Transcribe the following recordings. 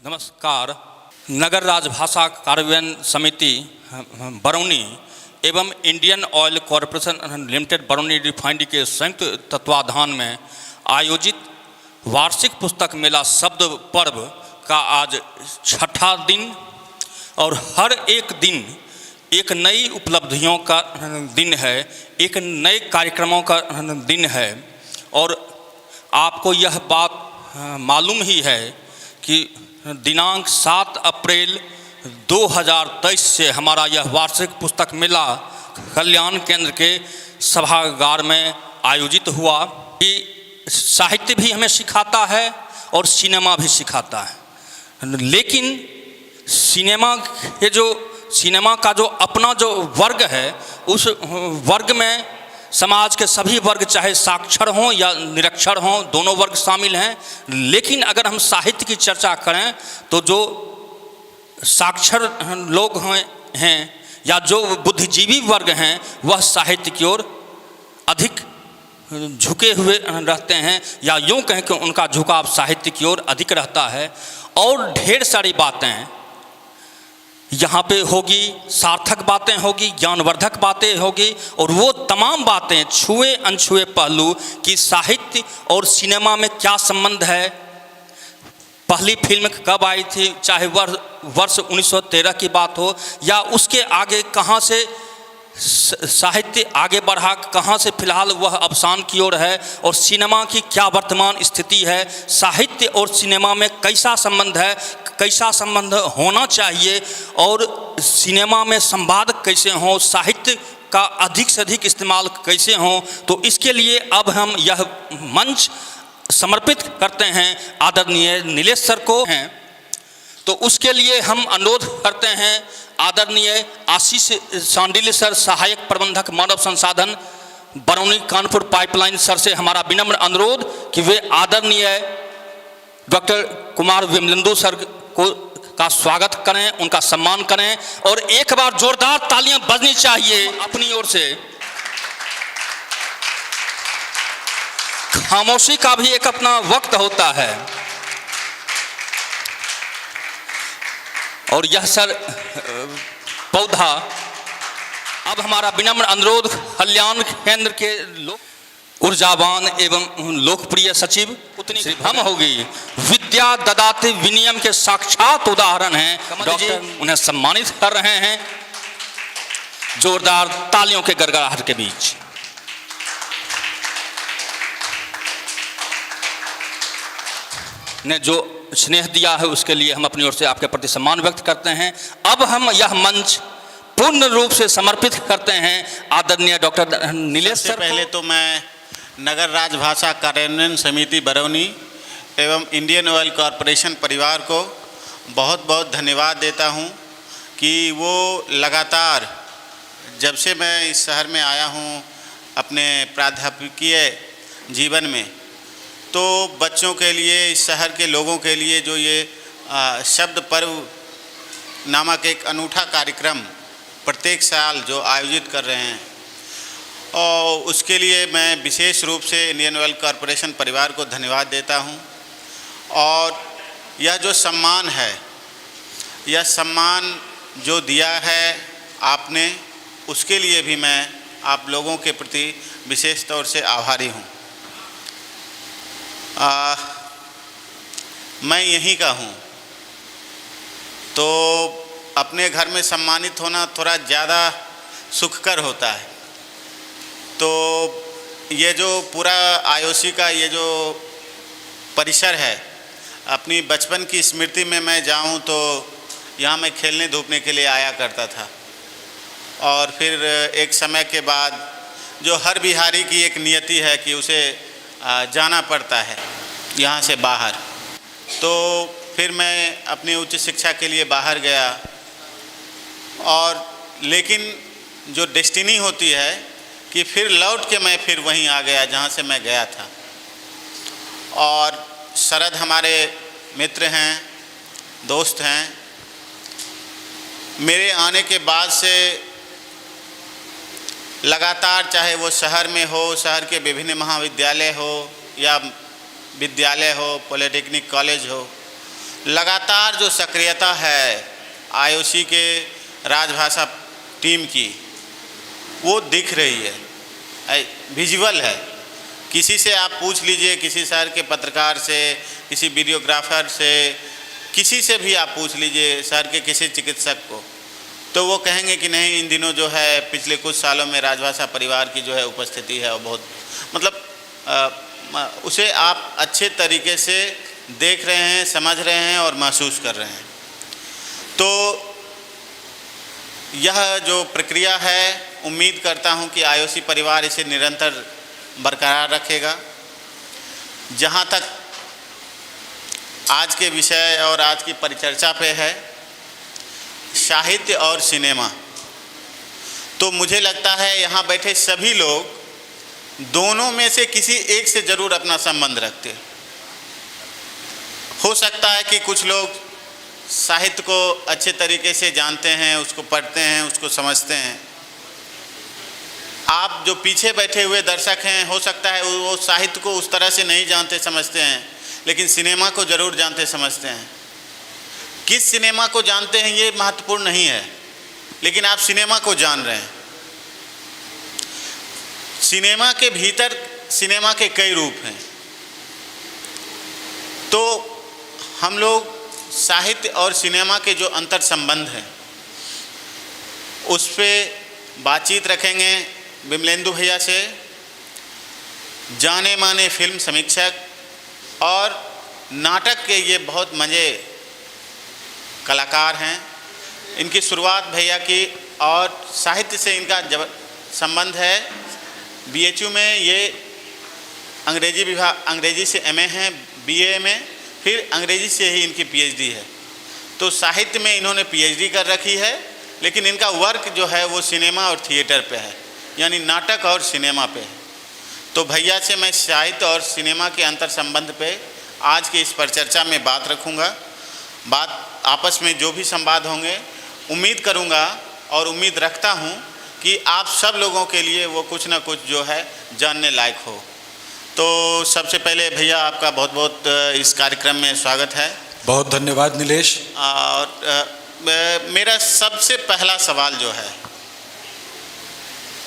नमस्कार। नगर राजभाषा कार्यान्वयन समिति बरौनी एवं Indian oil corporation limited Barauni refinery के संयुक्त तत्वाधान में आयोजित वार्षिक पुस्तक मेला शब्द पर्व का आज छठा दिन और हर एक दिन एक नई उपलब्धियों का दिन है, एक नए कार्यक्रमों का दिन है। और आपको यह बात मालूम ही है कि दिनांक 7 अप्रैल 2023 से हमारा यह वार्षिक पुस्तक मेला कल्याण केंद्र के सभागार में आयोजित हुआ। कि साहित्य भी हमें सिखाता है और सिनेमा भी सिखाता है, लेकिन सिनेमा का जो अपना जो वर्ग है, उस वर्ग में समाज के सभी वर्ग चाहे साक्षर हों या निरक्षर हों, दोनों वर्ग शामिल हैं। लेकिन अगर हम साहित्य की चर्चा करें तो जो साक्षर लोग हैं या जो बुद्धिजीवी वर्ग हैं, वह साहित्य की ओर अधिक झुके हुए रहते हैं, या यूँ कहें कि उनका झुकाव साहित्य की ओर अधिक रहता है। और ढेर सारी बातें यहाँ पे होगी, सार्थक बातें होगी, ज्ञानवर्धक बातें होगी, और वो तमाम बातें छुए अनछुए पहलू कि साहित्य और सिनेमा में क्या संबंध है, पहली फिल्म कब आई थी, चाहे वर्ष 1913 की बात हो या उसके आगे कहाँ से साहित्य आगे बढ़ा, कहाँ से फिलहाल वह अवसान की ओर है, और सिनेमा की क्या वर्तमान स्थिति है, साहित्य और सिनेमा में कैसा संबंध है, कैसा संबंध होना चाहिए, और सिनेमा में संवाद कैसे हों, साहित्य का अधिक से अधिक इस्तेमाल कैसे हों। तो इसके लिए अब हम यह मंच समर्पित करते हैं आदरणीय नीलेश सर को हैं। तो उसके लिए हम अनुरोध करते हैं आदरणीय आशीष सांडिल्य सर, सहायक प्रबंधक मानव संसाधन बरौनी कानपुर पाइपलाइन सर से हमारा विनम्र अनुरोध कि वे आदरणीय डॉक्टर कुमार विमलेंदु सर का स्वागत करें, उनका सम्मान करें, और एक बार जोरदार तालियां बजनी चाहिए अपनी ओर से। खामोशी का भी एक अपना वक्त होता है। और यह सर पौधा, अब हमारा विनम्र अनुरोध कल्याण केंद्र के ऊर्जावान एवं लोकप्रिय सचिव उतनी हम होगी, विद्या ददाति विनियम के साक्षात उदाहरण हैं, डॉक्टर उन्हें सम्मानित कर रहे हैं जोरदार तालियों के गड़गड़ाहट के बीच। ने जो स्नेह दिया है उसके लिए हम अपनी ओर से आपके प्रति सम्मान व्यक्त करते हैं। अब हम यह मंच पूर्ण रूप से समर्पित करते हैं आदरणीय डॉक्टर नीलेश सर। पहले तो मैं नगर राजभाषा कार्यान्वयन समिति बरौनी एवं इंडियन ऑयल कॉरपोरेशन परिवार को बहुत बहुत धन्यवाद देता हूं कि वो लगातार जब से मैं इस शहर में आया हूं अपने प्राध्यापकीय जीवन में, तो बच्चों के लिए, इस शहर के लोगों के लिए जो ये शब्द पर्व नामक एक अनूठा कार्यक्रम प्रत्येक साल जो आयोजित कर रहे हैं, और उसके लिए मैं विशेष रूप से इंडियन ऑयल कॉरपोरेशन परिवार को धन्यवाद देता हूं। और यह जो सम्मान है, यह सम्मान जो दिया है आपने, उसके लिए भी मैं आप लोगों के प्रति विशेष तौर से आभारी हूं। मैं यहीं का हूँ, तो अपने घर में सम्मानित होना थोड़ा ज़्यादा सुखकर होता है। तो ये जो पूरा आईओसी का ये जो परिसर है, अपनी बचपन की स्मृति में मैं जाऊँ तो यहाँ मैं खेलने धूपने के लिए आया करता था। और फिर एक समय के बाद जो हर बिहारी की एक नियति है कि उसे जाना पड़ता है यहाँ से बाहर, तो फिर मैं अपनी उच्च शिक्षा के लिए बाहर गया। और लेकिन जो डेस्टिनी होती है कि फिर लौट के मैं फिर वहीं आ गया जहाँ से मैं गया था। और शरद हमारे मित्र हैं, दोस्त हैं। मेरे आने के बाद से लगातार, चाहे वो शहर में हो, शहर के विभिन्न महाविद्यालय हो या विद्यालय हो, पॉलिटेक्निक कॉलेज हो, लगातार जो सक्रियता है आईओसी के राजभाषा टीम की वो दिख रही है, विजुअल है। किसी से आप पूछ लीजिए, किसी शहर के पत्रकार से, किसी वीडियोग्राफर से, किसी से भी आप पूछ लीजिए, शहर के किसी चिकित्सक को, तो वो कहेंगे कि नहीं, इन दिनों जो है पिछले कुछ सालों में राजभाषा परिवार की जो है उपस्थिति है वो बहुत, मतलब उसे आप अच्छे तरीके से देख रहे हैं, समझ रहे हैं और महसूस कर रहे हैं। तो यह जो प्रक्रिया है, उम्मीद करता हूं कि आईओसी परिवार इसे निरंतर बरकरार रखेगा। जहां तक आज के विषय और आज की परिचर्चा पे है, साहित्य और सिनेमा, तो मुझे लगता है यहाँ बैठे सभी लोग दोनों में से किसी एक से ज़रूर अपना संबंध रखते। हो सकता है कि कुछ लोग साहित्य को अच्छे तरीके से जानते हैं, उसको पढ़ते हैं, उसको समझते हैं। आप जो पीछे बैठे हुए दर्शक हैं, हो सकता है वो साहित्य को उस तरह से नहीं जानते समझते हैं, लेकिन सिनेमा को ज़रूर जानते समझते हैं। किस सिनेमा को जानते हैं ये महत्वपूर्ण नहीं है, लेकिन आप सिनेमा को जान रहे हैं। सिनेमा के भीतर सिनेमा के कई रूप हैं। तो हम लोग साहित्य और सिनेमा के जो अंतर संबंध हैं उस पर बातचीत रखेंगे विमलेंदु भैया से, जाने माने फिल्म समीक्षक और नाटक के ये बहुत मज़े कलाकार हैं। इनकी शुरुआत भैया की और साहित्य से इनका संबंध है। बीएचयू में ये अंग्रेजी विभाग, अंग्रेजी से एमए हैं, बीए में, फिर अंग्रेजी से ही इनकी पीएचडी है। तो साहित्य में इन्होंने पीएचडी कर रखी है, लेकिन इनका वर्क जो है वो सिनेमा और थिएटर पे है, यानी नाटक और सिनेमा पे है। तो भैया से मैं साहित्य और सिनेमा के अंतर संबंध पे आज की इस परिचर्चा में बात रखूँगा। बात आपस में जो भी संवाद होंगे, उम्मीद करूँगा और उम्मीद रखता हूँ कि आप सब लोगों के लिए वो कुछ ना कुछ जो है जानने लायक हो। तो सबसे पहले भैया आपका बहुत बहुत इस कार्यक्रम में स्वागत है। बहुत धन्यवाद नीलेश। और मेरा सबसे पहला सवाल जो है,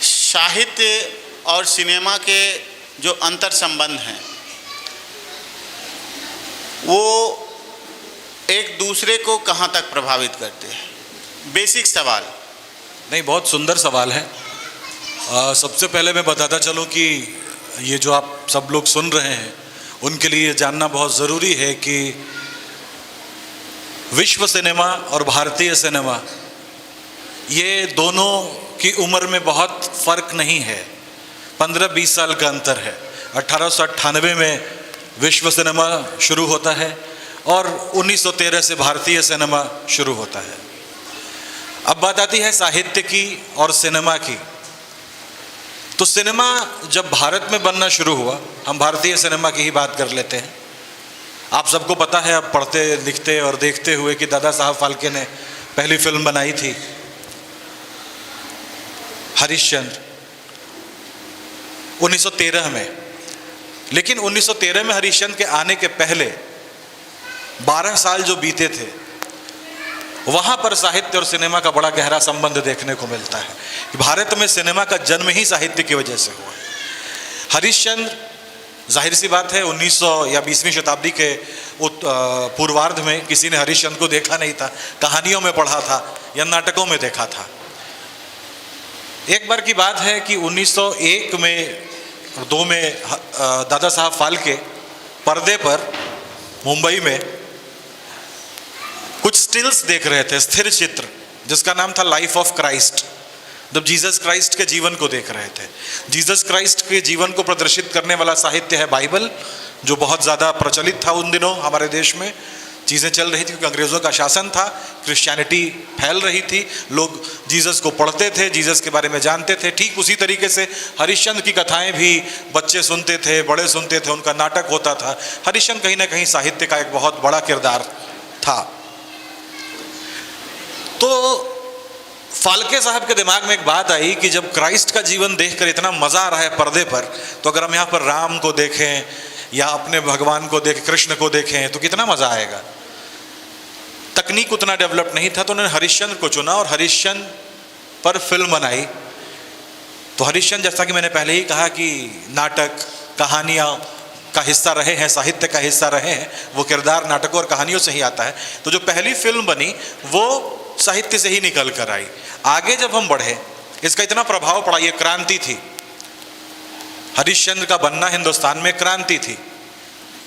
साहित्य और सिनेमा के जो अंतर संबंध हैं वो एक दूसरे को कहाँ तक प्रभावित करते हैं? बेसिक सवाल। नहीं, बहुत सुंदर सवाल है। सबसे पहले मैं बताता चलूं कि ये जो आप सब लोग सुन रहे हैं उनके लिए जानना बहुत ज़रूरी है कि विश्व सिनेमा और भारतीय सिनेमा, ये दोनों की उम्र में बहुत फ़र्क नहीं है, 15-20 साल का अंतर है। 1898 में विश्व सिनेमा शुरू होता है और 1913 से भारतीय सिनेमा शुरू होता है। अब बात आती है साहित्य की और सिनेमा की। तो सिनेमा जब भारत में बनना शुरू हुआ, हम भारतीय सिनेमा की ही बात कर लेते हैं। आप सबको पता है, अब पढ़ते लिखते और देखते हुए, कि दादा साहब फाल्के ने पहली फिल्म बनाई थी हरिश्चंद्र 1913 में। लेकिन 1913 में हरिश्चंद्र के आने के पहले 12 साल जो बीते थे, वहाँ पर साहित्य और सिनेमा का बड़ा गहरा संबंध देखने को मिलता है कि भारत में सिनेमा का जन्म ही साहित्य की वजह से हुआ। हरिश्चंद्र, जाहिर सी बात है, 1900 या 20वीं शताब्दी के पूर्वार्ध में किसी ने हरिश्चंद्र को देखा नहीं था, कहानियों में पढ़ा था या नाटकों में देखा था। एक बार की बात है कि 1901 में 2 में दादा साहब फाल्के पर्दे पर मुंबई में कुछ स्टिल्स देख रहे थे, स्थिर चित्र, जिसका नाम था लाइफ ऑफ क्राइस्ट। जब जीसस क्राइस्ट के जीवन को देख रहे थे। जीसस क्राइस्ट के जीवन को प्रदर्शित करने वाला साहित्य है बाइबल, जो बहुत ज़्यादा प्रचलित था उन दिनों हमारे देश में। चीज़ें चल रही थी क्योंकि अंग्रेज़ों का शासन था, क्रिश्चियनिटी फैल रही थी, लोग जीसस को पढ़ते थे, जीसस के बारे में जानते थे। ठीक उसी तरीके से हरिश्चंद्र की कथाएं भी बच्चे सुनते थे, बड़े सुनते थे, उनका नाटक होता था। हरिश्चंद्र कहीं ना कहीं साहित्य का एक बहुत बड़ा किरदार था। तो फाल्के साहब के दिमाग में एक बात आई कि जब क्राइस्ट का जीवन देखकर इतना मज़ा आ रहा है पर्दे पर, तो अगर हम यहाँ पर राम को देखें या अपने भगवान को देखें, कृष्ण को देखें, तो कितना मज़ा आएगा। तकनीक उतना डेवलप नहीं था, तो उन्होंने हरिश्चंद्र को चुना और हरिश्चंद्र पर फिल्म बनाई। तो हरिश्चंद्र, जैसा कि मैंने पहले ही कहा कि नाटक कहानियाँ का हिस्सा रहे हैं, साहित्य का हिस्सा रहे हैं, वो किरदार नाटकों और कहानियों से ही आता है। तो जो पहली फिल्म बनी वो साहित्य से ही निकल कर आई। आगे जब हम बढ़े, इसका इतना प्रभाव पड़ा, ये क्रांति थी, हरिश्चंद्र का बनना हिंदुस्तान में क्रांति थी।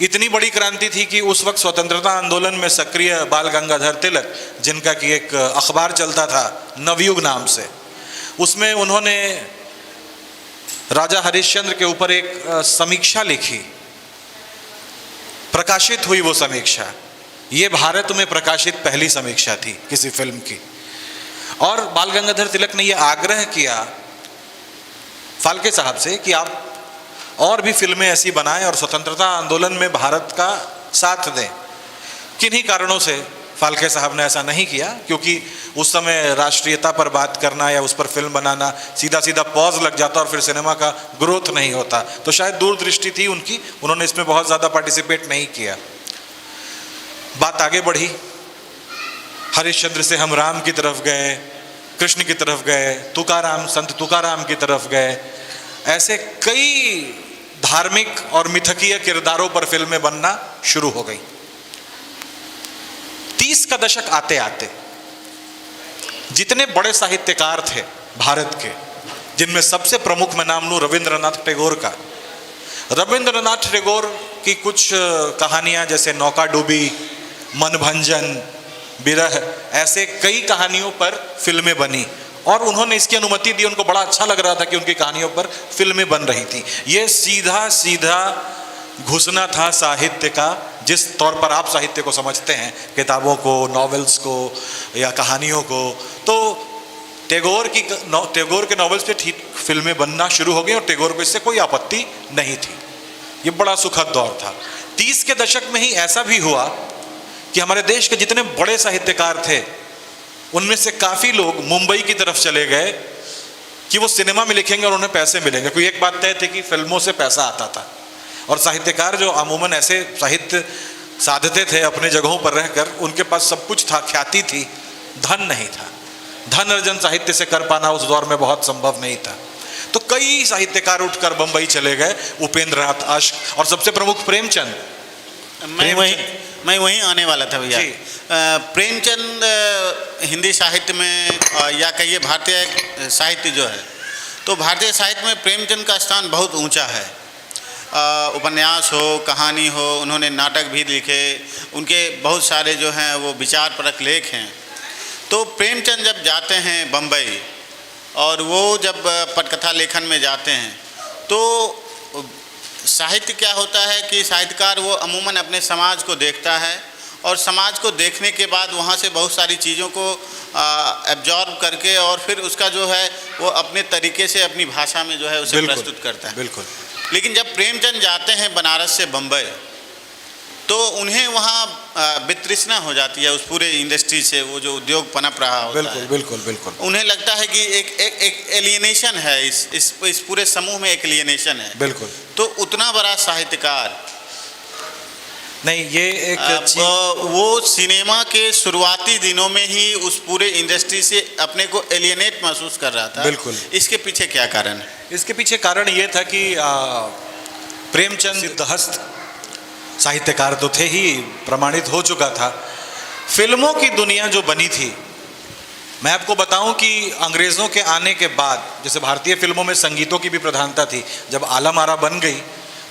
इतनी बड़ी क्रांति थी कि उस वक्त स्वतंत्रता आंदोलन में सक्रिय बाल गंगाधर तिलक, जिनका कि एक अखबार चलता था नवयुग नाम से, उसमें उन्होंने राजा हरिश्चंद्र के ऊपर एक समीक्षा लिखी, प्रकाशित हुई वो समीक्षा। ये भारत में प्रकाशित पहली समीक्षा थी किसी फिल्म की। और बाल गंगाधर तिलक ने ये आग्रह किया फाल्के साहब से कि आप और भी फिल्में ऐसी बनाएं और स्वतंत्रता आंदोलन में भारत का साथ दें। किन्हीं कारणों से फाल्के साहब ने ऐसा नहीं किया, क्योंकि उस समय राष्ट्रीयता पर बात करना या उस पर फिल्म बनाना सीधा सीधा पॉज लग जाता और फिर सिनेमा का ग्रोथ नहीं होता। तो शायद दूरदृष्टि थी उनकी, उन्होंने इसमें बहुत ज़्यादा पार्टिसिपेट नहीं किया। बात आगे बढ़ी, हरिश्चंद्र से हम राम की तरफ गए, कृष्ण की तरफ गए, तुकाराम, संत तुकाराम की तरफ गए। ऐसे कई धार्मिक और मिथकीय किरदारों पर फिल्में बनना शुरू हो गई। 30 का दशक आते आते जितने बड़े साहित्यकार थे भारत के, जिनमें सबसे प्रमुख मैं नाम लूं रविंद्रनाथ टैगोर का। रविंद्रनाथ टैगोर की कुछ कहानियां जैसे नौका डूबी, मनभंजन, बिरह, ऐसे कई कहानियों पर फिल्में बनी और उन्होंने इसकी अनुमति दी। उनको बड़ा अच्छा लग रहा था कि उनकी कहानियों पर फिल्में बन रही थी। ये सीधा सीधा घुसना था साहित्य का, जिस तौर पर आप साहित्य को समझते हैं, किताबों को, नॉवेल्स को या कहानियों को। तो टैगोर के नॉवेल्स पे ठीक फिल्में बनना शुरू हो गई और टैगोर को इससे कोई आपत्ति नहीं थी। ये बड़ा सुखद दौर था। 30 के दशक में ही ऐसा भी हुआ कि हमारे देश के जितने बड़े साहित्यकार थे उनमें से काफ़ी लोग मुंबई की तरफ चले गए कि वो सिनेमा में लिखेंगे और उन्हें पैसे मिलेंगे। कोई एक बात तय थी कि फिल्मों से पैसा आता था और साहित्यकार जो अमूमन ऐसे साहित्य साधते थे अपने जगहों पर रहकर, उनके पास सब कुछ था, ख्याति थी, धन नहीं था। धन अर्जन साहित्य से कर पाना उस दौर में बहुत संभव नहीं था। तो कई साहित्यकार उठकर बंबई चले गए, उपेंद्र नाथ अश्क और सबसे प्रमुख प्रेमचंद। मैं वहीं आने वाला था भैया। प्रेमचंद हिंदी साहित्य में या कहिए भारतीय साहित्य जो है, तो भारतीय साहित्य में प्रेमचंद का स्थान बहुत ऊंचा है। उपन्यास हो, कहानी हो, उन्होंने नाटक भी लिखे, उनके बहुत सारे जो हैं वो विचारपरक लेख हैं। तो प्रेमचंद जब जाते हैं बम्बई और वो जब पटकथा लेखन में जाते हैं, तो साहित्य क्या होता है कि साहित्यकार वो अमूमन अपने समाज को देखता है और समाज को देखने के बाद वहाँ से बहुत सारी चीज़ों को एब्जॉर्ब करके और फिर उसका जो है वो अपने तरीके से अपनी भाषा में जो है उसे प्रस्तुत करता है। बिल्कुल। लेकिन जब प्रेमचंद जाते हैं बनारस से बम्बई, तो उन्हें वहाँ वितृष्णा हो जाती है उस पूरे इंडस्ट्री से, वो जो उद्योग पनप रहा होता है। बिल्कुल। उन्हें लगता है कि एक एलियनेशन है, इस पूरे समूह में एक एलियनेशन है। बिल्कुल। तो उतना बड़ा साहित्यकार नहीं, ये एक वो सिनेमा के शुरुआती दिनों में ही उस पूरे इंडस्ट्री से अपने को एलियनेट महसूस कर रहा था। बिल्कुल। इसके पीछे क्या कारण है? इसके पीछे कारण ये था कि प्रेमचंद सिद्धहस्त साहित्यकार तो थे ही, प्रमाणित हो चुका था। फिल्मों की दुनिया जो बनी थी, मैं आपको बताऊं कि अंग्रेज़ों के आने के बाद, जैसे भारतीय फिल्मों में संगीतों की भी प्रधानता थी, जब आलम आरा बन गई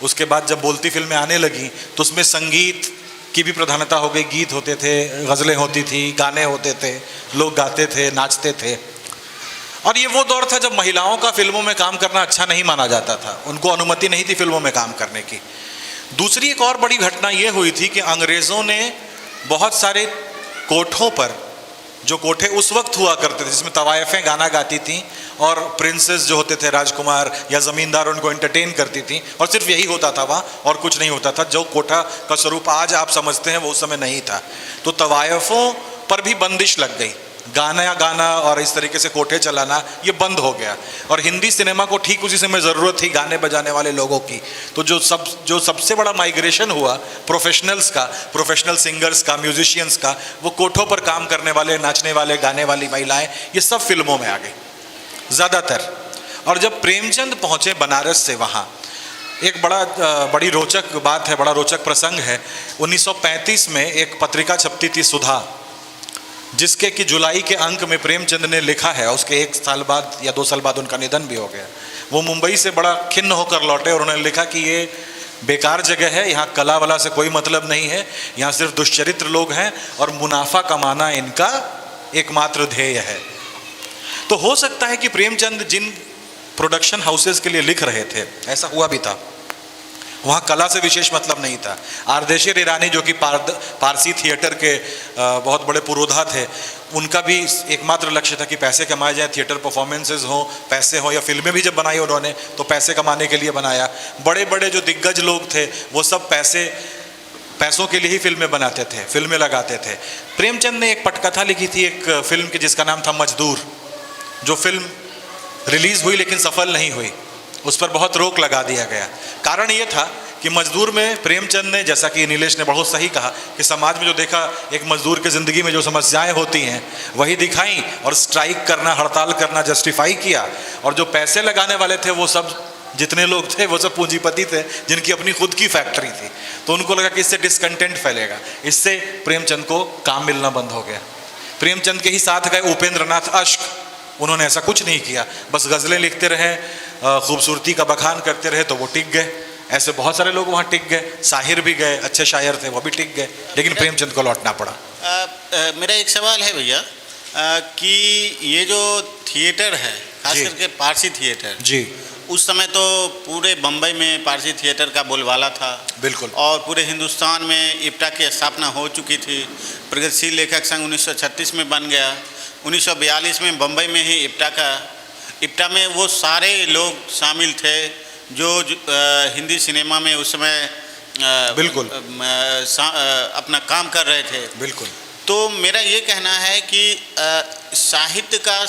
उसके बाद जब बोलती फिल्में आने लगी तो उसमें संगीत की भी प्रधानता हो गई। गीत होते थे, गज़लें होती थी, गाने होते थे, लोग गाते थे, नाचते थे। और ये वो दौर था जब महिलाओं का फिल्मों में काम करना अच्छा नहीं माना जाता था, उनको अनुमति नहीं थी फिल्मों में काम करने की। दूसरी एक और बड़ी घटना ये हुई थी कि अंग्रेज़ों ने बहुत सारे कोठों पर, जो कोठे उस वक्त हुआ करते थे जिसमें तवायफ़ें गाना गाती थीं और प्रिंसेस जो होते थे, राजकुमार या ज़मींदार, उनको एंटरटेन करती थीं, और सिर्फ यही होता था वहाँ और कुछ नहीं होता था। जो कोठा का स्वरूप आज आप समझते हैं वो उस समय नहीं था। तो तवायफ़ों पर भी बंदिश लग गई गाना गाना और इस तरीके से कोठे चलाना ये बंद हो गया, और हिंदी सिनेमा को ठीक उसी समय ज़रूरत थी गाने बजाने वाले लोगों की। तो जो सबसे बड़ा माइग्रेशन हुआ प्रोफेशनल्स का, प्रोफेशनल सिंगर्स का, म्यूजिशियंस का, वो कोठों पर काम करने वाले, नाचने वाले, गाने वाली महिलाएं, ये सब फिल्मों में आ गई ज़्यादातर। और जब प्रेमचंद पहुँचे बनारस से, वहाँ एक बड़ी रोचक बात है, बड़ा रोचक प्रसंग है। 1935 में एक पत्रिका छपती थी सुधा, जिसके कि जुलाई के अंक में प्रेमचंद ने लिखा है, उसके 1 साल बाद या 2 साल बाद उनका निधन भी हो गया। वो मुंबई से बड़ा खिन्न होकर लौटे और उन्होंने लिखा कि ये बेकार जगह है, यहाँ कला वाला से कोई मतलब नहीं है, यहाँ सिर्फ दुष्चरित्र लोग हैं और मुनाफा कमाना इनका एकमात्र ध्येय है। तो हो सकता है कि प्रेमचंद जिन प्रोडक्शन हाउसेस के लिए लिख रहे थे, ऐसा हुआ भी था, वहाँ कला से विशेष मतलब नहीं था। आरदेशिर ईरानी जो कि पारसी थिएटर के बहुत बड़े पुरोधा थे, उनका भी एकमात्र लक्ष्य था कि पैसे कमाए जाए, थिएटर परफॉर्मेंसेज हों, पैसे हों, या फिल्में भी जब बनाई उन्होंने तो पैसे कमाने के लिए बनाया। बड़े बड़े जो दिग्गज लोग थे वो सब पैसों के लिए ही फिल्में बनाते थे, फिल्में लगाते थे। प्रेमचंद ने एक पटकथा लिखी थी एक फिल्म की जिसका नाम था मजदूर, जो फिल्म रिलीज़ हुई लेकिन सफल नहीं हुई, उस पर बहुत रोक लगा दिया गया। कारण ये था कि मजदूर में प्रेमचंद ने, जैसा कि नीलेश ने बहुत सही कहा, कि समाज में जो देखा, एक मजदूर की ज़िंदगी में जो समस्याएं होती हैं वही दिखाई, और स्ट्राइक करना, हड़ताल करना जस्टिफाई किया। और जो पैसे लगाने वाले थे वो सब, जितने लोग थे वो सब पूंजीपति थे जिनकी अपनी खुद की फैक्ट्री थी। तो उनको लगा कि इससे डिसकंटेंट फैलेगा, इससे प्रेमचंद को काम मिलना बंद हो गया। प्रेमचंद के ही साथ गए उपेंद्र नाथ अश्क, उन्होंने ऐसा कुछ नहीं किया, बस गज़लें लिखते रहे, खूबसूरती का बखान करते रहे, तो वो टिक गए। ऐसे बहुत सारे लोग वहाँ टिक गए, साहिर भी गए, अच्छे शायर थे, वो भी टिक गए, लेकिन प्रेमचंद को लौटना पड़ा। मेरा एक सवाल है भैया, कि ये जो थिएटर है, खास करके पारसी थिएटर जी, उस समय तो पूरे बम्बई में पारसी थिएटर का बोलबाला था, बिल्कुल, और पूरे हिंदुस्तान में इप्टा की स्थापना हो चुकी थी। प्रगतिशील लेखक संघ 1936 में बन गया, 1942 में बम्बई में ही इप्टा में वो सारे लोग शामिल थे जो हिंदी सिनेमा में उस समय बिल्कुल अपना काम कर रहे थे। बिल्कुल। तो मेरा ये कहना है कि साहित्य का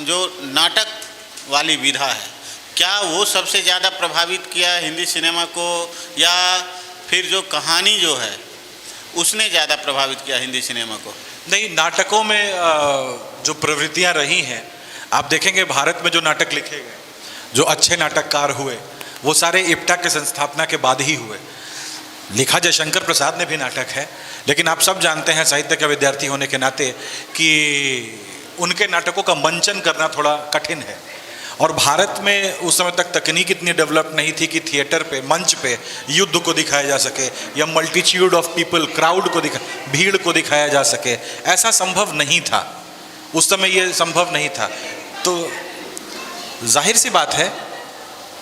जो नाटक वाली विधा है, क्या वो सबसे ज़्यादा प्रभावित किया हिंदी सिनेमा को, या फिर जो कहानी जो है उसने ज़्यादा प्रभावित किया हिंदी सिनेमा को? नहीं, नाटकों में जो प्रवृत्तियां रही हैं, आप देखेंगे भारत में जो नाटक लिखे गए, जो अच्छे नाटककार हुए, वो सारे इप्टा के संस्थापना के बाद ही हुए। लिखा जयशंकर प्रसाद ने भी नाटक है, लेकिन आप सब जानते हैं साहित्य का विद्यार्थी होने के नाते कि उनके नाटकों का मंचन करना थोड़ा कठिन है। और भारत में उस समय तक तकनीक इतनी डेवलप नहीं थी कि थिएटर पे, मंच पे युद्ध को दिखाया जा सके, या मल्टीट्यूड ऑफ पीपल, क्राउड को भीड़ को दिखाया जा सके। ऐसा संभव नहीं था उस समय, ये संभव नहीं था। तो जाहिर सी बात है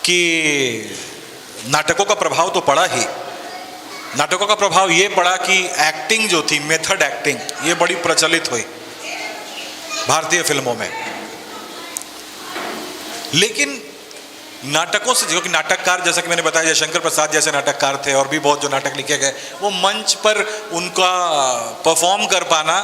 कि नाटकों का प्रभाव तो पड़ा ही। नाटकों का प्रभाव ये पड़ा कि एक्टिंग जो थी, मेथड एक्टिंग, ये बड़ी प्रचलित हुई भारतीय फिल्मों में। लेकिन नाटकों से, जो कि नाटककार, जैसा कि मैंने बताया जयशंकर प्रसाद जैसे नाटककार थे, और भी बहुत जो नाटक लिखे गए, वो मंच पर उनका परफॉर्म कर पाना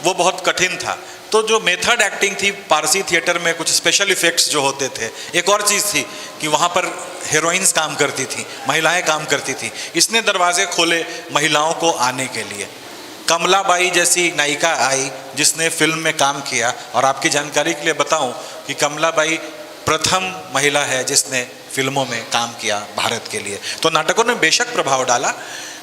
वो बहुत कठिन था। तो जो मेथड एक्टिंग थी पारसी थिएटर में, कुछ स्पेशल इफेक्ट्स जो होते थे, एक और चीज़ थी कि वहाँ पर हीरोइंस काम करती थी, महिलाएं काम करती थी। इसने दरवाजे खोले महिलाओं को आने के लिए। कमलाबाई जैसी नायिका आई जिसने फिल्म में काम किया, और आपकी जानकारी के लिए बताऊं कि कमलाबाई प्रथम महिला है जिसने फिल्मों में काम किया भारत के लिए। तो नाटकों ने बेशक प्रभाव डाला,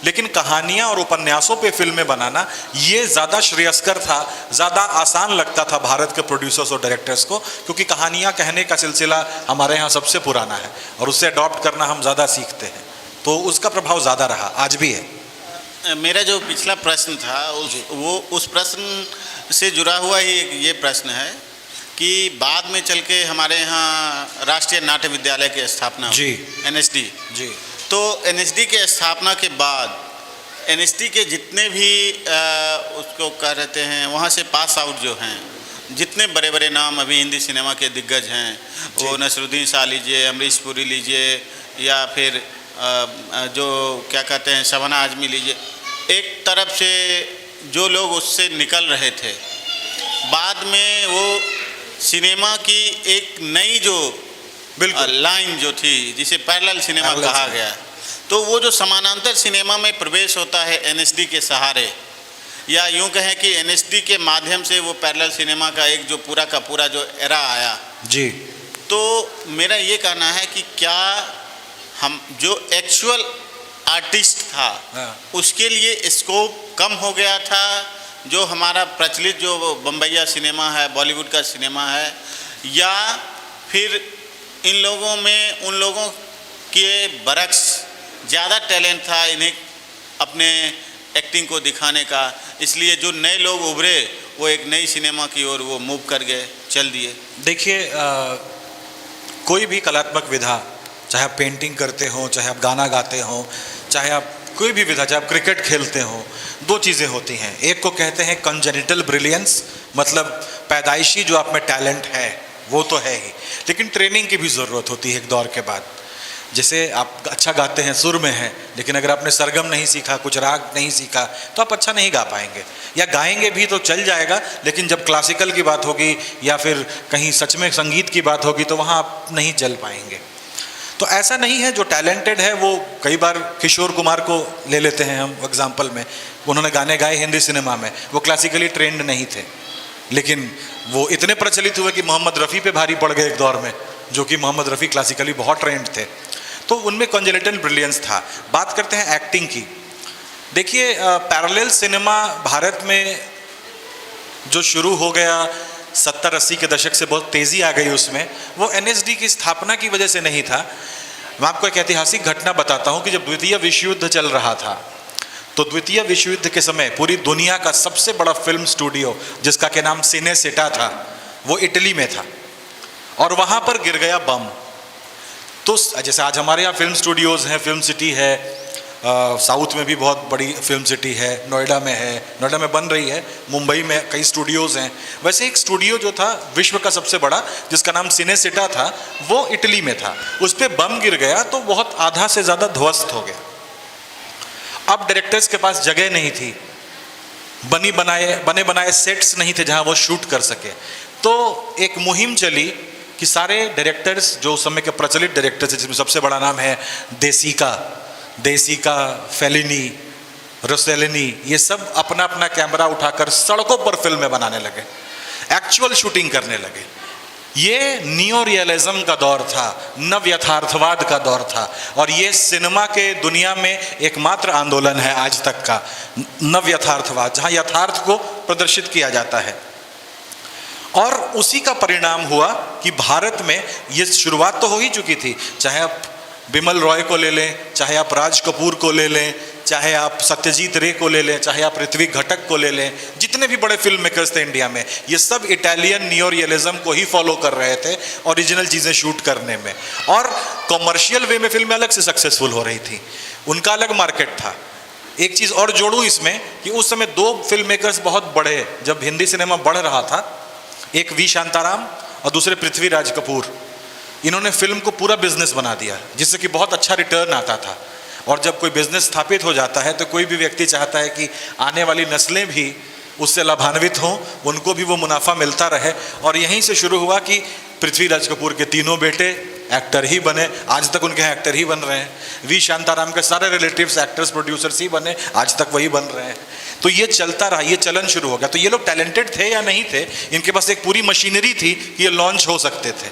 लेकिन कहानियाँ और उपन्यासों पे फिल्में बनाना ये ज़्यादा श्रेयस्कर था, ज़्यादा आसान लगता था भारत के प्रोड्यूसर्स और डायरेक्टर्स को, क्योंकि कहानियाँ कहने का सिलसिला हमारे यहाँ सबसे पुराना है और उससे अडॉप्ट करना हम ज़्यादा सीखते हैं। तो उसका प्रभाव ज़्यादा रहा, आज भी है। मेरा जो पिछला प्रश्न था उस प्रश्न से जुड़ा हुआ ही ये प्रश्न है कि बाद में चल के हमारे यहाँ राष्ट्रीय नाट्य विद्यालय की स्थापना जी, NSD जी। तो NSD के स्थापना के बाद NSD के जितने भी उसको कह रहते हैं, वहाँ से पास आउट जो हैं, जितने बड़े बड़े नाम अभी हिंदी सिनेमा के दिग्गज हैं, वो नसरुद्दीन शाह लीजिए, अमरीश पुरी लीजिए, या फिर जो क्या कहते हैं शबाना आजमी लीजिए, एक तरफ से जो लोग उससे निकल रहे थे बाद में वो सिनेमा की एक नई जो बिल्कुल लाइन जो थी जिसे पैरेलल सिनेमा Parallel कहा cinema। गया, तो वो जो समानांतर सिनेमा में प्रवेश होता है एनएसडी के सहारे, या यूं कहें कि एनएसडी के माध्यम से वो पैरेलल सिनेमा का एक जो पूरा का पूरा जो एरा आया, जी, तो मेरा ये कहना है कि क्या हम जो एक्चुअल आर्टिस्ट था हाँ। उसके लिए स्कोप कम हो गया था, जो हमारा प्रचलित जो बम्बैया सिनेमा है, बॉलीवुड का सिनेमा है, या फिर इन लोगों में उन लोगों के बरक्स ज़्यादा टैलेंट था इन्हें अपने एक्टिंग को दिखाने का, इसलिए जो नए लोग उभरे वो एक नई सिनेमा की ओर वो मूव कर गए, चल दिए। देखिए कोई भी कलात्मक विधा, चाहे आप पेंटिंग करते हो, चाहे आप गाना गाते हो, चाहे आप कोई भी विधा, चाहे आप क्रिकेट खेलते हो, दो चीज़ें होती हैं। एक को कहते हैं कंजेनिटल ब्रिलियंस, मतलब पैदाइशी जो आप में टैलेंट है वो तो है ही, लेकिन ट्रेनिंग की भी ज़रूरत होती है एक दौर के बाद। जैसे आप अच्छा गाते हैं, सुर में हैं, लेकिन अगर आपने सरगम नहीं सीखा, कुछ राग नहीं सीखा, तो आप अच्छा नहीं गा पाएंगे, या गाएंगे भी तो चल जाएगा, लेकिन जब क्लासिकल की बात होगी या फिर कहीं सच में संगीत की बात होगी तो वहाँ आप नहीं चल पाएंगे। तो ऐसा नहीं है, जो टैलेंटेड है वो, कई बार किशोर कुमार को ले लेते हैं हम एग्जाम्पल में, उन्होंने गाने गाए हिंदी सिनेमा में, वो क्लासिकली ट्रेंड नहीं थे, लेकिन वो इतने प्रचलित हुए कि मोहम्मद रफ़ी पे भारी पड़ गए एक दौर में, जो कि मोहम्मद रफ़ी क्लासिकली बहुत ट्रेंड थे, तो उनमें कंजेनिटल ब्रिलियंस था। बात करते हैं एक्टिंग की। देखिए पैरेलल सिनेमा भारत में जो शुरू हो गया 70-80 के दशक से, बहुत तेज़ी आ गई उसमें, वो एनएसडी की स्थापना की वजह से नहीं था। मैं आपको एक ऐतिहासिक घटना बताता हूँ कि जब द्वितीय विश्व युद्ध चल रहा था, तो द्वितीय विश्व युद्ध के समय पूरी दुनिया का सबसे बड़ा फिल्म स्टूडियो, जिसका के नाम सिनेसेटा था, वो इटली में था, और वहाँ पर गिर गया बम। तो जैसे आज हमारे यहाँ फिल्म स्टूडियोज़ हैं, फिल्म सिटी है, साउथ में भी बहुत बड़ी फिल्म सिटी है, नोएडा में है, नोएडा में बन रही है, मुंबई में कई स्टूडियोज़ हैं, वैसे एक स्टूडियो जो था विश्व का सबसे बड़ा, जिसका नाम सिनेसेटा था, वो इटली में था। उस पर बम गिर गया तो बहुत आधा से ज़्यादा ध्वस्त हो गया। अब डायरेक्टर्स के पास जगह नहीं थी, बने बनाए सेट्स नहीं थे जहाँ वो शूट कर सके, तो एक मुहिम चली कि सारे डायरेक्टर्स, जो उस समय के प्रचलित डायरेक्टर्स, जिसमें सबसे बड़ा नाम है देसिका, फेलिनी, रोसेलिनी, ये सब अपना अपना कैमरा उठाकर सड़कों पर फिल्में बनाने लगे, एक्चुअल शूटिंग करने लगे। ये नियो रियलिज्म का दौर था, नव यथार्थवाद का दौर था, और ये सिनेमा के दुनिया में एकमात्र आंदोलन है आज तक का, नव यथार्थवाद, जहाँ यथार्थ को प्रदर्शित किया जाता है। और उसी का परिणाम हुआ कि भारत में ये शुरुआत तो हो ही चुकी थी, चाहे आप बिमल रॉय को ले लें, चाहे आप राज कपूर को ले लें, चाहे आप सत्यजीत रे को ले लें, चाहे आप ऋत्विक घटक को ले लें, जितने भी बड़े फिल्म मेकर्स थे इंडिया में, ये सब इटालियन नियो रियलिज्म को ही फॉलो कर रहे थे ओरिजिनल चीज़ें शूट करने में, और कॉमर्शियल वे में फिल्में अलग से सक्सेसफुल हो रही थी, उनका अलग मार्केट था। एक चीज़ और जोड़ूँ इसमें कि उस समय दो फिल्म मेकर्स बहुत बड़े, जब हिंदी सिनेमा बढ़ रहा था, एक वी शांताराम और दूसरे पृथ्वीराज कपूर, इन्होंने फिल्म को पूरा बिजनेस बना दिया, जिससे कि बहुत अच्छा रिटर्न आता था। और जब कोई बिजनेस स्थापित हो जाता है तो कोई भी व्यक्ति चाहता है कि आने वाली नस्लें भी उससे लाभान्वित हों, उनको भी वो मुनाफा मिलता रहे, और यहीं से शुरू हुआ कि पृथ्वीराज कपूर के तीनों बेटे एक्टर ही बने, आज तक उनके एक्टर ही बन रहे हैं। वी शांताराम के सारे रिलेटिव्स एक्टर्स प्रोड्यूसर्स ही बने, आज तक वही बन रहे हैं। तो ये चलता रहा, ये चलन शुरू हो गया। तो ये लोग टैलेंटेड थे या नहीं थे, इनके पास एक पूरी मशीनरी थी कि ये लॉन्च हो सकते थे।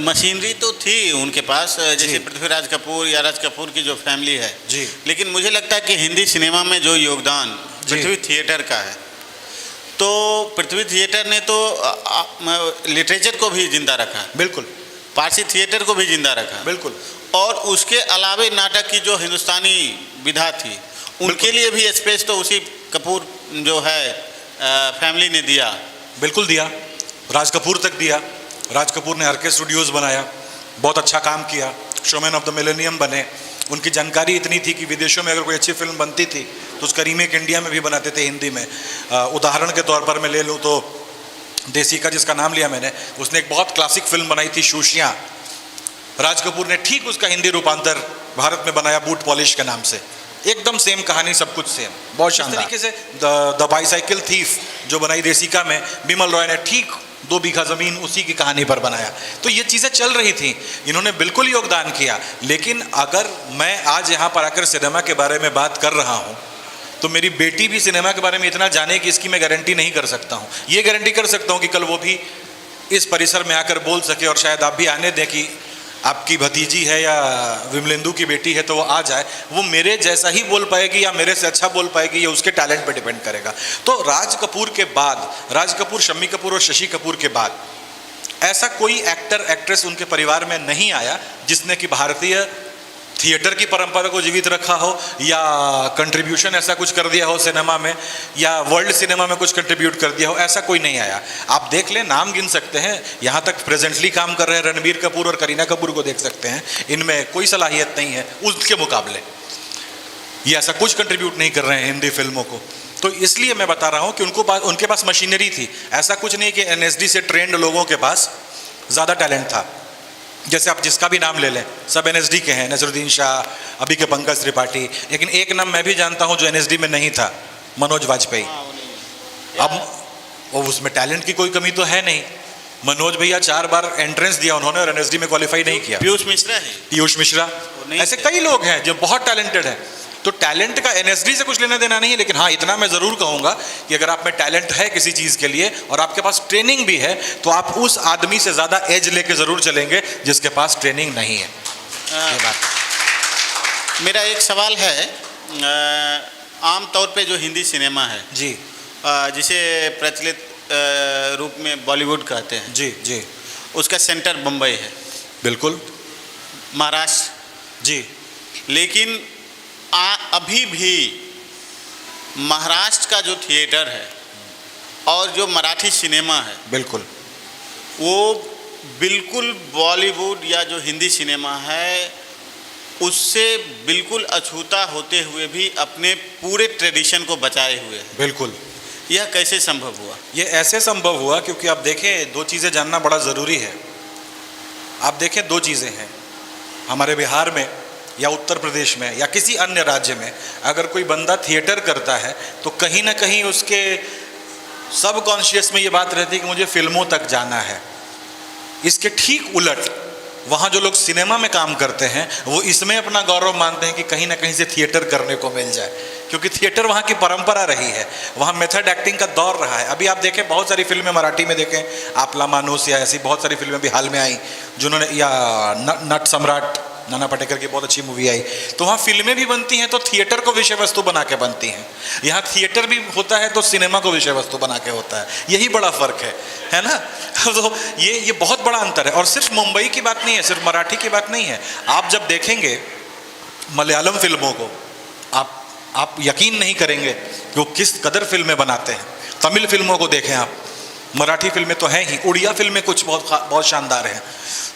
मशीनरी तो थी उनके पास, जैसे पृथ्वीराज कपूर या राज कपूर की जो फैमिली है जी, लेकिन मुझे लगता है कि हिंदी सिनेमा में जो योगदान पृथ्वी थिएटर का है, तो पृथ्वी थिएटर ने तो लिटरेचर को भी जिंदा रखा, बिल्कुल, पारसी थिएटर को भी जिंदा रखा, बिल्कुल, और उसके अलावे नाटक की जो हिंदुस्तानी विधा थी उनके लिए भी स्पेस तो उसी कपूर जो है फैमिली ने दिया। बिल्कुल दिया, राज कपूर तक दिया। राज कपूर ने आरके स्टूडियोज़ बनाया, बहुत अच्छा काम किया, शोमैन ऑफ द मिलेनियम बने। उनकी जानकारी इतनी थी कि विदेशों में अगर कोई अच्छी फिल्म बनती थी तो उसका रीमेक इंडिया में भी बनाते थे हिंदी में। उदाहरण के तौर पर मैं ले लूँ तो देसिका, जिसका नाम लिया मैंने, उसने एक बहुत क्लासिक फिल्म बनाई थी शूशियाँ। राज कपूर ने ठीक उसका हिंदी रूपांतर भारत में बनाया बूट पॉलिश के नाम से, एकदम सेम कहानी, सब कुछ सेम, बहुत शानदार तरीके से। द बाईसाइकिल थीफ जो बनाई देसिका में, बिमल रॉय ने ठीक 2 बीघा ज़मीन उसी की कहानी पर बनाया। तो ये चीज़ें चल रही थी, इन्होंने बिल्कुल योगदान किया। लेकिन अगर मैं आज यहाँ पर आकर सिनेमा के बारे में बात कर रहा हूँ तो मेरी बेटी भी सिनेमा के बारे में इतना जाने कि इसकी मैं गारंटी नहीं कर सकता हूँ। ये गारंटी कर सकता हूँ कि कल वो भी इस परिसर में आकर बोल सके, और शायद आप भी आने दें कि आपकी भतीजी है या विमलेंदु की बेटी है तो वो आ जाए, वो मेरे जैसा ही बोल पाएगी या मेरे से अच्छा बोल पाएगी, ये उसके टैलेंट पे डिपेंड करेगा। तो राज कपूर के बाद, राज कपूर, शम्मी कपूर और शशि कपूर के बाद ऐसा कोई एक्टर एक्ट्रेस उनके परिवार में नहीं आया जिसने कि भारतीय थिएटर की परंपरा को जीवित रखा हो या कंट्रीब्यूशन ऐसा कुछ कर दिया हो सिनेमा में, या वर्ल्ड सिनेमा में कुछ कंट्रीब्यूट कर दिया हो, ऐसा कोई नहीं आया। आप देख लें, नाम गिन सकते हैं, यहाँ तक प्रेजेंटली काम कर रहे हैं रणबीर कपूर और करीना कपूर को देख सकते हैं, इनमें कोई सलाहियत नहीं है उसके मुकाबले, ये ऐसा कुछ कंट्रीब्यूट नहीं कर रहे हैं हिंदी फिल्मों को। तो इसलिए मैं बता रहा हूँ कि उनके पास मशीनरी थी, ऐसा कुछ नहीं कि NSD से ट्रेंड लोगों के पास ज़्यादा टैलेंट था। जैसे आप जिसका भी नाम ले लें, सब NSD के हैं, नजरुद्दीन शाह, अभी के पंकज त्रिपाठी, लेकिन एक नाम मैं भी जानता हूं जो NSD में नहीं था, मनोज वाजपेयी। अब उसमें टैलेंट की कोई कमी तो है नहीं, मनोज भैया 4 बार एंट्रेंस दिया उन्होंने और NSD में क्वालिफाई नहीं किया। पीयूष मिश्रा है, पीयूष मिश्रा, ऐसे कई लोग हैं जो बहुत टैलेंटेड हैं। तो टैलेंट का NSD से कुछ लेना देना नहीं है, लेकिन हाँ इतना मैं ज़रूर कहूँगा कि अगर आप में टैलेंट है किसी चीज़ के लिए और आपके पास ट्रेनिंग भी है तो आप उस आदमी से ज़्यादा एज लेके ज़रूर चलेंगे जिसके पास ट्रेनिंग नहीं है। ये बात। मेरा एक सवाल है, आम तौर पे जो हिंदी सिनेमा है जी, जिसे प्रचलित रूप में बॉलीवुड कहते हैं जी जी, उसका सेंटर बम्बई है, बिल्कुल, महाराष्ट्र जी, लेकिन अभी भी महाराष्ट्र का जो थिएटर है और जो मराठी सिनेमा है, बिल्कुल, वो बिल्कुल बॉलीवुड या जो हिंदी सिनेमा है उससे बिल्कुल अछूता होते हुए भी अपने पूरे ट्रेडिशन को बचाए हुए है। बिल्कुल। यह कैसे संभव हुआ? ये ऐसे संभव हुआ क्योंकि आप देखें, 2 चीज़ें जानना बड़ा ज़रूरी है। आप देखें, 2 चीज़ें हैं हमारे बिहार में या उत्तर प्रदेश में या किसी अन्य राज्य में, अगर कोई बंदा थिएटर करता है तो कहीं ना कहीं उसके सबकॉन्शियस में ये बात रहती है कि मुझे फिल्मों तक जाना है। इसके ठीक उलट वहाँ जो लोग सिनेमा में काम करते हैं वो इसमें अपना गौरव मानते हैं कि कहीं ना कहीं से थिएटर करने को मिल जाए, क्योंकि थिएटर वहाँ की परंपरा रही है, वहाँ मेथड एक्टिंग का दौर रहा है। अभी आप देखें, बहुत सारी फिल्में मराठी में देखें, आपला मानुस या ऐसी बहुत सारी फिल्में भी हाल में आई जिन्होंने, या नट सम्राट नाना पाटेकर की बहुत अच्छी मूवी आई, तो वहाँ फिल्में भी बनती हैं तो थिएटर को विषय वस्तु बना के बनती हैं। यहाँ थिएटर भी होता है तो सिनेमा को विषय वस्तु बना के होता है, यही बड़ा फ़र्क है ना। तो ये बहुत बड़ा अंतर है। और सिर्फ मुंबई की बात नहीं है, सिर्फ मराठी की बात नहीं है। आप जब देखेंगे मलयालम फिल्मों को, आप यकीन नहीं करेंगे कि वो किस कदर फिल्में बनाते हैं। तमिल फिल्मों को देखें आप, मराठी फिल्में तो हैं ही, उड़िया फिल्में कुछ बहुत शानदार हैं,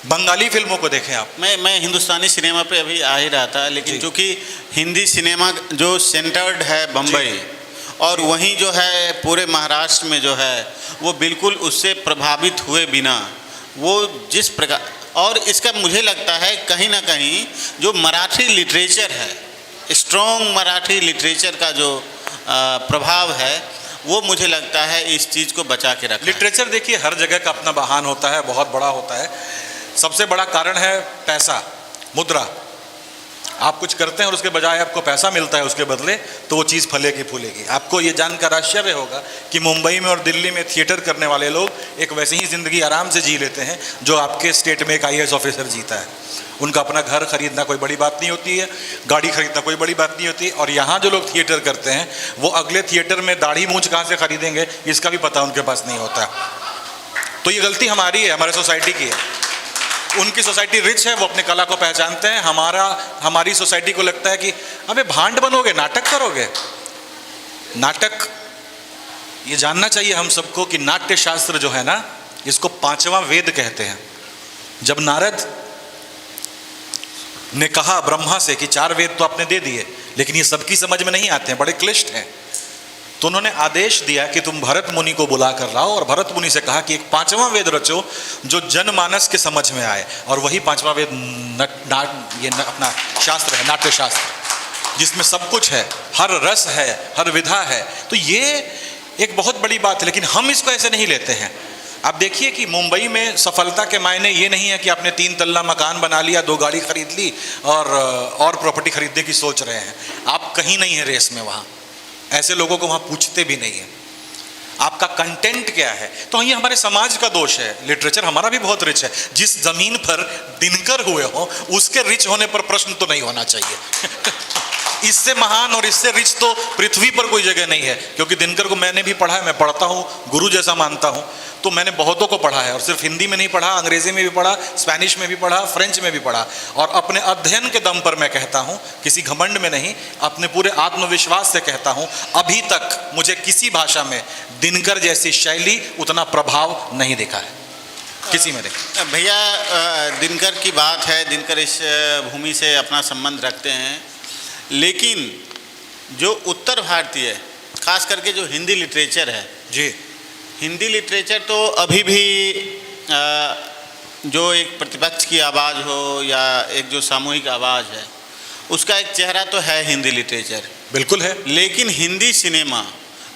बंगाली फिल्मों को देखें आप। मैं हिंदुस्तानी सिनेमा पे अभी आ ही रहा था, लेकिन चूँकि हिंदी सिनेमा जो सेंटर्ड है बम्बई और वहीं जो है पूरे महाराष्ट्र में जो है वो बिल्कुल उससे प्रभावित हुए बिना वो जिस प्रकार, और इसका मुझे लगता है कहीं ना कहीं जो मराठी लिटरेचर है, स्ट्रॉन्ग मराठी लिटरेचर का जो प्रभाव है वो मुझे लगता है इस चीज़ को बचा के रखा। लिटरेचर देखिए हर जगह का अपना बहान होता है, बहुत बड़ा होता है। सबसे बड़ा कारण है पैसा, मुद्रा। आप कुछ करते हैं और उसके बजाय आपको पैसा मिलता है उसके बदले, तो वो चीज़ फलेगी फूलेगी। आपको ये जानकर आश्चर्य होगा कि मुंबई में और दिल्ली में थिएटर करने वाले लोग एक वैसी ही ज़िंदगी आराम से जी लेते हैं जो आपके स्टेट में एक IAS ऑफिसर जीता है। उनका अपना घर खरीदना कोई बड़ी बात नहीं होती है, गाड़ी खरीदना कोई बड़ी बात नहीं होती। और यहाँ जो लोग थिएटर करते हैं वो अगले थिएटर में दाढ़ी मूंछ कहाँ से खरीदेंगे इसका भी पता उनके पास नहीं होता। तो ये गलती हमारी है, हमारे सोसाइटी की है। उनकी सोसाइटी रिच है, वो अपने कला को पहचानते हैं। हमारी सोसाइटी को लगता है कि अबे भांड बनोगे, नाटक करोगे। नाटक, ये जानना चाहिए हम सबको कि नाट्य शास्त्र जो है ना, इसको 5वां वेद कहते हैं। जब नारद ने कहा ब्रह्मा से कि 4 वेद तो आपने दे दिए लेकिन ये सबकी समझ में नहीं आते हैं, बड़े क्लिष्ट हैं, तो उन्होंने आदेश दिया कि तुम भरत मुनि को बुला कर लाओ और भरत मुनि से कहा कि एक 5वां वेद रचो जो जनमानस के समझ में आए। और वही 5वां वेद अपना शास्त्र है, नाट्य शास्त्र। जिसमें सब कुछ है, हर रस है, हर विधा है, तो ये एक बहुत बड़ी बात है। लेकिन हम इसको ऐसे नहीं लेते हैं। आप देखिए कि मुंबई में सफलता के मायने ये नहीं है कि आपने 3 तल्ला मकान बना लिया, 2 गाड़ी खरीद ली और प्रॉपर्टी खरीदने की सोच रहे हैं। आप कहीं नहीं है रेस में, वहाँ ऐसे लोगों को वहाँ पूछते भी नहीं है आपका कंटेंट क्या है। तो ये हमारे समाज का दोष है। लिटरेचर हमारा भी बहुत रिच है। जिस जमीन पर दिनकर हुए हो उसके रिच होने पर प्रश्न तो नहीं होना चाहिए। इससे महान और इससे रिच तो पृथ्वी पर कोई जगह नहीं है। क्योंकि दिनकर को मैंने भी पढ़ा है, मैं पढ़ता हूँ, गुरु जैसा मानता हूँ, तो मैंने बहुतों को पढ़ा है। और सिर्फ हिंदी में नहीं पढ़ा, अंग्रेजी में भी पढ़ा, स्पेनिश में भी पढ़ा, फ्रेंच में भी पढ़ा। और अपने अध्ययन के दम पर मैं कहता हूँ, किसी घमंड में नहीं, अपने पूरे आत्मविश्वास से कहता हूँ, अभी तक मुझे किसी भाषा में दिनकर जैसी शैली उतना प्रभाव नहीं दिखा है किसी में। भैया दिनकर की बात है, दिनकर इस भूमि से अपना संबंध रखते हैं, लेकिन जो उत्तर भारतीय खास करके जो हिंदी लिटरेचर है जी, हिंदी लिटरेचर तो अभी भी जो एक प्रतिपक्ष की आवाज़ हो या एक जो सामूहिक आवाज़ है, उसका एक चेहरा तो है हिंदी लिटरेचर, बिल्कुल है। लेकिन हिंदी सिनेमा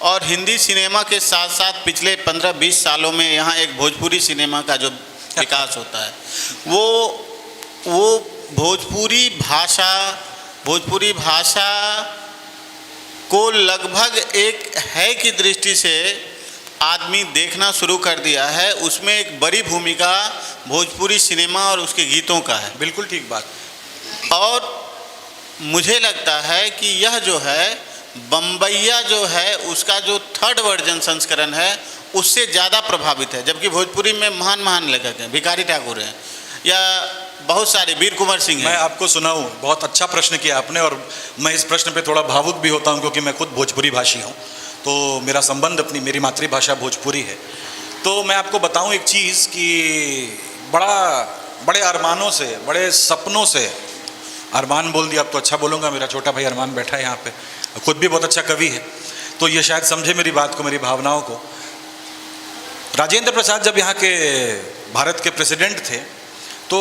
और हिंदी सिनेमा के साथ साथ पिछले 15-20 सालों में यहाँ एक भोजपुरी सिनेमा का जो विकास होता है, वो भोजपुरी भाषा को लगभग एक है की दृष्टि से आदमी देखना शुरू कर दिया है। उसमें एक बड़ी भूमिका भोजपुरी सिनेमा और उसके गीतों का है। बिल्कुल ठीक बात। और मुझे लगता है कि यह जो है बम्बैया जो है उसका जो 3rd वर्जन संस्करण है उससे ज़्यादा प्रभावित है। जबकि भोजपुरी में महान लेखक हैं, भिखारी ठाकुर हैं या बहुत सारे, वीर कुंवर सिंह हैं। मैं आपको सुनाऊं, बहुत अच्छा प्रश्न किया आपने, और मैं इस प्रश्न पे थोड़ा भावुक भी होता हूं क्योंकि मैं खुद भोजपुरी भाषी हूं, तो मेरा संबंध मेरी मातृभाषा भोजपुरी है। तो मैं आपको बताऊं एक चीज़ कि बड़े अरमानों से, बड़े सपनों से, अरमान बोल दिया अब तो अच्छा बोलूँगा, मेरा छोटा भाई अरमान बैठा है यहाँ पे, खुद भी बहुत अच्छा कवि है, तो ये शायद समझे मेरी बात को, मेरी भावनाओं को। राजेंद्र प्रसाद जब यहाँ के भारत के प्रेसिडेंट थे तो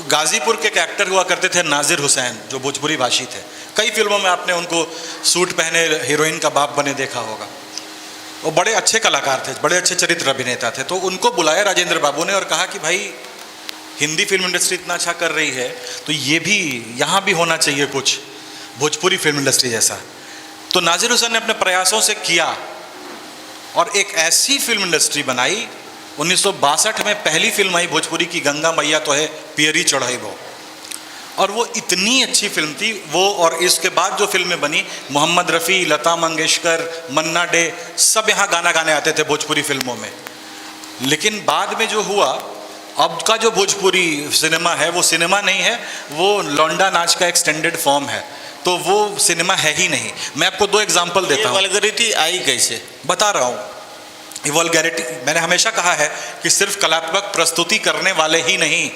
गाज़ीपुर के एक एक्टर हुआ करते थे नाजिर हुसैन, जो भोजपुरी भाषी थे। कई फिल्मों में आपने उनको सूट पहने हीरोइन का बाप बने देखा होगा। वो बड़े अच्छे कलाकार थे, बड़े अच्छे चरित्र अभिनेता थे। तो उनको बुलाया राजेंद्र बाबू ने और कहा कि भाई हिंदी फिल्म इंडस्ट्री इतना अच्छा कर रही है तो ये भी यहाँ भी होना चाहिए कुछ भोजपुरी फिल्म इंडस्ट्री जैसा। तो नाजिर हुसैन ने अपने प्रयासों से किया और एक ऐसी फिल्म इंडस्ट्री बनाई। 1962 में पहली फिल्म आई भोजपुरी की, गंगा मैया तो है पियरी चढ़ाई वो, और वो इतनी अच्छी फिल्म थी वो। और इसके बाद जो फिल्में बनी, मोहम्मद रफ़ी, लता मंगेशकर, मन्ना डे, सब यहाँ गाना गाने आते थे भोजपुरी फिल्मों में। लेकिन बाद में जो हुआ, अब का जो भोजपुरी सिनेमा है वो सिनेमा नहीं है, वो लौंडा नाच का एक्सटेंडेड फॉर्म है, तो वो सिनेमा है ही नहीं। मैं आपको 2 एग्जाम्पल देता हूँ। वल्गैरिटी आई कैसे, बता रहा हूँ। ये वल्गैरिटी, मैंने हमेशा कहा है कि सिर्फ कलात्मक प्रस्तुति करने वाले ही नहीं,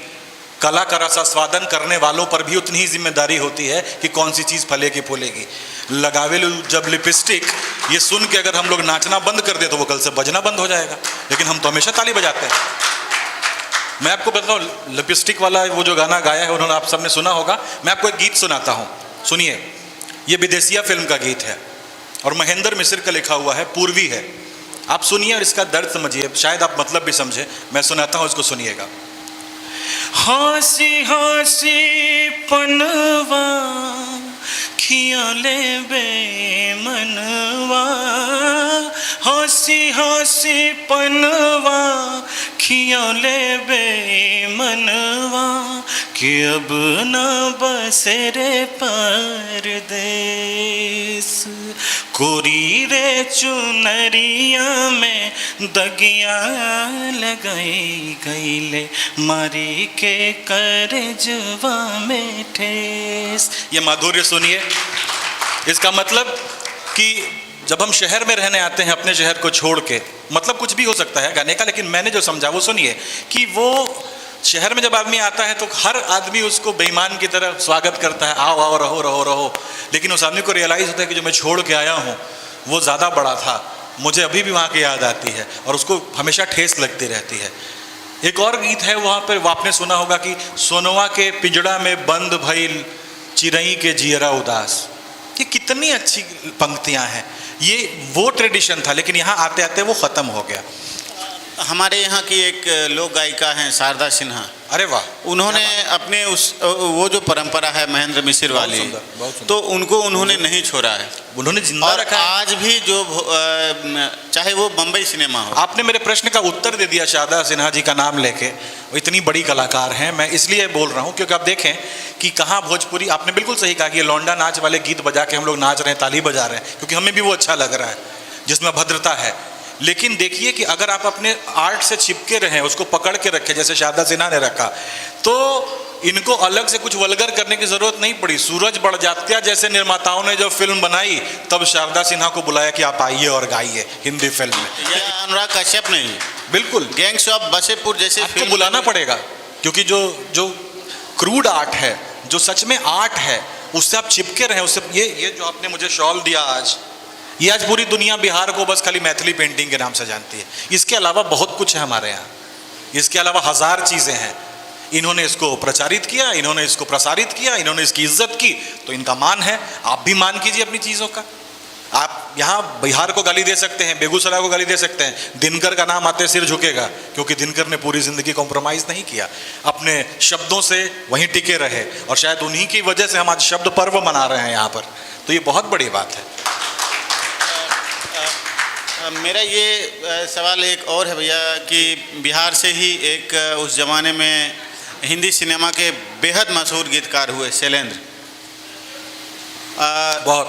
कला का रसास्वादन करने वालों पर भी उतनी ही जिम्मेदारी होती है कि कौन सी चीज़ फलेगी फूलेगी। लगावे जब लिपस्टिक, ये सुन के अगर हम लोग नाचना बंद कर दें तो वो कल से बजना बंद हो जाएगा, लेकिन हम तो हमेशा ताली बजाते हैं। मैं आपको बताऊँ, लिपस्टिक वाला वो जो गाना गाया है उन्होंने, आप सबने सुना होगा। मैं आपको एक गीत सुनाता हूँ, सुनिए। ये विदेशिया फिल्म का गीत है और महेंद्र मिश्र का लिखा हुआ है, पूर्वी है। आप सुनिए और इसका दर्द समझिए, शायद आप मतलब भी समझे। मैं सुनाता हूँ, इसको सुनिएगा। हंसी हंसी पनवा खियाले बे मनवा, हंसी हंसी पनवा खियाले बे मनवा, कि अब न बसे रे परदेस, कोरी रे चुनरिया में दगिया लगाई गईले, मारी के करजवा में ठेस। ये माधुर्य सुनिए। इसका मतलब कि जब हम शहर में रहने आते हैं अपने शहर को छोड़ के, मतलब कुछ भी हो सकता है गाने का, लेकिन मैंने जो समझा वो सुनिए कि वो शहर में जब आदमी आता है तो हर आदमी उसको बेईमान की तरह स्वागत करता है, आओ आओ रहो रहो रहो। लेकिन उस आदमी को रियलाइज़ होता है कि जो मैं छोड़ के आया हूँ वो ज़्यादा बड़ा था, मुझे अभी भी वहाँ की याद आती है और उसको हमेशा ठेस लगती रहती है। एक और गीत है वहाँ पर, आपने सुना होगा कि सोनवा के पिंजड़ा में बंद भइल चिरई के जियरा उदास। कि कितनी अच्छी पंक्तियां हैं। ये वो ट्रेडिशन था, लेकिन यहाँ आते आते वो ख़त्म हो गया। हमारे यहाँ की एक लोक गायिका हैं शारदा सिन्हा, अरे वाह, उन्होंने अपने वो जो परंपरा है महेंद्र मिश्र वाली, बहुत सुंदर। तो उनको उन्होंने नहीं छोड़ा है, उन्होंने जिंदा और रखा है। आज भी जो चाहे वो बम्बई सिनेमा हो। आपने मेरे प्रश्न का उत्तर दे दिया शारदा सिन्हा जी का नाम लेके। वो इतनी बड़ी कलाकार हैं, मैं इसलिए बोल रहा हूँ क्योंकि आप देखें कि कहाँ भोजपुरी, आपने बिल्कुल सही कहा कि ये लौंडा नाच वाले गीत बजा के हम लोग नाच रहे हैं, ताली बजा रहे हैं, क्योंकि हमें भी वो अच्छा लग रहा है जिसमें भद्रता है। लेकिन देखिए कि अगर आप अपने आर्ट से चिपके रहें, उसको पकड़ के रखें जैसे शारदा सिन्हा ने रखा, तो इनको अलग से कुछ वल्गर करने की जरूरत नहीं पड़ी। सूरज बड़जात्या जैसे निर्माताओं ने जब फिल्म बनाई, तब शारदा सिन्हा को बुलाया कि आप आइए और गाइए हिंदी फिल्म में। या अनुराग कश्यप नहीं, बिल्कुल गैंग्स ऑफ बसेपुर जैसे आपको फिल्म बुलाना पड़ेगा, क्योंकि जो क्रूड आर्ट है, जो सच में आर्ट है, उससे आप चिपके रहें। उससे ये जो आपने मुझे शॉल दिया आज, ये आज पूरी दुनिया बिहार को बस खाली मैथिली पेंटिंग के नाम से जानती है। इसके अलावा बहुत कुछ है हमारे यहाँ, इसके अलावा हजार चीज़ें हैं। इन्होंने इसको प्रचारित किया, इन्होंने इसको प्रसारित किया, इन्होंने इसकी इज्जत की, तो इनका मान है। आप भी मान कीजिए अपनी चीज़ों का। आप यहाँ बिहार को गाली दे सकते हैं, बेगूसराय को गाली दे सकते हैं, दिनकर का नाम आते सिर झुकेगा, क्योंकि दिनकर ने पूरी जिंदगी कॉम्प्रोमाइज़ नहीं किया, अपने शब्दों से वहीं टिके रहे, और शायद उन्हीं की वजह से हम आज शब्द पर्व मना रहे हैं यहाँ पर। तो ये बहुत बड़ी बात है। मेरा ये सवाल एक और है भैया कि बिहार से ही एक उस ज़माने में हिंदी सिनेमा के बेहद मशहूर गीतकार हुए शैलेंद्र।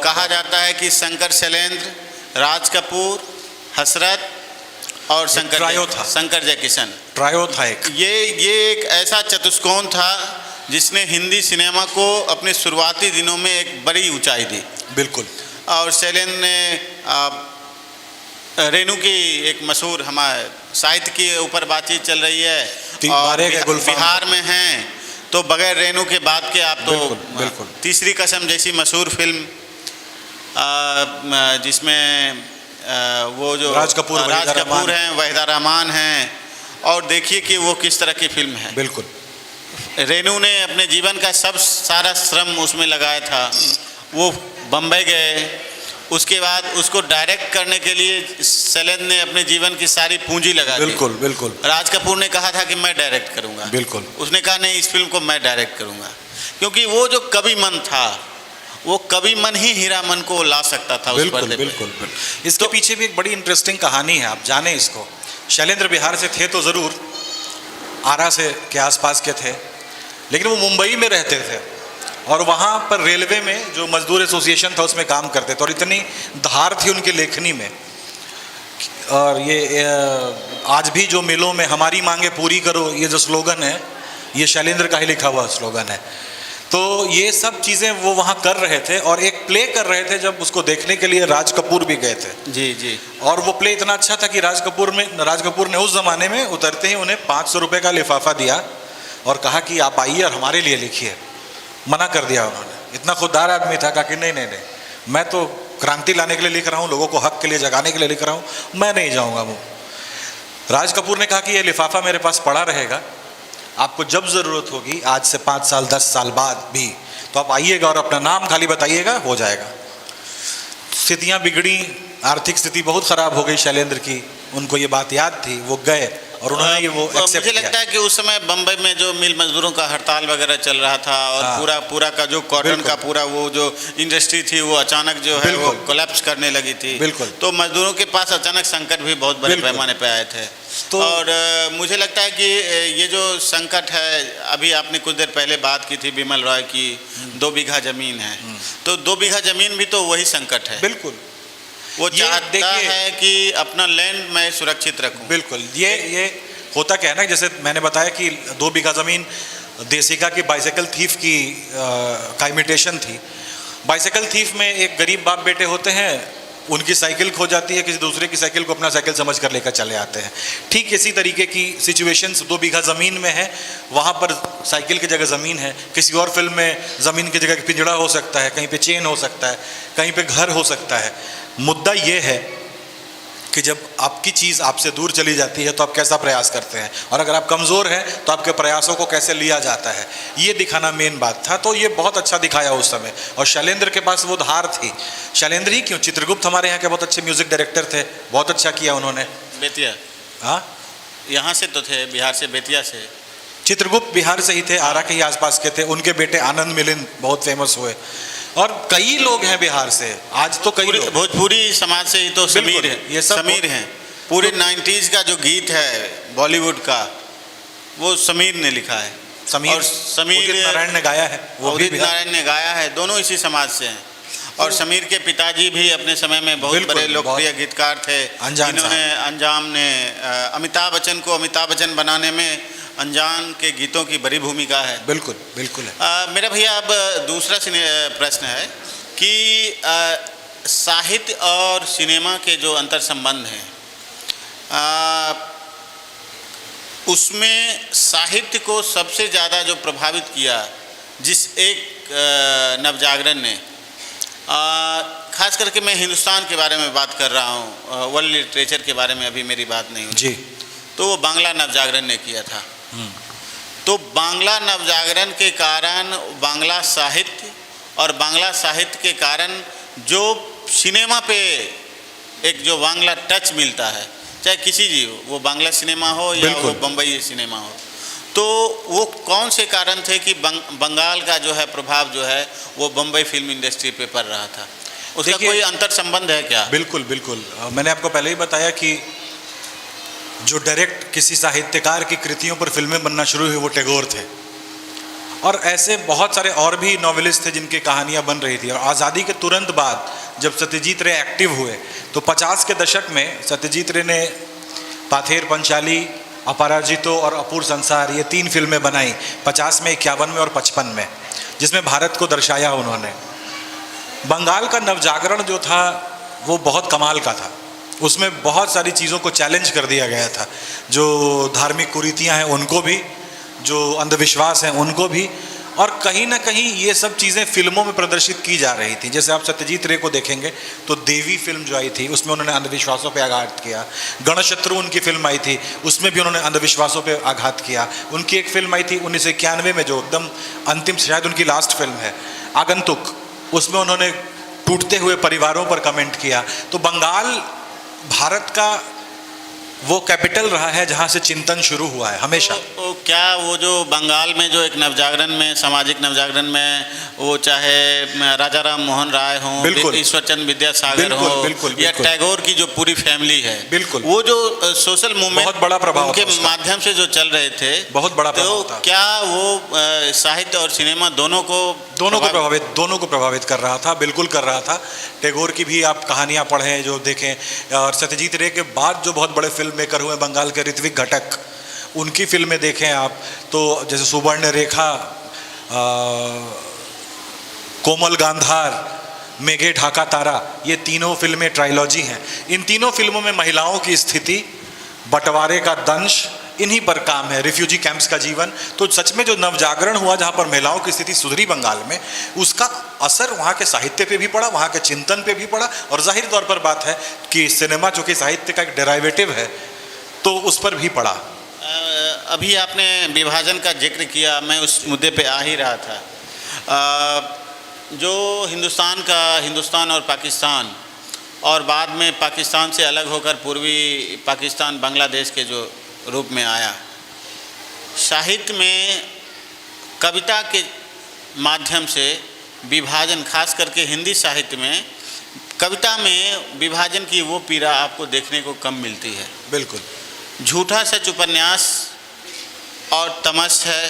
कहा जाता है कि शंकर शैलेंद्र, राज कपूर, हसरत और शंकर जयकिशन ट्रायो था एक। ये एक ऐसा चतुष्कोण था जिसने हिंदी सिनेमा को अपने शुरुआती दिनों में एक बड़ी ऊंचाई दी। बिल्कुल। और शैलेंद्र ने रेणु की एक मशहूर, हमारे साहित्य के ऊपर बातचीत चल रही है और बिहार में हैं, तो बगैर रेणु के बाद के आप तो बिल्कुल। तीसरी कसम जैसी मशहूर फिल्म, जिसमें वो जो राज कपूर हैं, वहीदा रहमान हैं, और देखिए कि वो किस तरह की फिल्म है। बिल्कुल। रेणु ने अपने जीवन का सब सारा श्रम उसमें लगाया था। वो बम्बई गए, उसके बाद उसको डायरेक्ट करने के लिए शैलेंद्र ने अपने जीवन की सारी पूंजी लगा दी। बिल्कुल बिल्कुल। राज कपूर ने कहा था कि मैं डायरेक्ट करूंगा, बिल्कुल। उसने कहा नहीं, इस फिल्म को मैं डायरेक्ट करूंगा, क्योंकि वो जो कवि मन था, वो कवि मन ही हीरा मन को ला सकता था उस पर्दे पे। बिल्कुल। इसके पीछे भी एक बड़ी इंटरेस्टिंग कहानी है, आप जाने इसको। शैलेंद्र बिहार से थे तो ज़रूर, आरा से के आसपास के थे, लेकिन वो मुंबई में रहते थे और वहाँ पर रेलवे में जो मजदूर एसोसिएशन था उसमें काम करते थे, और इतनी धार थी उनकी लेखनी में, और ये आज भी जो मिलों में हमारी मांगे पूरी करो, ये जो स्लोगन है, ये शैलेंद्र का ही लिखा हुआ स्लोगन है। तो ये सब चीज़ें वो वहाँ कर रहे थे, और एक प्ले कर रहे थे जब उसको देखने के लिए राज कपूर भी गए थे। जी जी। और वो प्ले इतना अच्छा था कि राज कपूर ने उस ज़माने में उतरते ही उन्हें 500 रुपये का लिफाफा दिया और कहा कि आप आइए और हमारे लिए लिखिए। मना कर दिया उन्होंने। इतना खुददार आदमी था, कहा कि नहीं, मैं तो क्रांति लाने के लिए लिख रहा हूँ, लोगों को हक के लिए जगाने के लिए लिख रहा हूँ, मैं नहीं जाऊँगा। वो राज कपूर ने कहा कि ये लिफाफा मेरे पास पड़ा रहेगा, आपको जब ज़रूरत होगी, आज से 5 साल 10 साल बाद भी, तो आप आइएगा और अपना नाम खाली बताइएगा, हो जाएगा। स्थितियाँ बिगड़ी, आर्थिक स्थिति बहुत ख़राब हो गई शैलेंद्र की, उनको ये बात याद थी, वो गए और उन्होंने ये वो एक्सेप्ट मुझे लगता है कि उस समय बम्बई में जो मिल मजदूरों का हड़ताल वगैरह चल रहा था, और पूरा का जो कॉटन का पूरा वो जो इंडस्ट्री थी, वो अचानक जो है वो कोलैप्स करने लगी थी। बिल्कुल। तो मजदूरों के पास अचानक संकट भी बहुत बड़े पैमाने पे आए थे। तो और मुझे लगता है कि ये जो संकट है, अभी आपने कुछ देर पहले बात की थी बिमल रॉय की, 2 बीघा ज़मीन है, तो 2 बीघा ज़मीन भी तो वही संकट है। बिल्कुल। वो चाहता है कि अपना लैंड मैं सुरक्षित रखूं। बिल्कुल। ये होता क्या है ना, जैसे मैंने बताया कि 2 बीघा ज़मीन देसिका की बाइसाइकिल थीफ की का इमिटेशन थी। बाइसाइकिल थीफ में एक गरीब बाप बेटे होते हैं, उनकी साइकिल खो जाती है, किसी दूसरे की साइकिल को अपना साइकिल समझ कर लेकर चले आते हैं। ठीक इसी तरीके की सिचुएशंस 2 बीघा ज़मीन में है, वहाँ पर साइकिल की जगह ज़मीन है, किसी और फिल्म में ज़मीन की जगह पिंजड़ा हो सकता है, कहीं पे चेन हो सकता है, कहीं पे घर हो सकता है। मुद्दा ये है कि जब आपकी चीज़ आपसे दूर चली जाती है तो आप कैसा प्रयास करते हैं, और अगर आप कमज़ोर हैं तो आपके प्रयासों को कैसे लिया जाता है, ये दिखाना मेन बात था। तो ये बहुत अच्छा दिखाया उस समय, और शैलेंद्र के पास वो धार थी। शैलेंद्र ही क्यों, चित्रगुप्त हमारे यहाँ के बहुत अच्छे म्यूज़िक डायरेक्टर थे, बहुत अच्छा किया उन्होंने। बेतिया, हाँ, यहाँ से तो थे, बिहार से, बेतिया से। चित्रगुप्त बिहार से ही थे, आरा के ही आसपास के थे। उनके बेटे आनंद मिलिंद बहुत फेमस हुए, और कई लोग हैं बिहार से, आज तो कई लोग। भोजपुरी समाज से ही तो समीर है, ये सब समीर हैं। पूरे 90s का जो गीत है बॉलीवुड का, वो समीर ने लिखा है। समीर, और समीर उदित नारायण ने गाया है, वो भी उदित नारायण ने गाया है, दोनों इसी समाज से हैं। और समीर के पिताजी भी अपने समय में बहुत बड़े लोकप्रिय गीतकार थे, जिन्होंने अंजाम ने अमिताभ बच्चन को अमिताभ बच्चन बनाने में अनजान के गीतों की बड़ी भूमिका है। बिल्कुल बिल्कुल है। मेरा भैया अब दूसरा प्रश्न है कि साहित्य और सिनेमा के जो अंतर संबंध हैं, उसमें साहित्य को सबसे ज़्यादा जो प्रभावित किया जिस एक नवजागरण ने, खास करके मैं हिंदुस्तान के बारे में बात कर रहा हूँ, वर्ल्ड लिटरेचर के बारे में अभी मेरी बात नहीं हुई जी, तो वो बांग्ला नवजागरण ने किया था। तो बांग्ला नवजागरण के कारण बांग्ला साहित्य, और बांग्ला साहित्य के कारण जो सिनेमा पे एक जो बांग्ला टच मिलता है, चाहे किसी जी हो, वो बांग्ला सिनेमा हो या वो बम्बई सिनेमा हो, तो वो कौन से कारण थे कि बंगाल का जो है प्रभाव जो है वो बम्बई फिल्म इंडस्ट्री पे पड़ रहा था? उसका कोई अंतर संबंध है क्या? बिल्कुल बिल्कुल, मैंने आपको पहले ही बताया कि जो डायरेक्ट किसी साहित्यकार की कृतियों पर फिल्में बनना शुरू हुई वो टैगोर थे, और ऐसे बहुत सारे और भी नॉवेलिस्ट थे जिनकी कहानियाँ बन रही थी। और आज़ादी के तुरंत बाद जब सत्यजीत रे एक्टिव हुए तो 50 के दशक में सत्यजीत रे ने पाथेर पंचाली, अपराजितो और अपूर्व संसार, ये 3 फिल्में बनाई 50 में, 51 में और 55 में, जिसमें भारत को दर्शाया उन्होंने। बंगाल का नवजागरण जो था वो बहुत कमाल का था, उसमें बहुत सारी चीज़ों को चैलेंज कर दिया गया था, जो धार्मिक कुरीतियाँ हैं उनको भी, जो अंधविश्वास हैं उनको भी, और कहीं ना कहीं ये सब चीज़ें फिल्मों में प्रदर्शित की जा रही थी। जैसे आप सत्यजीत रे को देखेंगे तो देवी फिल्म जो आई थी उसमें उन्होंने अंधविश्वासों पे आघात किया। गणशत्रु उनकी फिल्म आई थी, उसमें भी उन्होंने अंधविश्वासों पे आघात किया। उनकी एक फिल्म आई थी 1991 में जो एकदम अंतिम, शायद उनकी लास्ट फिल्म है, आगंतुक, उसमें उन्होंने टूटते हुए परिवारों पर कमेंट किया। तो बंगाल भारत का वो कैपिटल रहा है जहाँ से चिंतन शुरू हुआ है हमेशा। तो क्या वो जो बंगाल में जो एक नवजागरण में, सामाजिक नवजागरण में, वो चाहे राजा राम मोहन राय हों, ईश्वरचंद विद्यासागर हो, या टैगोर की जो पूरी फैमिली है, बिल्कुल वो जो सोशल मूवमेंट बहुत बड़ा प्रभाव उनके माध्यम से जो चल रहे थे, बहुत बड़ा प्रभाव था। क्या वो साहित्य और सिनेमा दोनों को प्रभावित कर रहा था? बिल्कुल कर रहा था। टैगोर की भी आप कहानियाँ पढ़ें, जो देखें, और सत्यजीत रे के बाद जो बहुत बड़े फिल्म मेकर हुए बंगाल के, ऋत्विक घटक, उनकी फिल्में देखें आप तो, जैसे सुवर्ण रेखा, कोमल गांधार, मेघे ढाका तारा, ये तीनों फिल्में ट्रायलॉजी हैं। इन तीनों फिल्मों में महिलाओं की स्थिति, बंटवारे का दंश, इन्हीं पर काम है, रिफ्यूजी कैंप्स का जीवन। तो सच में जो नवजागरण हुआ जहाँ पर महिलाओं की स्थिति सुधरी बंगाल में, उसका असर वहाँ के साहित्य पे भी पड़ा, वहाँ के चिंतन पे भी पड़ा, और जाहिर तौर पर बात है कि सिनेमा जो कि साहित्य का एक डेराइवेटिव है तो उस पर भी पड़ा। अभी आपने विभाजन का जिक्र किया, मैं उस मुद्दे पे आ ही रहा था। जो हिंदुस्तान और पाकिस्तान, और बाद में पाकिस्तान से अलग होकर पूर्वी पाकिस्तान बांग्लादेश के जो रूप में आया, साहित्य में कविता के माध्यम से विभाजन, खास करके हिंदी साहित्य में कविता में विभाजन की वो पीड़ा आपको देखने को कम मिलती है। बिल्कुल। झूठा सच उपन्यास और तमस है,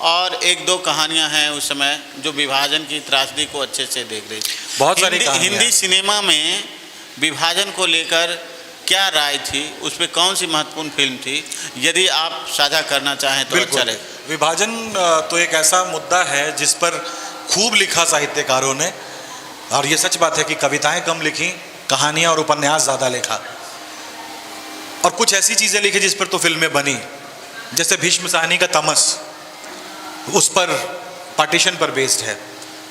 और 1-2 कहानियां हैं उस समय जो विभाजन की त्रासदी को अच्छे से देख रही थी। बहुत सारी हिंदी सिनेमा में विभाजन को लेकर क्या राय थी, उस पर कौन सी महत्वपूर्ण फिल्म थी, यदि आप साझा करना चाहें तो अच्छा रहे। विभाजन तो एक ऐसा मुद्दा है जिस पर खूब लिखा साहित्यकारों ने, और ये सच बात है कि कविताएं कम लिखी, कहानियां और उपन्यास ज़्यादा लिखा, और कुछ ऐसी चीज़ें लिखी जिस पर तो फिल्में बनी। जैसे भीष्म साहनी का तमस, उस पर पार्टीशन पर बेस्ड है।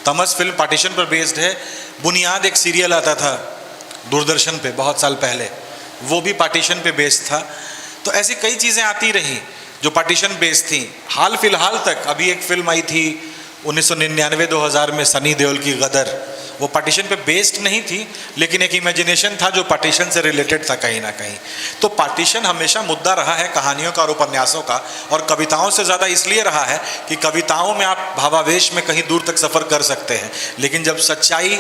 तमस फिल्म पार्टीशन पर बेस्ड है। बुनियाद एक सीरियल आता था दूरदर्शन पे बहुत साल पहले, वो भी पार्टीशन पे बेस्ड था। तो ऐसी कई चीज़ें आती रही जो पार्टीशन बेस्ड थी। हाल फिलहाल तक अभी एक फिल्म आई थी 1999-2000 में सनी देओल की गदर, वो पार्टीशन पे बेस्ड नहीं थी लेकिन एक इमेजिनेशन था जो पार्टीशन से रिलेटेड था कहीं ना कहीं। तो पार्टीशन हमेशा मुद्दा रहा है कहानियों का और उपन्यासों का, और कविताओं से ज़्यादा इसलिए रहा है कि कविताओं में आप भावावेश में कहीं दूर तक सफ़र कर सकते हैं, लेकिन जब सच्चाई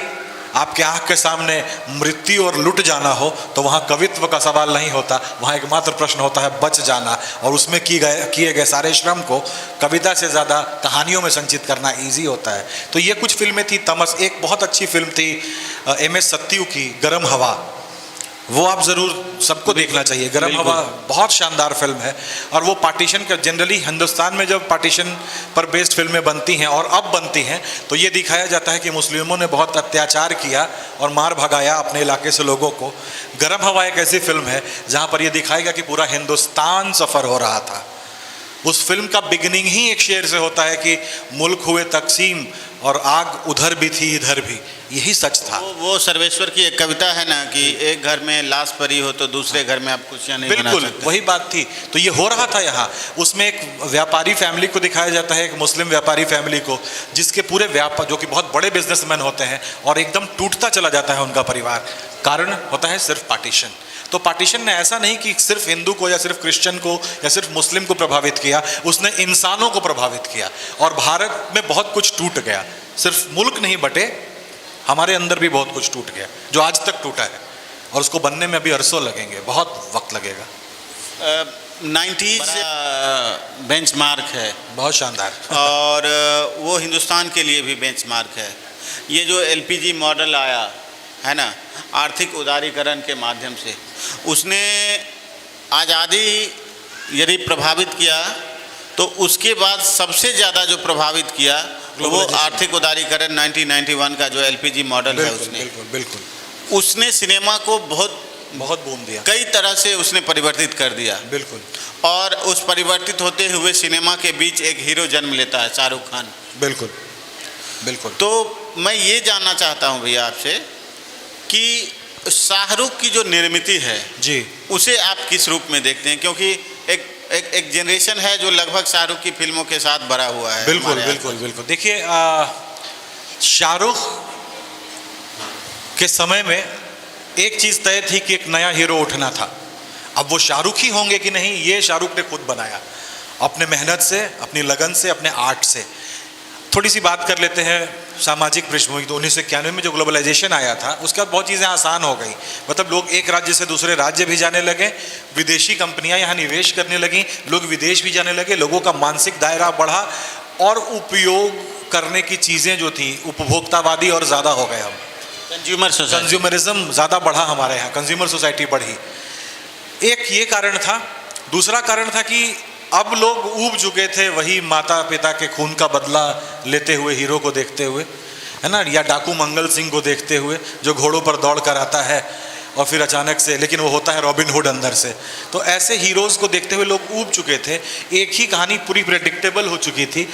आपके आँख के सामने मृत्यु और लुट जाना हो तो वहाँ कवित्व का सवाल नहीं होता, वहाँ एकमात्र प्रश्न होता है बच जाना, और उसमें किए गए सारे श्रम को कविता से ज़्यादा कहानियों में संचित करना इजी होता है। तो ये कुछ फिल्में थी। तमस एक बहुत अच्छी फिल्म थी MS सत्यू की गर्म हवा, वो आप ज़रूर सबको देखना चाहिए। गर्म हवा बहुत शानदार फिल्म है, और वो पार्टीशन का जनरली हिंदुस्तान में जब पार्टीशन पर बेस्ड फिल्में बनती हैं और अब बनती हैं तो ये दिखाया जाता है कि मुस्लिमों ने बहुत अत्याचार किया और मार भगाया अपने इलाके से लोगों को। गर्म हवा एक ऐसी फिल्म है जहाँ पर यह दिखाएगा कि पूरा हिंदुस्तान सफ़र हो रहा था। उस फिल्म का बिगिनिंग ही एक शेर से होता है कि मुल्क हुए तकसीम और आग उधर भी थी इधर भी, यही सच था। वो सर्वेश्वर की एक कविता है ना कि एक घर में लाश पड़ी हो तो दूसरे घर में आप खुशियाँ नहीं मना सकते। बिल्कुल वही बात थी। तो ये हो रहा था यहाँ। उसमें एक व्यापारी फैमिली को दिखाया जाता है, एक मुस्लिम व्यापारी फैमिली को, जिसके पूरे व्यापार जो कि बहुत बड़े बिजनेसमैन होते हैं और एकदम टूटता चला जाता है उनका परिवार। कारण होता है सिर्फ पार्टीशन। तो पार्टीशन ने ऐसा नहीं कि सिर्फ हिंदू को या सिर्फ क्रिश्चियन को या सिर्फ मुस्लिम को प्रभावित किया, उसने इंसानों को प्रभावित किया और भारत में बहुत कुछ टूट गया। सिर्फ मुल्क नहीं बटे, हमारे अंदर भी बहुत कुछ टूट गया जो आज तक टूटा है, और उसको बनने में अभी अरसों लगेंगे, बहुत वक्त लगेगा। 90s बेंचमार्क है, बहुत शानदार और वो हिंदुस्तान के लिए भी बेंचमार्क है। ये जो LPG मॉडल आया है ना, आर्थिक उदारीकरण के माध्यम से, उसने आज़ादी यदि प्रभावित किया तो उसके बाद सबसे ज़्यादा जो प्रभावित किया वो आर्थिक उदारीकरण 1991 का जो LPG मॉडल है, उसने बिल्कुल उसने सिनेमा को बहुत बूम दिया, कई तरह से उसने परिवर्तित कर दिया। बिल्कुल। और उस परिवर्तित होते हुए सिनेमा के बीच एक हीरो जन्म लेता है, शाहरुख खान। बिल्कुल बिल्कुल। तो मैं ये जानना चाहता हूँ भैया आपसे कि शाहरुख की जो निर्मित है जी, उसे आप किस रूप में देखते हैं? क्योंकि एक जनरेशन है जो लगभग शाहरुख की फिल्मों के साथ भरा हुआ है। बिल्कुल बिल्कुल बिल्कुल। देखिए, शाहरुख के समय में एक चीज़ तय थी कि एक नया हीरो उठना था। अब वो शाहरुख ही होंगे कि नहीं, ये शाहरुख ने खुद बनाया अपने मेहनत से, अपनी लगन से, अपने आर्ट से। थोड़ी सी बात कर लेते हैं सामाजिक पृष्ठभूमि। तो 1991 में जो ग्लोबलाइजेशन आया था उसके बाद बहुत चीज़ें आसान हो गई। मतलब लोग एक राज्य से दूसरे राज्य भी जाने लगे, विदेशी कंपनियां यहाँ निवेश करने लगी, लोग विदेश भी जाने लगे, लोगों का मानसिक दायरा बढ़ा और उपयोग करने की चीज़ें जो थी उपभोक्तावादी और ज़्यादा हो गए। हम कंज्यूमरिज्म ज़्यादा बढ़ा हमारे यहाँ, कंज्यूमर सोसाइटी बढ़ी। एक ये कारण था। दूसरा कारण था कि अब लोग ऊब चुके थे वही माता पिता के खून का बदला लेते हुए हीरो को देखते हुए, है ना, या डाकू मंगल सिंह को देखते हुए जो घोड़ों पर दौड़ कर आता है और फिर अचानक से, लेकिन वो होता है रॉबिन हुड अंदर से। तो ऐसे हीरोज़ को देखते हुए लोग ऊब चुके थे। एक ही कहानी पूरी प्रेडिक्टेबल हो चुकी थी।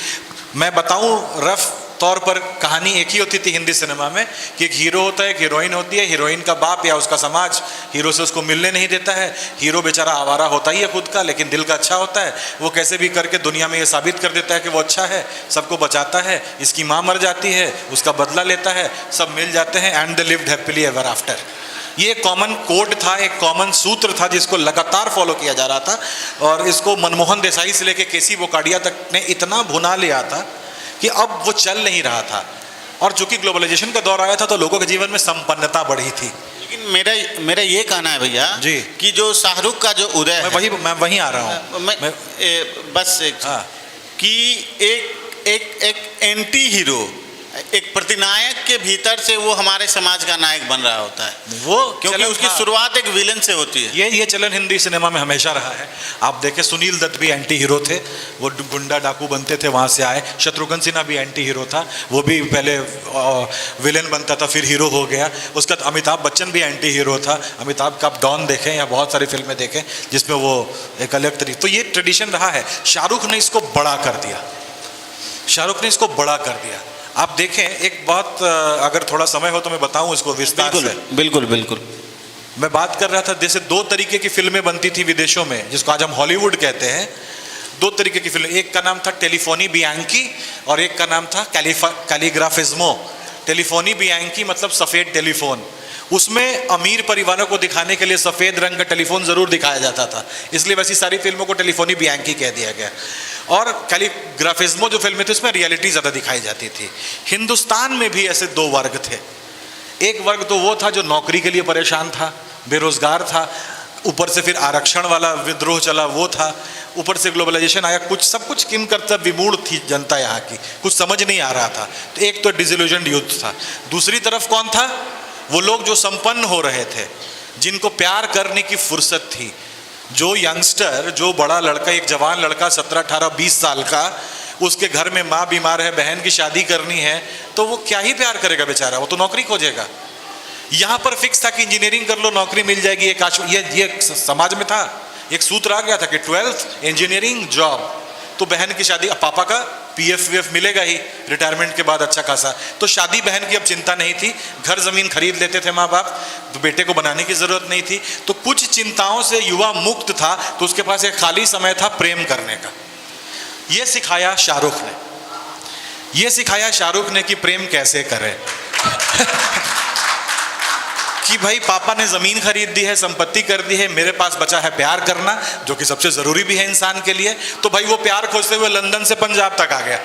मैं बताऊं रफ तौर पर, कहानी एक ही होती थी हिंदी सिनेमा में कि एक हीरो होता है, एक हीरोइन होती है, हीरोइन का बाप या उसका समाज हीरो से उसको मिलने नहीं देता है। हीरो बेचारा आवारा होता ही है खुद का, लेकिन दिल का अच्छा होता है। वो कैसे भी करके दुनिया में ये साबित कर देता है कि वो अच्छा है, सबको बचाता है। इसकी माँ मर जाती है, उसका बदला लेता है, सब मिल जाते हैं, and they lived happily ever after. ये कॉमन कोड था, एक कॉमन सूत्र था जिसको लगातार फॉलो किया जा रहा था, और इसको मनमोहन देसाई से लेकर केसी बोकाडिया तक ने इतना भुना लिया था कि अब वो चल नहीं रहा था। और चूंकि ग्लोबलाइजेशन का दौर आया था तो लोगों के जीवन में संपन्नता बढ़ी थी। लेकिन मेरा ये कहना है भैया जी कि जो शाहरुख का जो उदय है, मैं वहीं आ रहा हूँ बस कि एक एंटी हीरो, एक प्रतिनायक के भीतर से वो हमारे समाज का नायक बन रहा होता है वो, क्योंकि उसकी शुरुआत एक विलन से होती है। ये चलन हिंदी सिनेमा में हमेशा रहा है। आप देखें, सुनील दत्त भी एंटी हीरो थे, वो गुंडा डाकू बनते थे, वहाँ से आए। शत्रुघ्न सिन्हा भी एंटी हीरो था, वो भी पहले विलन बनता था फिर हीरो हो गया। उसका अमिताभ बच्चन भी एंटी हीरो था। अमिताभ का आप डॉन देखें या बहुत सारी फिल्में देखें जिसमें वो एक अलग तरीके, तो ये ट्रेडिशन रहा है। शाहरुख ने इसको बड़ा कर दिया, शाहरुख ने इसको बड़ा कर दिया। आप देखें, एक बहुत, अगर थोड़ा समय हो तो मैं बताऊं इसको विस्तार से। बिल्कुल बिल्कुल मैं बात कर रहा था, जैसे दो तरीके की फिल्में बनती थी विदेशों में, जिसको आज हम हॉलीवुड कहते हैं। दो तरीके की फिल्म, एक का नाम था टेलीफोनी बियांकी और एक का नाम था कैलीग्राफिज्मो। टेलीफोनी बियांकी मतलब सफ़ेद टेलीफोन। उसमें अमीर परिवारों को दिखाने के लिए सफ़ेद रंग का टेलीफोन ज़रूर दिखाया जाता था, इसलिए वैसी सारी फिल्मों को टेलीफोनी बियांकी कह दिया गया। और कैलीग्राफिज्मो जो फिल्में थी उसमें रियलिटी ज़्यादा दिखाई जाती थी। हिंदुस्तान में भी ऐसे दो वर्ग थे। एक वर्ग तो वो था जो नौकरी के लिए परेशान था, बेरोजगार था, ऊपर से फिर आरक्षण वाला विद्रोह चला वो था, ऊपर से ग्लोबलाइजेशन आया, कुछ सब कुछ किन करता विमूढ़ थी जनता यहाँ की, कुछ समझ नहीं आ रहा था। तो एक तो डिसइल्यूजन्ड यूथ था। दूसरी तरफ कौन था? वो लोग जो संपन्न हो रहे थे, जिनको प्यार करने की फुर्सत थी। जो यंगस्टर, जो बड़ा लड़का, एक जवान लड़का 17, 18, 20 साल का, उसके घर में माँ बीमार है, बहन की शादी करनी है, तो वो क्या ही प्यार करेगा बेचारा, वो तो नौकरी खोजेगा। यहाँ पर फिक्स था कि इंजीनियरिंग कर लो नौकरी मिल जाएगी, ये समाज में था, एक सूत्र आ गया था कि 12th इंजीनियरिंग जॉब, तो बहन की शादी, अब पापा का PF मिलेगा ही रिटायरमेंट के बाद अच्छा खासा, तो शादी बहन की अब चिंता नहीं थी, घर ज़मीन खरीद लेते थे माँ बाप, तो बेटे को बनाने की ज़रूरत नहीं थी। तो कुछ चिंताओं से युवा मुक्त था, तो उसके पास एक खाली समय था प्रेम करने का। ये सिखाया शाहरुख ने, ये सिखाया शाहरुख ने कि प्रेम कैसे करें। कि भाई पापा ने ज़मीन खरीद दी है, संपत्ति कर दी है, मेरे पास बचा है प्यार करना, जो कि सबसे ज़रूरी भी है इंसान के लिए। तो भाई वो प्यार खोजते हुए लंदन से पंजाब तक आ गया।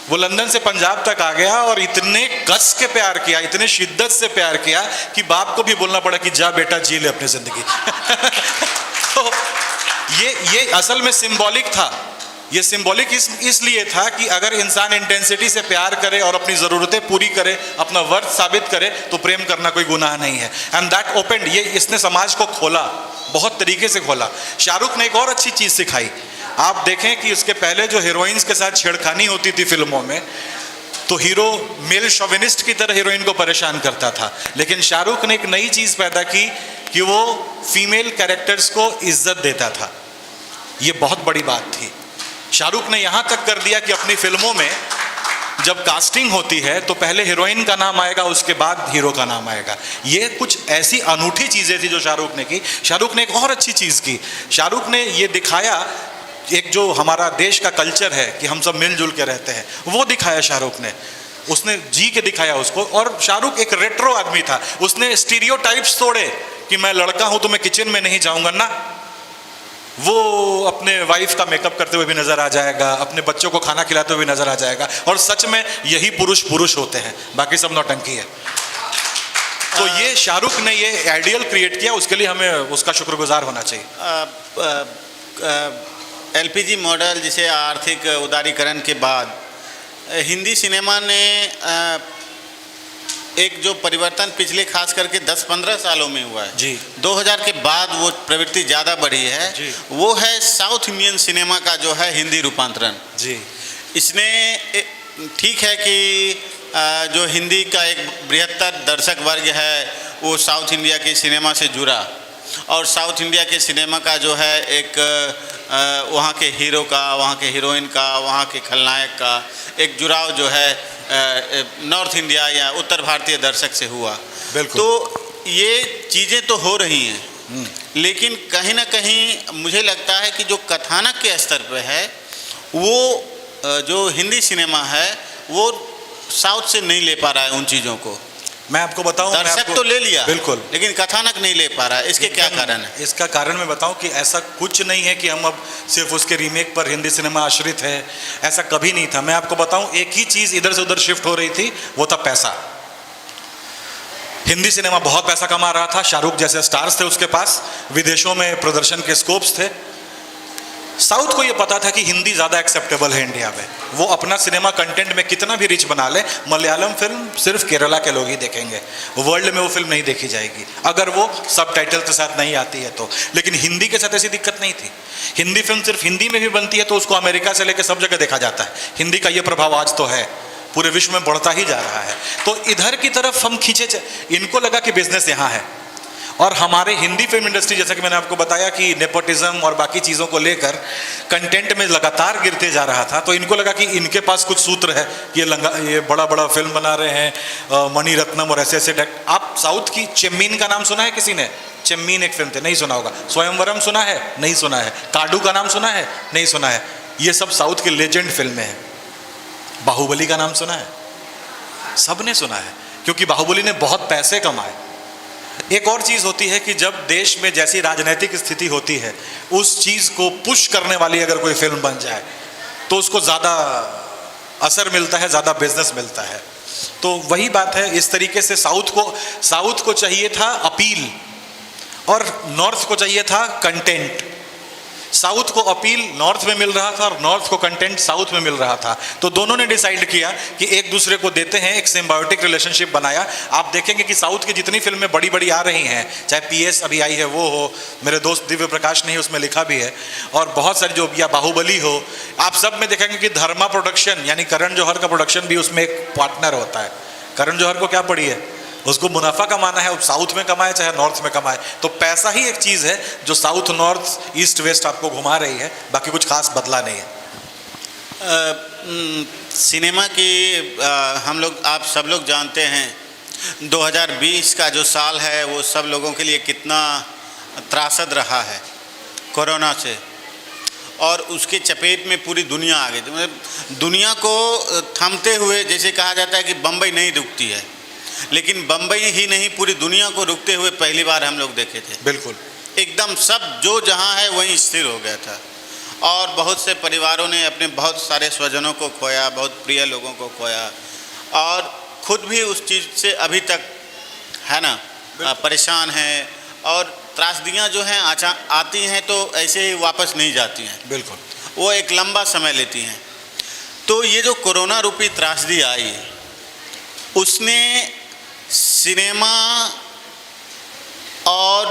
वो लंदन से पंजाब तक आ गया और इतने कस के प्यार किया, इतने शिद्दत से प्यार किया कि बाप को भी बोलना पड़ा कि जा बेटा जी ले अपनी ज़िंदगी। तो ये असल में सिंबॉलिक था। ये सिंबॉलिक इसलिए था कि अगर इंसान इंटेंसिटी से प्यार करे और अपनी ज़रूरतें पूरी करे, अपना वर्थ साबित करे, तो प्रेम करना कोई गुनाह नहीं है। एंड दैट ओपेंड, ये इसने समाज को खोला, बहुत तरीके से खोला। शाहरुख ने एक और अच्छी चीज़ सिखाई। आप देखें कि उसके पहले जो हीरोइंस के साथ छेड़खानी होती थी फिल्मों में, तो हीरो मेल शोविनिस्ट की तरह हीरोइन को परेशान करता था, लेकिन शाहरुख ने एक नई चीज़ पैदा की कि वो फीमेल कैरेक्टर्स को इज्जत देता था। ये बहुत बड़ी बात थी। शाहरुख ने यहाँ तक कर दिया कि अपनी फिल्मों में जब कास्टिंग होती है तो पहले हीरोइन का नाम आएगा, उसके बाद हीरो का नाम आएगा। ये कुछ ऐसी अनूठी चीज़ें थी जो शाहरुख ने की। शाहरुख ने एक और अच्छी चीज़ की, शाहरुख ने ये दिखाया, एक जो हमारा देश का कल्चर है कि हम सब मिलजुल के रहते हैं, वो दिखाया शाहरुख ने। उसने जी के दिखाया उसको। और शाहरुख एक रेट्रो आदमी था, उसने स्टीरियोटाइप्स तोड़े कि मैं लड़का हूँ तो मैं किचन में नहीं जाऊँगा ना, वो अपने वाइफ का मेकअप करते हुए भी नजर आ जाएगा, अपने बच्चों को खाना खिलाते हुए भी नजर आ जाएगा। और सच में यही पुरुष होते हैं, बाकी सब नौटंकी है। तो ये शाहरुख ने ये आइडियल क्रिएट किया, उसके लिए हमें उसका शुक्रगुजार होना चाहिए। LPG मॉडल, जिसे आर्थिक उदारीकरण के बाद हिंदी सिनेमा ने एक जो परिवर्तन पिछले खास करके 10-15 सालों में हुआ है जी, 2000 के बाद वो प्रवृत्ति ज़्यादा बढ़ी है जी, वो है साउथ इंडियन सिनेमा का जो है हिंदी रूपांतरण जी। इसने ठीक है कि जो हिंदी का एक बृहत्तर दर्शक वर्ग है वो साउथ इंडिया के सिनेमा से जुड़ा, और साउथ इंडिया के सिनेमा का जो है एक वहाँ के हीरो का, वहाँ के हीरोइन का, वहाँ के खलनायक का एक जुड़ाव जो है नॉर्थ इंडिया या उत्तर भारतीय दर्शक से हुआ। बिल्कुल। तो ये चीज़ें तो हो रही हैं, लेकिन कहीं ना कहीं मुझे लगता है कि जो कथानक के स्तर पे है वो जो हिंदी सिनेमा है वो साउथ से नहीं ले पा रहा है उन चीज़ों को। मैं आपको बताऊं, दर्शक तो ले लिया बिल्कुल, लेकिन कथानक नहीं ले पा रहा है। इसके क्या कारण है? इसका कारण मैं बताऊं कि ऐसा कुछ नहीं है कि हम अब सिर्फ उसके रीमेक पर हिंदी सिनेमा आश्रित है, ऐसा कभी नहीं था। मैं आपको बताऊं, एक ही चीज़ इधर से उधर शिफ्ट हो रही थी, वो था पैसा। हिंदी सिनेमा बहुत पैसा कमा रहा था, शाहरुख जैसे स्टार्स थे उसके पास, विदेशों में प्रदर्शन के स्कोप्स थे। साउथ को ये पता था कि हिंदी ज़्यादा एक्सेप्टेबल है इंडिया में, वो अपना सिनेमा कंटेंट में कितना भी रिच बना ले, मलयालम फिल्म सिर्फ केरला के लोग ही देखेंगे, वर्ल्ड में वो फिल्म नहीं देखी जाएगी अगर वो सब टाइटल के साथ नहीं आती है तो। लेकिन हिंदी के साथ ऐसी दिक्कत नहीं थी। हिंदी फिल्म सिर्फ हिंदी में भी बनती है तो उसको अमेरिका से लेकर सब जगह देखा जाता है। हिंदी का ये प्रभाव आज तो है, पूरे विश्व में बढ़ता ही जा रहा है। तो इधर की तरफ हम खींचे, इनको लगा कि बिजनेस यहाँ है, और हमारे हिंदी फिल्म इंडस्ट्री, जैसा कि मैंने आपको बताया कि नेपोटिज्म और बाकी चीज़ों को लेकर कंटेंट में लगातार गिरते जा रहा था, तो इनको लगा कि इनके पास कुछ सूत्र है कि ये बड़ा बड़ा फिल्म बना रहे हैं, मणि रत्नम और ऐसे ऐसे। आप साउथ की चेम्मीन का नाम सुना है किसी ने? चेम्मीन एक फिल्म थे, नहीं सुना होगा। स्वयंवरम सुना है? नहीं सुना है। काडू का नाम सुना है? नहीं सुना है। ये सब साउथ की लेजेंड फिल्में हैं। बाहुबली का नाम सुना है? सबने सुना है, क्योंकि बाहुबली ने बहुत पैसे कमाए। एक और चीज़ होती है कि जब देश में जैसी राजनीतिक स्थिति होती है, उस चीज़ को पुश करने वाली अगर कोई फिल्म बन जाए तो उसको ज़्यादा असर मिलता है, ज़्यादा बिजनेस मिलता है। तो वही बात है, इस तरीके से साउथ को चाहिए था अपील और नॉर्थ को चाहिए था कंटेंट। साउथ को अपील नॉर्थ में मिल रहा था और नॉर्थ को कंटेंट साउथ में मिल रहा था। तो दोनों ने डिसाइड किया कि एक दूसरे को देते हैं, एक सिम्बायोटिक रिलेशनशिप बनाया। आप देखेंगे कि साउथ की जितनी फिल्में बड़ी बड़ी आ रही हैं, चाहे PS अभी आई है वो हो, मेरे दोस्त दिव्य प्रकाश ने ही उसमें लिखा भी है, और बहुत सारी जो, या बाहुबली हो, आप सब में देखेंगे कि धर्मा प्रोडक्शन यानी करण जौहर का प्रोडक्शन भी उसमें एक पार्टनर होता है। करण जौहर को क्या पड़ी है, उसको मुनाफा कमाना है, साउथ में कमाए चाहे नॉर्थ में कमाए। तो पैसा ही एक चीज़ है जो साउथ नॉर्थ ईस्ट वेस्ट आपको घुमा रही है, बाकी कुछ खास बदला नहीं है। सिनेमा की हम लोग, आप सब लोग जानते हैं 2020 का जो साल है वो सब लोगों के लिए कितना त्रासद रहा है कोरोना से, और उसके चपेट में पूरी दुनिया आ गई। मतलब दुनिया को थामते हुए, जैसे कहा जाता है कि बम्बई नहीं रुकती है, लेकिन बम्बई ही नहीं पूरी दुनिया को रुकते हुए पहली बार हम लोग देखे थे। बिल्कुल, एकदम सब जो जहाँ है वहीं स्थिर हो गया था, और बहुत से परिवारों ने अपने बहुत सारे स्वजनों को खोया, बहुत प्रिय लोगों को खोया, और खुद भी उस चीज़ से अभी तक है ना परेशान हैं। और त्रासदियाँ जो हैं आती हैं तो ऐसे ही वापस नहीं जाती हैं, बिल्कुल, वो एक लंबा समय लेती हैं। तो ये जो कोरोना रूपी त्रासदी आई, उसने सिनेमा और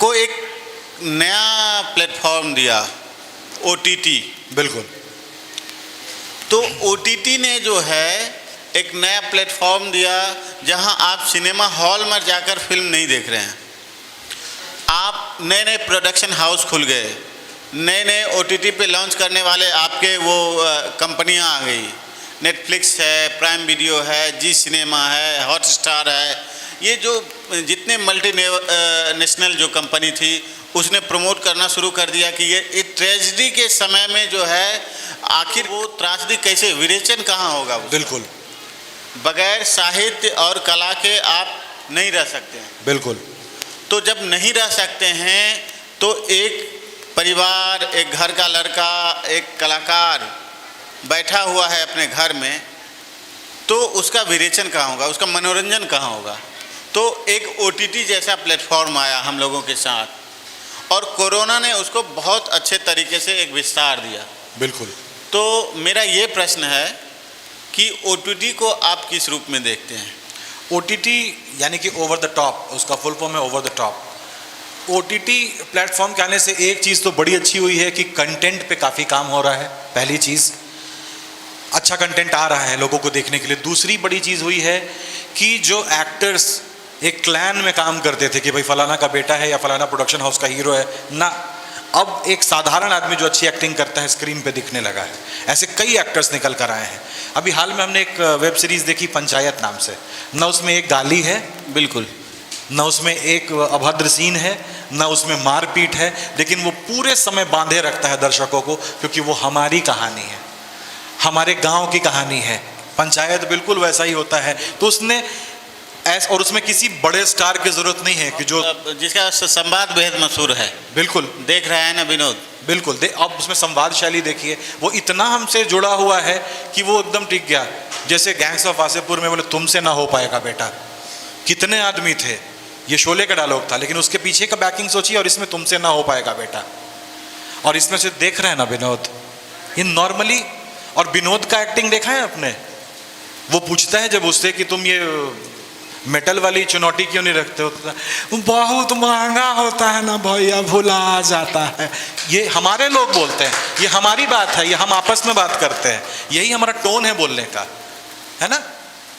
को एक नया प्लेटफॉर्म दिया, OTT। बिल्कुल। तो OTT ने जो है एक नया प्लेटफॉर्म दिया जहां आप सिनेमा हॉल में जाकर फिल्म नहीं देख रहे हैं, आप नए नए प्रोडक्शन हाउस खुल गए, नए नए OTT पे लॉन्च करने वाले आपके वो कंपनियां आ गई। नेटफ्लिक्स है, प्राइम वीडियो है, जी सिनेमा है, हॉटस्टार है, ये जो जितने नेशनल जो कंपनी थी उसने प्रमोट करना शुरू कर दिया कि ये ट्रेजेडी के समय में जो है आखिर वो त्रासदी कैसे, विरेचन कहाँ होगा। बिल्कुल, बगैर साहित्य और कला के आप नहीं रह सकते हैं। बिल्कुल। तो जब नहीं रह सकते हैं तो एक परिवार, एक घर का लड़का, एक कलाकार बैठा हुआ है अपने घर में, तो उसका विरेचन कहाँ होगा, उसका मनोरंजन कहाँ होगा। तो एक OTT जैसा प्लेटफॉर्म आया हम लोगों के साथ, और कोरोना ने उसको बहुत अच्छे तरीके से एक विस्तार दिया। बिल्कुल। तो मेरा ये प्रश्न है कि OTT को आप किस रूप में देखते हैं? OTT यानी कि ओवर द टॉप, उसका फुल फॉर्म है over the top. OTT platform के आने से एक चीज़ तो बड़ी अच्छी हुई है कि कंटेंट पे काफ़ी काम हो रहा है। पहली चीज़, अच्छा कंटेंट आ रहा है लोगों को देखने के लिए। दूसरी बड़ी चीज़ हुई है कि जो एक्टर्स एक क्लैन में काम करते थे कि भाई फलाना का बेटा है या फलाना प्रोडक्शन हाउस का हीरो है ना, अब एक साधारण आदमी जो अच्छी एक्टिंग करता है स्क्रीन पे दिखने लगा है। ऐसे कई एक्टर्स निकल कर आए हैं। अभी हाल में हमने एक वेब सीरीज़ देखी पंचायत नाम से, ना उसमें एक गाली है, बिल्कुल, ना उसमें एक अभद्र सीन है, ना उसमें मारपीट है, लेकिन वो पूरे समय बांधे रखता है दर्शकों को, क्योंकि वो हमारी कहानी है, हमारे गांव की कहानी है। पंचायत बिल्कुल वैसा ही होता है। तो उसने और उसमें किसी बड़े स्टार की जरूरत नहीं है कि जो जिसका संवाद बेहद मशहूर है। बिल्कुल, देख रहा है ना विनोद? बिल्कुल। अब उसमें संवाद शैली देखिए, वो इतना हमसे जुड़ा हुआ है कि वो एकदम टिक गया। जैसे गैंग्स ऑफ वासेपुर में बोले तुमसे ना हो पाएगा बेटा, कितने आदमी थे, ये शोले का डायलॉग था, लेकिन उसके पीछे का बैकिंग सोचिए, और इसमें तुमसे ना हो पाएगा बेटा। और इसमें से देख रहे हैं ना विनोद, ये नॉर्मली, और विनोद का एक्टिंग देखा है आपने? वो पूछता है जब उससे कि तुम ये मेटल वाली चुनौती क्यों नहीं रखते हो, तो बहुत महंगा होता है ना भैया, भुला जाता है। ये हमारे लोग बोलते हैं, ये हमारी बात है, ये हम आपस में बात करते हैं, यही हमारा टोन है बोलने का, है ना।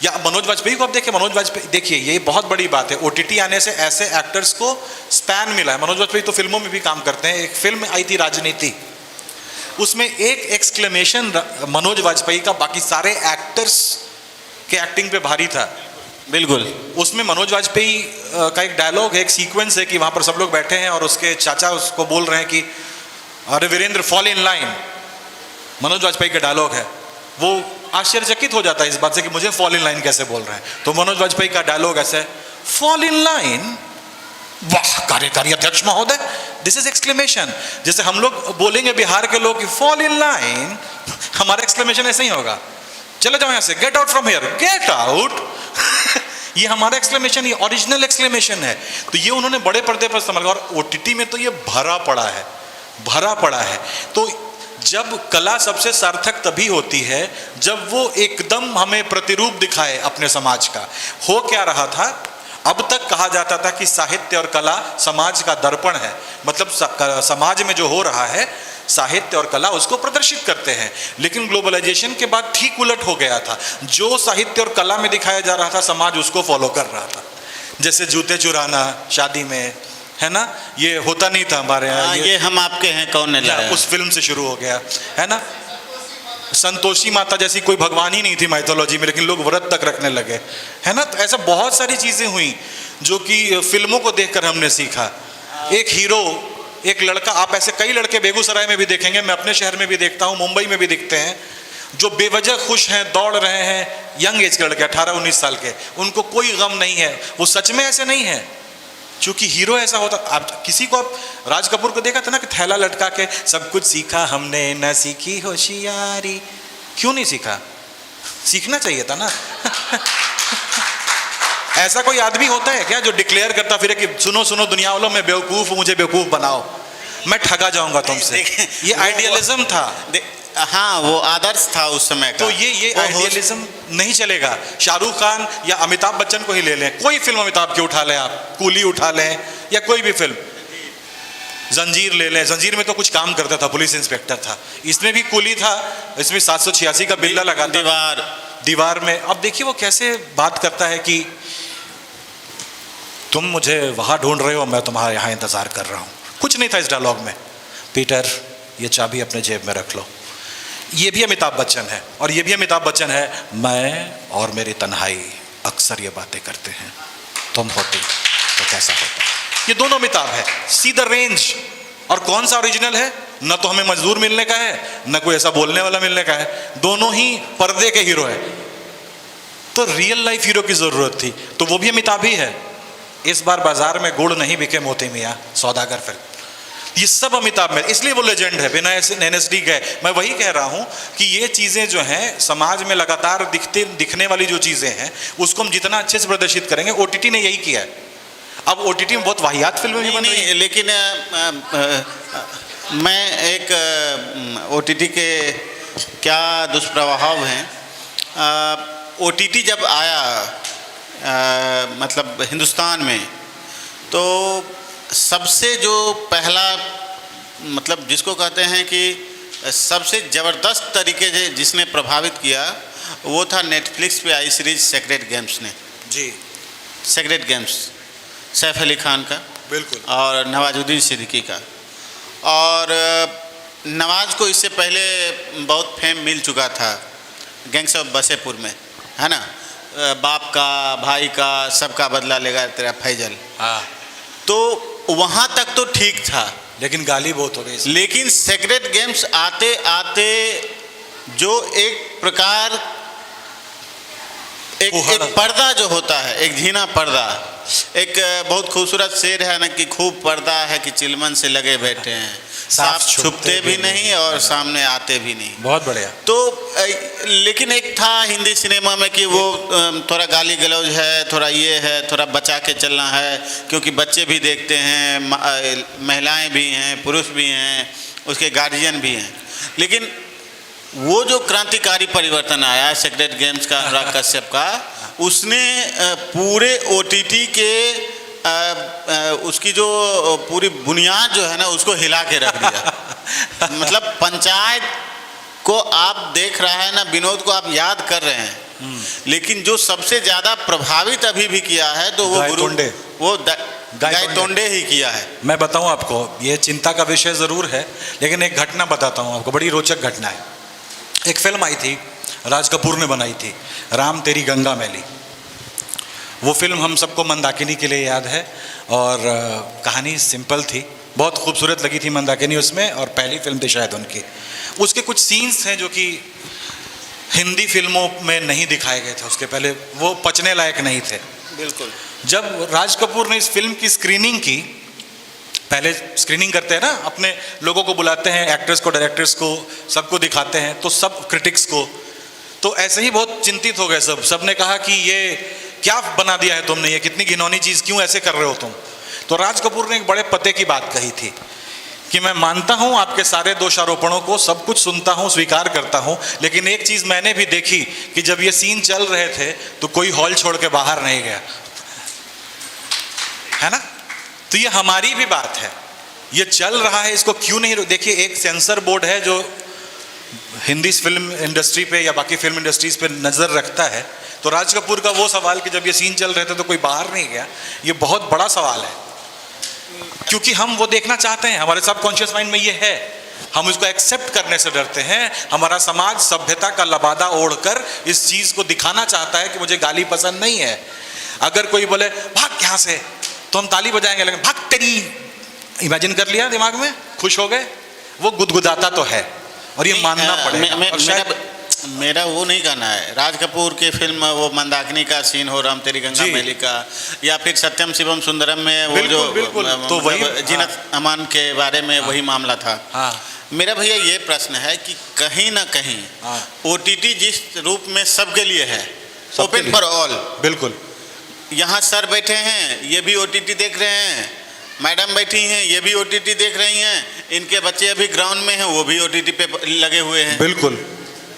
या मनोज वाजपेयी को आप देखिए, मनोज वाजपेयी देखिए, ये बहुत बड़ी बात है, ओटीटी आने से ऐसे एक्टर्स को स्पैन मिला है। मनोज वाजपेयी तो फिल्मों में भी काम करते हैं। एक फिल्म आई थी राजनीति, उसमें एक एक्सक्लेमेशन मनोज वाजपेयी का बाकी सारे एक्टर्स के एक्टिंग पे भारी था। बिल्कुल। उसमें मनोज वाजपेयी का एक डायलॉग है, एक सीक्वेंस है कि वहाँ पर सब लोग बैठे हैं और उसके चाचा उसको बोल रहे हैं कि अरे Virendra fall in line. Manoj Vajpayee का डायलॉग है, वो आश्चर्यचकित हो जाता है इस बात से कि मुझे फॉल इन लाइन कैसे बोल रहे हैं। तो मनोज वाजपेयी का डायलॉग ऐसे, फॉल इन लाइन, वाह कार्यकारी अध्यक्ष महोदय, दिस इज एक्सक्लेमेशन। जैसे हम लोग बोलेंगे बिहार के लोग कि फॉल इन लाइन, हमारा एक्सक्लेमेशन ऐसे ही होगा, चले जाओ यहाँ से, get out from here, get out. ये हमारा एक्सक्लेमेशन, ये ओरिजिनल एक्सक्लेमेशन है। तो ये उन्होंने बड़े पर्दे पर इस्तेमाल किया, और ओटीटी में तो ये भरा पड़ा है, भरा पड़ा है। तो जब कला सबसे सार्थक तभी होती है जब वो एकदम हमें प्रतिरूप दिखाए अपने समाज का। हो क्या रहा था, अब तक कहा जाता था कि साहित्य और कला समाज का दर्पण है, मतलब समाज में जो हो रहा है साहित्य और कला उसको प्रदर्शित करते हैं। लेकिन ग्लोबलाइजेशन के बाद ठीक उलट हो गया था, जो साहित्य और कला में दिखाया जा रहा था समाज उसको फॉलो कर रहा था। जैसे जूते चुराना शादी में, है ना, ये होता नहीं था हमारे यहाँ। ये हम आपके हैं कौन ने लाया, उस फिल्म से शुरू हो गया, है ना। संतोषी माता जैसी कोई भगवान ही नहीं थी माइथोलॉजी में, लेकिन लोग व्रत तक रखने लगे, है ना। तो ऐसा बहुत सारी चीजें हुई जो कि फिल्मों को देखकर हमने सीखा। एक हीरो, एक लड़का, आप ऐसे कई लड़के बेगूसराय में भी देखेंगे, मैं अपने शहर में भी देखता हूँ, मुंबई में भी दिखते हैं, जो बेवजह खुश हैं, दौड़ रहे हैं, यंग एज के लड़के 18-19 साल के, उनको कोई गम नहीं है। वो सच में ऐसे नहीं है, क्योंकि हीरो ऐसा होता। आप किसी को, आप राज कपूर को देखा था ना कि थैला लटका के सब कुछ सीखा हमने, न सीखी होशियारी। क्यों नहीं सीखा, सीखना चाहिए था ना। ऐसा कोई आदमी होता है क्या जो डिक्लेयर करता फिर कि सुनो सुनो दुनिया वालों, मैं बेवकूफ हूं, मुझे बेवकूफ बनाओ, मैं ठगा जाऊंगा तुमसे। ये आइडियलिज्म था। हाँ, वो आदर्श था उस समय का। तो ये आइडियलिज्म नहीं चलेगा। शाहरुख खान या अमिताभ बच्चन को ही ले लें, कोई फिल्म अमिताभ की उठा लें, आप कूली उठा लें या कोई भी फिल्म, जंजीर ले लें। जंजीर में तो कुछ काम करता था, पुलिस इंस्पेक्टर था, इसमें भी कूली था, इसमें 786 का बिल्ला लगा, दीवार में। अब देखिए वो कैसे बात करता है कि तुम मुझे वहां ढूंढ रहे हो, मैं तुम्हारा यहाँ इंतजार कर रहा हूँ। कुछ नहीं था इस डायलॉग में। पीटर, ये चाबी अपने जेब में रख लो। ये भी अमिताभ बच्चन है, और ये भी अमिताभ बच्चन है, मैं और मेरी तन्हाई अक्सर ये बातें करते हैं, तुम होती तो कैसा होता। ये दोनों अमिताभ है, सी द रेंज। और कौन सा ओरिजिनल है, न तो हमें मजदूर मिलने का है, न कोई ऐसा बोलने वाला मिलने का है, दोनों ही पर्दे के हीरो है। तो रियल लाइफ हीरो की जरूरत थी, तो वो भी अमिताभ ही है। इस बार बाजार में गुड़ नहीं बिके मोती मियां, सौदागर फिल्म, ये सब अमिताभ में, इसलिए वो लेजेंड है बिना एनएसडी गए। मैं वही कह रहा हूं कि ये चीजें जो हैं समाज में लगातार दिखने वाली जो चीजें हैं, उसको हम जितना अच्छे से प्रदर्शित करेंगे। ओटीटी ने यही किया है। अब ओटीटी में बहुत वाहियात फिल्में भी बन रही हैं, लेकिन मैं एक ओटीटी के क्या दुष्प्रभाव हैं। ओटीटी जब आया मतलब हिंदुस्तान में, तो सबसे जो पहला मतलब जिसको कहते हैं कि सबसे ज़बरदस्त तरीके से जिसने प्रभावित किया, वो था नेटफ्लिक्स पे आई सीरीज सेक्रेट गेम्स ने। जी, सेक्रेट गेम्स, सैफ अली खान का, बिल्कुल, और नवाजुद्दीन सिद्दीकी का। और नवाज को इससे पहले बहुत फेम मिल चुका था गैंग्स ऑफ वसेपुर में, है ना, बाप का, भाई का, सबका बदला लेगा तेरा फैजल। हाँ, तो वहाँ तक तो ठीक था, लेकिन गाली बहुत हो गई। लेकिन सेक्रेट गेम्स आते आते जो एक प्रकार एक पर्दा जो होता है, एक झीना पर्दा, एक बहुत खूबसूरत शेर है ना कि खूब पर्दा है कि चिलमन से लगे बैठे हैं, साफ छुपते भी नहीं और सामने आते भी नहीं। बहुत बढ़िया। तो लेकिन एक था हिंदी सिनेमा में कि वो थोड़ा गाली गलौज है, थोड़ा ये है, थोड़ा बचा के चलना है, क्योंकि बच्चे भी देखते हैं, महिलाएं भी हैं, पुरुष भी हैं, उसके गार्जियन भी हैं। लेकिन वो जो क्रांतिकारी परिवर्तन आया सेक्रेट गेम्स का, अनुराग कश्यप का, उसने पूरे ओटीटी के उसकी जो पूरी बुनियाद जो है ना, उसको हिला के रख दिया। मतलब पंचायत को आप देख रहा है ना, विनोद को आप याद कर रहे हैं, लेकिन जो सबसे ज़्यादा प्रभावित अभी भी किया है तो वो गायतोंडे। वो गायतोंडे ही किया है। मैं बताऊं आपको, ये चिंता का विषय ज़रूर है, लेकिन एक घटना बताता हूं आपको, बड़ी रोचक घटना है। एक फिल्म आई थी, राज कपूर ने बनाई थी, राम तेरी गंगा मैली। वो फिल्म हम सबको मंदाकिनी के लिए याद है, और कहानी सिंपल थी, बहुत खूबसूरत लगी थी मंदाकिनी उसमें, और पहली फिल्म थी शायद उनकी। उसके कुछ सीन्स हैं जो कि हिंदी फिल्मों में नहीं दिखाए गए थे, उसके पहले वो पचने लायक नहीं थे। बिल्कुल। जब राज कपूर ने इस फिल्म की स्क्रीनिंग की, पहले स्क्रीनिंग करते हैं ना, अपने लोगों को बुलाते हैं, एक्टर्स को, डायरेक्टर्स को, सबको दिखाते हैं, तो सब क्रिटिक्स को, तो ऐसे ही बहुत चिंतित हो गए सब ने कहा कि ये क्या बना दिया है तुमने, ये कितनी घिनौनी चीज़, क्यों ऐसे कर रहे हो तुम। तो राज कपूर ने एक बड़े पते की बात कही थी कि मैं मानता हूं आपके सारे दोषारोपणों को, सब कुछ सुनता हूं, स्वीकार करता हूं, लेकिन एक चीज़ मैंने भी देखी कि जब ये सीन चल रहे थे तो कोई हॉल छोड़ के बाहर नहीं गया, है ना। तो ये हमारी भी बात है, ये चल रहा है, इसको क्यों नहीं। देखिए, एक सेंसर बोर्ड है जो हिंदी फिल्म इंडस्ट्री पे या बाकी फिल्म इंडस्ट्रीज पे नज़र रखता है, तो राज कपूर का वो सवाल कि जब ये सीन चल रहे थे तो कोई बाहर नहीं गया, ये बहुत बड़ा सवाल है, क्योंकि हम वो देखना चाहते हैं, हमारे सबकॉन्शियस माइंड में ये है, हम इसको एक्सेप्ट करने से डरते हैं। हमारा समाज सभ्यता का लबादा ओढ़कर इस चीज़ को दिखाना चाहता है कि मुझे गाली पसंद नहीं है। अगर कोई बोले भाग यहाँ से, तो हम ताली बजाएंगे, लेकिन भाग तेरी, इमेजिन कर लिया दिमाग में, खुश हो गए, वो गुदगुदाता तो है, और ये मानना पड़ेगा। मेरा वो नहीं कहना है, राज कपूर की फिल्म वो मंदाकिनी का सीन हो, राम तेरी गंगा मैली का, या फिर सत्यम शिवम सुंदरम में वो बिल्कुल, जो तो वही जीनत अमान के बारे में वही मामला था। मेरा भैया ये प्रश्न है कि कहीं ना कहीं OTT जिस रूप में सबके लिए है, ओपन फॉर ऑल, बिल्कुल, यहाँ सर बैठे हैं, ये भी OTT देख रहे हैं, मैडम बैठी हैं, ये भी OTT देख रही हैं, इनके बच्चे अभी ग्राउंड में हैं, वो भी OTT पे लगे हुए हैं। बिल्कुल,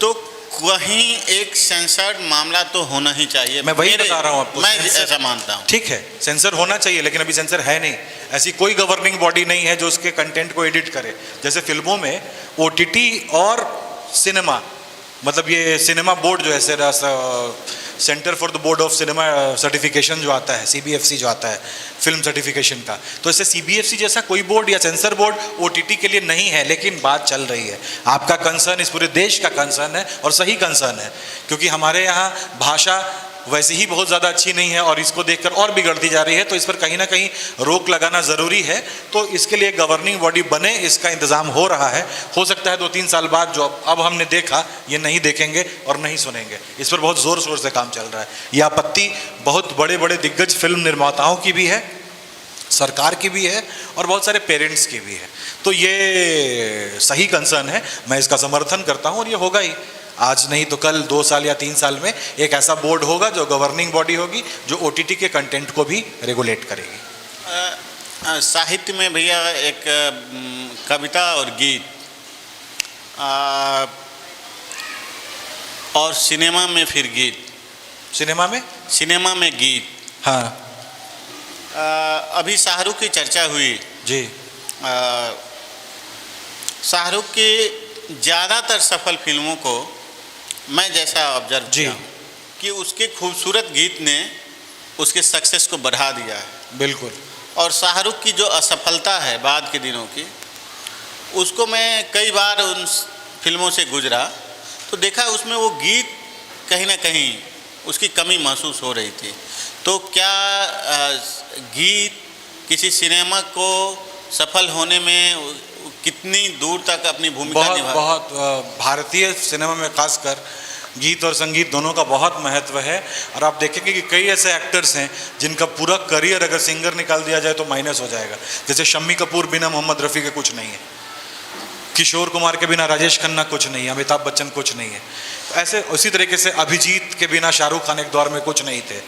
तो कहीं एक सेंसर्ड मामला तो होना ही चाहिए। मैं वही बता रहा हूँ आपको, मैं ऐसा मानता हूँ। ठीक है, सेंसर होना चाहिए, लेकिन अभी सेंसर है नहीं, ऐसी कोई गवर्निंग बॉडी नहीं है जो उसके कंटेंट को एडिट करे। जैसे फिल्मों में OTT और सिनेमा, मतलब ये सिनेमा बोर्ड जो है, centre for the board of cinema certification जो आता है, CBFC जो आता है फिल्म सर्टिफिकेशन का, तो ऐसे CBFC जैसा कोई बोर्ड या सेंसर बोर्ड OTT के लिए नहीं है। लेकिन बात चल रही है, आपका कंसर्न इस पूरे देश का कंसर्न है, और सही कंसर्न है, क्योंकि हमारे यहाँ भाषा वैसे ही बहुत ज़्यादा अच्छी नहीं है, और इसको देखकर और बिगड़ती जा रही है, तो इस पर कहीं ना कहीं रोक लगाना ज़रूरी है। तो इसके लिए गवर्निंग बॉडी बने, इसका इंतज़ाम हो रहा है। हो सकता है 2-3 साल बाद जो अब हमने देखा ये नहीं देखेंगे और नहीं सुनेंगे, इस पर बहुत ज़ोर शोर से काम चल रहा है। यह आपत्ति बहुत बड़े बड़े दिग्गज फिल्म निर्माताओं की भी है, सरकार की भी है, और बहुत सारे पेरेंट्स की भी है। तो ये सही कंसर्न है, मैं इसका समर्थन करता हूँ, और ये होगा ही, आज नहीं तो कल, 2 साल या 3 साल में एक ऐसा बोर्ड होगा जो गवर्निंग बॉडी होगी, जो OTT के कंटेंट को भी रेगुलेट करेगी। साहित्य में भैया एक कविता और गीत, और सिनेमा में फिर गीत, सिनेमा में गीत। हाँ, अभी शाहरुख की चर्चा हुई जी। शाहरुख की ज़्यादातर सफल फिल्मों को मैं जैसा ऑब्जर्व किया कि उसके खूबसूरत गीत ने उसके सक्सेस को बढ़ा दिया है। बिल्कुल। और शाहरुख की जो असफलता है बाद के दिनों की, उसको मैं कई बार उन फिल्मों से गुजरा तो देखा उसमें वो गीत कहीं ना कहीं उसकी कमी महसूस हो रही थी। तो क्या गीत किसी सिनेमा को सफल होने में कितनी दूर तक अपनी भूमिका निभा? बहुत भारतीय सिनेमा में खासकर गीत और संगीत दोनों का बहुत महत्व है। और आप देखेंगे कि कई ऐसे एक्टर्स हैं जिनका पूरा करियर अगर सिंगर निकाल दिया जाए तो माइनस हो जाएगा। जैसे शम्मी कपूर बिना मोहम्मद रफ़ी के कुछ नहीं है, किशोर कुमार के बिना राजेश खन्ना कुछ नहीं है, अमिताभ बच्चन कुछ नहीं है। ऐसे उसी तरीके से अभिजीत के बिना शाहरुख खान एक दौर में कुछ नहीं थे।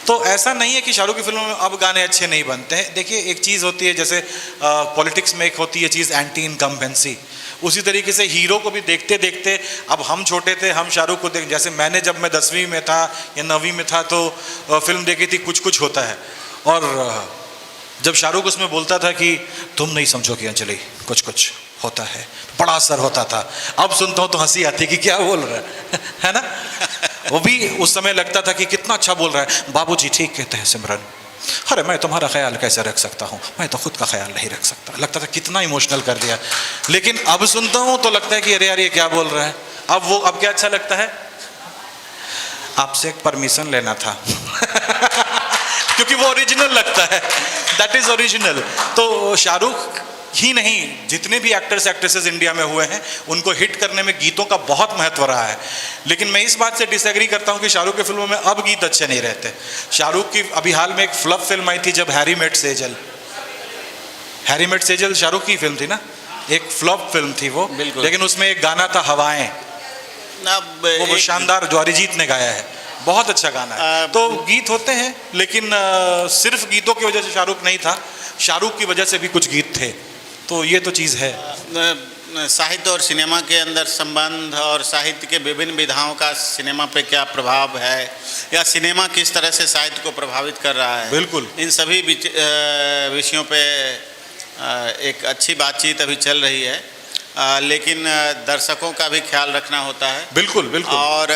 तो ऐसा नहीं है कि शाहरुख की फिल्मों में अब गाने अच्छे नहीं बनते हैं। देखिए एक चीज़ होती है, जैसे पॉलिटिक्स में एक होती है चीज़ एंटी इनकम्बेंसी, उसी तरीके से हीरो को भी देखते देखते, अब हम छोटे थे, हम शाहरुख को देख, जैसे मैंने जब मैं 10वीं में था या 9वीं में था तो फिल्म देखी थी कुछ कुछ होता है, और जब शाहरुख उसमें बोलता था कि तुम नहीं समझो कि अंजलि कुछ कुछ होता है, बड़ा असर होता था। अब सुनता हूँ तो हंसी आती कि क्या बोल रहा है ना। वो भी उस समय लगता था कि कितना अच्छा बोल रहा है, बाबूजी ठीक कहते हैं सिमरन, अरे मैं तुम्हारा ख्याल कैसे रख सकता हूँ, मैं तो खुद का ख्याल नहीं रख सकता। लगता था कितना इमोशनल कर दिया। लेकिन अब सुनता हूँ तो लगता है कि अरे यार ये क्या बोल रहा है। अब क्या अच्छा लगता है, आपसे एक परमिशन लेना था क्योंकि वो ओरिजिनल लगता है, दैट इज ओरिजिनल। तो शाहरुख ही नहीं, जितने भी एक्टर्स एक्ट्रेसेस इंडिया में हुए हैं उनको हिट करने में गीतों का बहुत महत्व रहा है। लेकिन मैं इस बात से डिसएग्री करता हूं कि शाहरुख की फिल्मों में अब गीत अच्छे नहीं रहते। शाहरुख की अभी हाल में एक फ्लॉप फिल्म आई थी Jab Harry met Sejal, Harry met Sejal Shahrukh की फिल्म थी ना, एक फ्लॉप फिल्म थी वो, लेकिन उसमें एक गाना था हवाएं, वो शानदार, जो अरिजीत ने गाया है, बहुत अच्छा गाना है। तो गीत होते हैं, लेकिन सिर्फ गीतों की वजह से शाहरुख नहीं था, शाहरुख की वजह से भी कुछ गीत थे। तो ये तो चीज़ है। साहित्य और सिनेमा के अंदर संबंध और साहित्य के विभिन्न विधाओं का सिनेमा पे क्या प्रभाव है, या सिनेमा किस तरह से साहित्य को प्रभावित कर रहा है, बिल्कुल, इन सभी विषयों पे एक अच्छी बातचीत अभी चल रही है। लेकिन दर्शकों का भी ख्याल रखना होता है। बिल्कुल बिल्कुल। और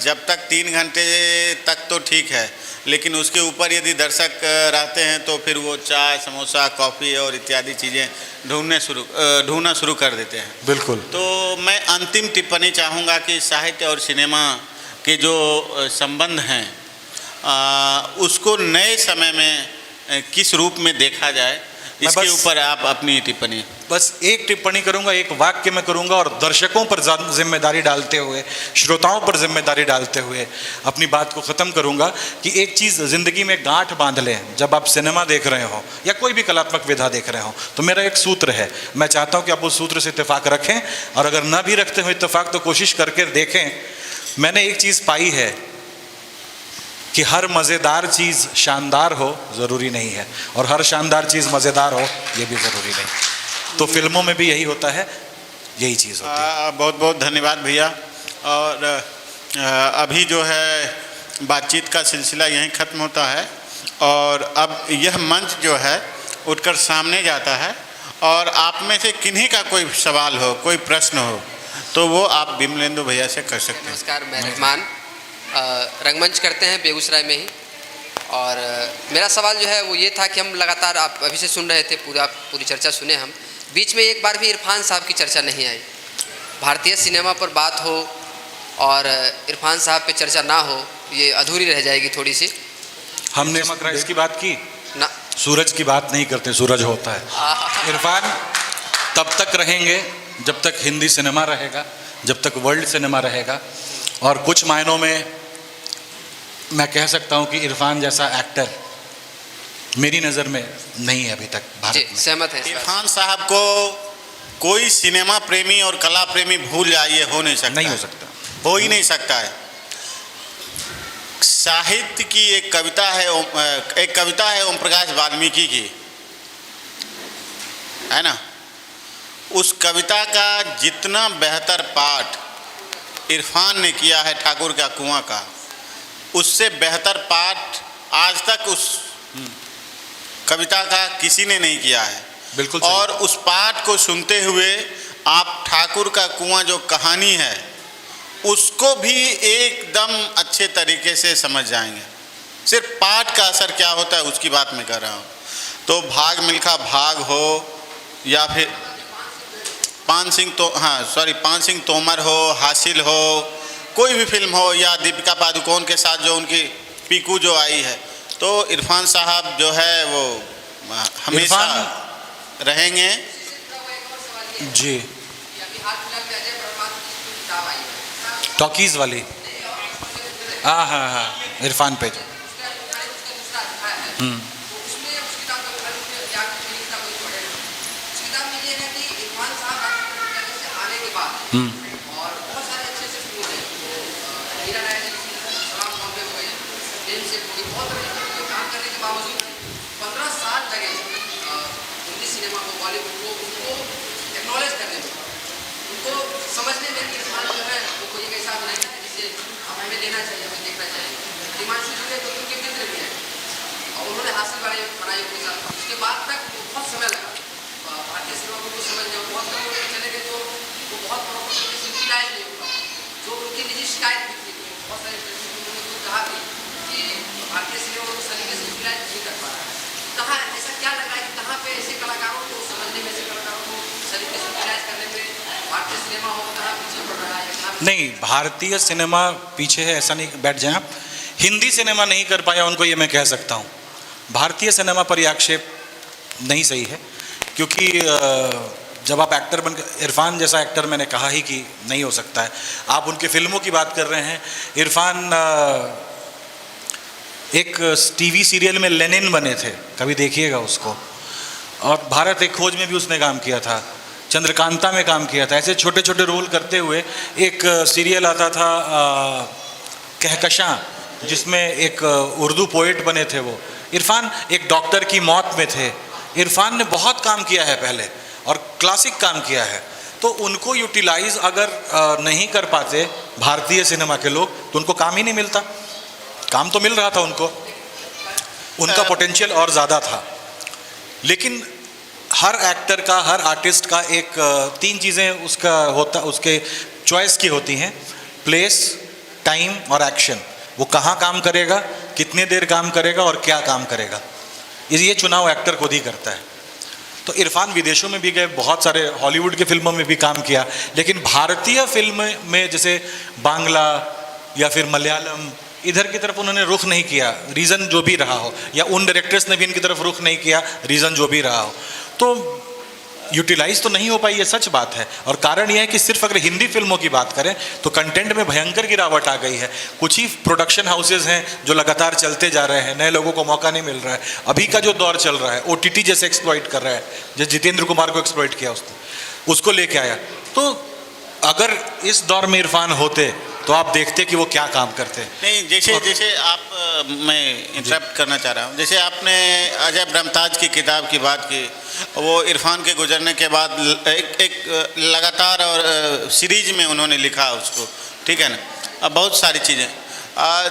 जब तक 3 घंटे तक तो ठीक है, लेकिन उसके ऊपर यदि दर्शक रहते हैं तो फिर वो चाय, समोसा, कॉफ़ी और इत्यादि चीज़ें ढूंढना शुरू कर देते हैं। बिल्कुल। तो मैं अंतिम टिप्पणी चाहूँगा कि साहित्य और सिनेमा के जो संबंध हैं उसको नए समय में किस रूप में देखा जाए, इसके ऊपर आप अपनी टिप्पणी। बस एक टिप्पणी करूंगा, एक वाक्य में करूंगा और दर्शकों पर जिम्मेदारी डालते हुए, श्रोताओं पर जिम्मेदारी डालते हुए अपनी बात को ख़त्म करूंगा कि एक चीज़ ज़िंदगी में गांठ बांध लें। जब आप सिनेमा देख रहे हो या कोई भी कलात्मक विधा देख रहे हो तो मेरा एक सूत्र है, मैं चाहता हूं कि आप उस सूत्र से इत्तेफाक रखें, और अगर ना भी रखते हो इत्तेफाक तो कोशिश करके देखें। मैंने एक चीज़ पाई है कि हर मज़ेदार चीज़ शानदार हो ज़रूरी नहीं है, और हर शानदार चीज़ मज़ेदार हो ये भी ज़रूरी नहीं। तो फिल्मों में भी यही होता है, यही चीज़ होती है। बहुत बहुत धन्यवाद भैया। और अभी जो है बातचीत का सिलसिला यहीं ख़त्म होता है, और अब यह मंच जो है उठकर सामने जाता है, और आप में से किन्हीं का कोई सवाल हो, कोई प्रश्न हो तो वो आप विमलेंदु भैया से कर सकते हैं। नमस्कार, मैं रहमान रंगमंच करते हैं बेगूसराय में ही। और मेरा सवाल जो है वो ये था कि हम लगातार, आप अभी से सुन रहे थे, पूरी चर्चा सुने हम, बीच में एक बार भी इरफान साहब की चर्चा नहीं आई। भारतीय सिनेमा पर बात हो और इरफान साहब पे चर्चा ना हो, ये अधूरी रह जाएगी थोड़ी सी। हमने इसकी बात की ना, सूरज की बात नहीं करते, सूरज होता है। इरफान तब तक रहेंगे जब तक हिंदी सिनेमा रहेगा, जब तक वर्ल्ड सिनेमा रहेगा। और कुछ मायनों में मैं कह सकता हूं कि इरफान जैसा एक्टर मेरी नज़र में नहीं है अभी तक भारत में। सहमत है। इरफान साहब को कोई सिनेमा प्रेमी और कला प्रेमी भूल जाए, ये हो नहीं सकता, नहीं हो सकता, हो ही नहीं सकता है। साहित्य की एक कविता है ओम प्रकाश वाल्मीकि की, है ना, उस कविता का जितना बेहतर पाठ इरफान ने किया है ठाकुर का कुआं का, उससे बेहतर पाठ आज तक उस कविता का किसी ने नहीं किया है। बिल्कुल। और उस पाठ को सुनते हुए आप ठाकुर का कुआं जो कहानी है उसको भी एकदम अच्छे तरीके से समझ जाएंगे। सिर्फ पाठ का असर क्या होता है उसकी बात मैं कर रहा हूँ। तो भाग मिल्खा भाग हो, या फिर पान सिंह तोमर हो, हासिल हो, कोई भी फिल्म हो, या दीपिका पादुकोण के साथ जो उनकी पीकू जो आई है, तो इरफान साहब जो है वो हमेशा रहेंगे। जी, टॉकीज वाली, हाँ, इरफान पे समझने में इरफान जो है वो कोई ऐसा नहीं है जिसे अब हमें लेना चाहिए, हमें देखना चाहिए। हिमांशु जी ने तो उनके मित्र भी हैं और उन्होंने हासिल वाले बनाए हुए साथ, उसके बाद तक बहुत समय लगा भारतीय सिनेमा को समझने में। बहुत लोग चले गए तो वो बहुत प्रॉपर शिल्पी लायक नहीं हुआ, जो उनकी निजी शिकायत भी थी बहुत सारे इंटरव्यू में कहा भी कि भारतीय सिनेमा उस तरीके से यूटिलाइज नहीं कर पा रहा है। कहाँ ऐसा क्या लग रहा है कि कहाँ पे ऐसे कलाकारों को समझने में, ऐसे कलाकारों को इस तरीके से यूटिलाइज करने में भारतीय सिनेमा हो कहाँ पीछे पड़ रहा है? नहीं, भारतीय सिनेमा पीछे है ऐसा नहीं, बैठ जाएं आप। हिंदी सिनेमा नहीं कर पाया उनको ये मैं कह सकता हूँ। भारतीय सिनेमा पर यह आक्षेप नहीं सही है, क्योंकि जब आप एक्टर बन, इरफान जैसा एक्टर मैंने कहा ही कि नहीं हो सकता है। आप उनकी फिल्मों की बात कर रहे हैं। इरफान एक टीवी सीरियल में लेनिन बने थे, कभी देखिएगा उसको, और भारत एक खोज में भी उसने काम किया था, चंद्रकांता में काम किया था। ऐसे छोटे छोटे रोल करते हुए एक सीरियल आता था कहकशां, जिसमें एक उर्दू पोएट बने थे वो। इरफान एक डॉक्टर की मौत में थे। इरफान ने बहुत काम किया है पहले और क्लासिक काम किया है, तो उनको यूटिलाइज अगर नहीं कर पाते भारतीय सिनेमा के लोग तो उनको काम ही नहीं मिलता। काम तो मिल रहा था उनको, उनका पोटेंशियल और ज़्यादा था। लेकिन हर एक्टर का, हर आर्टिस्ट का एक तीन चीज़ें उसका होता, उसके चॉइस की होती हैं: प्लेस, टाइम और एक्शन। वो कहाँ काम करेगा, कितने देर काम करेगा और क्या काम करेगा, ये चुनाव एक्टर खुद ही करता है। तो इरफान विदेशों में भी गए, बहुत सारे हॉलीवुड की फिल्मों में भी काम किया, लेकिन भारतीय फिल्म में जैसे बांग्ला या फिर मलयालम, इधर की तरफ उन्होंने रुख नहीं किया, रीज़न जो भी रहा हो, या उन डायरेक्टर्स ने भी इनकी तरफ रुख नहीं किया, रीज़न जो भी रहा हो। तो यूटिलाइज तो नहीं हो पाई, ये सच बात है। और कारण यह है कि सिर्फ अगर हिंदी फिल्मों की बात करें तो कंटेंट में भयंकर गिरावट आ गई है। कुछ ही प्रोडक्शन हाउसेज हैं जो लगातार चलते जा रहे हैं, नए लोगों को मौका नहीं मिल रहा है। अभी का जो दौर चल रहा है, OTT जैसे एक्सप्लॉइट कर रहा है, जैसे जितेंद्र कुमार को एक्सप्लॉइट किया उसने, उसको लेके आया। तो अगर इस दौर में इरफान होते तो आप देखते कि वो क्या काम करते। नहीं, जैसे आप मैं इंटरप्ट करना चाह रहा हूँ, जैसे आपने अजय ब्रह्मताज की किताब की बात की, वो इरफान के गुजरने के बाद एक लगातार और सीरीज में उन्होंने लिखा उसको, ठीक है ना। अब बहुत सारी चीज़ें,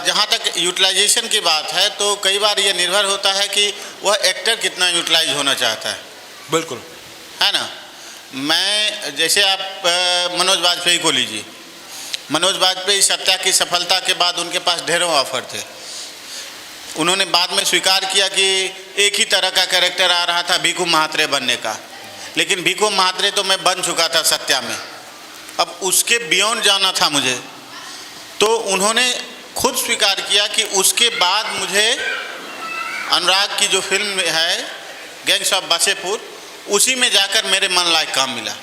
जहाँ तक यूटिलाइजेशन की बात है तो कई बार ये निर्भर होता है कि वह एक्टर कितना यूटिलाइज होना चाहता है। बिल्कुल, है ना। मैं जैसे आप मनोज वाजपेयी को लीजिए। मनोज वाजपेयी सत्या की सफलता के बाद उनके पास ढेरों ऑफर थे। उन्होंने बाद में स्वीकार किया कि एक ही तरह का कैरेक्टर आ रहा था, भीखू महात्रे बनने का, लेकिन भीखू महात्रे तो मैं बन चुका था सत्या में, अब उसके बियॉन्ड जाना था मुझे। तो उन्होंने खुद स्वीकार किया कि उसके बाद मुझे अनुराग की जो फिल्म है गैंग्स ऑफ वासेपुर, उसी में जाकर मेरे मन लायक काम मिला,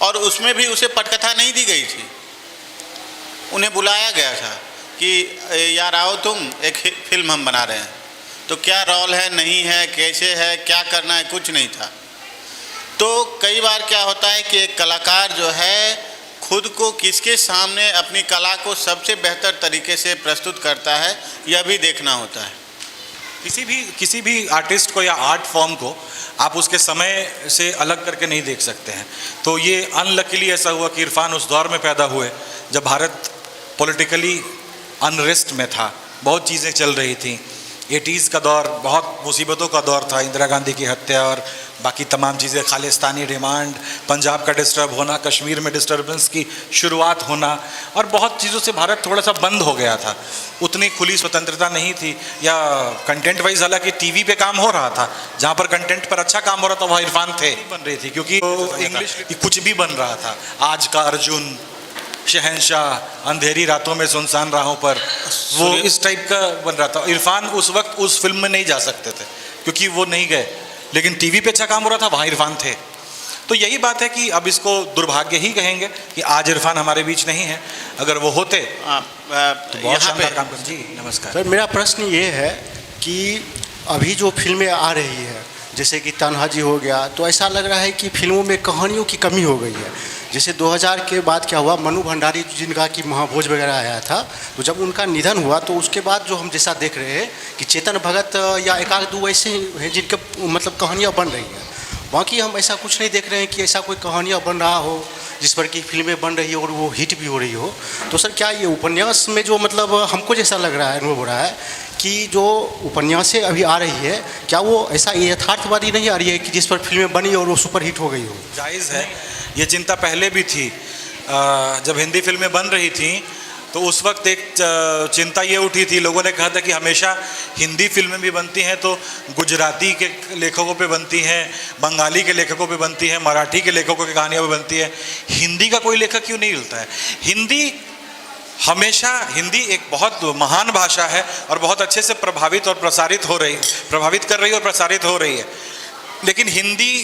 और उसमें भी उसे पटकथा नहीं दी गई थी। उन्हें बुलाया गया था कि यार आओ तुम, एक फिल्म हम बना रहे हैं, तो क्या रोल है, नहीं है, कैसे है, क्या करना है, कुछ नहीं था। तो कई बार क्या होता है कि एक कलाकार जो है खुद को किसके सामने अपनी कला को सबसे बेहतर तरीके से प्रस्तुत करता है, यह भी देखना होता है। किसी भी आर्टिस्ट को या आर्ट फॉर्म को आप उसके समय से अलग करके नहीं देख सकते हैं। तो ये अनलकीली ऐसा हुआ कि इरफान उस दौर में पैदा हुए जब भारत पॉलिटिकली अनरेस्ट में था, बहुत चीज़ें चल रही थी। 80s का दौर बहुत मुसीबतों का दौर था, इंदिरा गांधी की हत्या और बाकी तमाम चीज़ें, खालिस्तानी डिमांड, पंजाब का डिस्टर्ब होना, कश्मीर में डिस्टर्बेंस की शुरुआत होना, और बहुत चीज़ों से भारत थोड़ा सा बंद हो गया था। उतनी खुली स्वतंत्रता नहीं थी, या कंटेंट वाइज हालांकि टीवी पे काम हो रहा था, जहाँ पर कंटेंट पर अच्छा काम हो रहा था वहाँ इरफान थे, बन रही थी, क्योंकि इंग्लिश कुछ भी बन रहा था। आज का अर्जुन, शहंशाह, अंधेरी रातों में सुनसान राहों पर, वो इस टाइप का बन रहा था। इरफान उस वक्त उस फिल्म में नहीं जा सकते थे क्योंकि वो नहीं गए, लेकिन टीवी पे अच्छा काम हो रहा था, वहाँ इरफान थे। तो यही बात है कि अब इसको दुर्भाग्य ही कहेंगे कि आज इरफान हमारे बीच नहीं है। अगर वो होते तो बहुत शानदार काम कर। जी नमस्कार सर, मेरा प्रश्न ये है कि अभी जो फिल्में आ रही है, जैसे कि तन्हा जी हो गया, तो ऐसा लग रहा है कि फिल्मों में कहानियों की कमी हो गई है। जैसे 2000 के बाद क्या हुआ, मनु भंडारी जिनका कि महाभोज वगैरह आया था, तो जब उनका निधन हुआ तो उसके बाद जो हम जैसा देख रहे हैं कि चेतन भगत या एक आध दो ऐसे हैं जिनके मतलब कहानियाँ बन रही हैं। बाकी हम ऐसा कुछ नहीं देख रहे हैं कि ऐसा कोई कहानियाँ बन रहा हो जिस पर कि फिल्में बन रही हो और वो हिट भी हो रही हो। तो सर क्या ये उपन्यास में जो मतलब हमको जैसा लग रहा है, अनुभव हो रहा है कि जो उपन्यासें अभी आ रही है, क्या वो ऐसा यथार्थवादी नहीं आ रही है कि जिस पर फिल्में बनी और वो सुपर हिट हो गई हो? जायज़ है, ये चिंता पहले भी थी। जब हिंदी फिल्में बन रही थी तो उस वक्त एक चिंता ये उठी थी, लोगों ने कहा था कि हमेशा हिंदी फिल्में भी बनती हैं तो गुजराती के लेखकों पे बनती हैं, बंगाली के लेखकों पे बनती हैं, मराठी के लेखकों की कहानियाँ पे बनती है, हिंदी का कोई लेखक क्यों नहीं मिलता है। हिंदी एक बहुत महान भाषा है और बहुत अच्छे से प्रभावित कर रही है और प्रसारित हो रही है, लेकिन हिंदी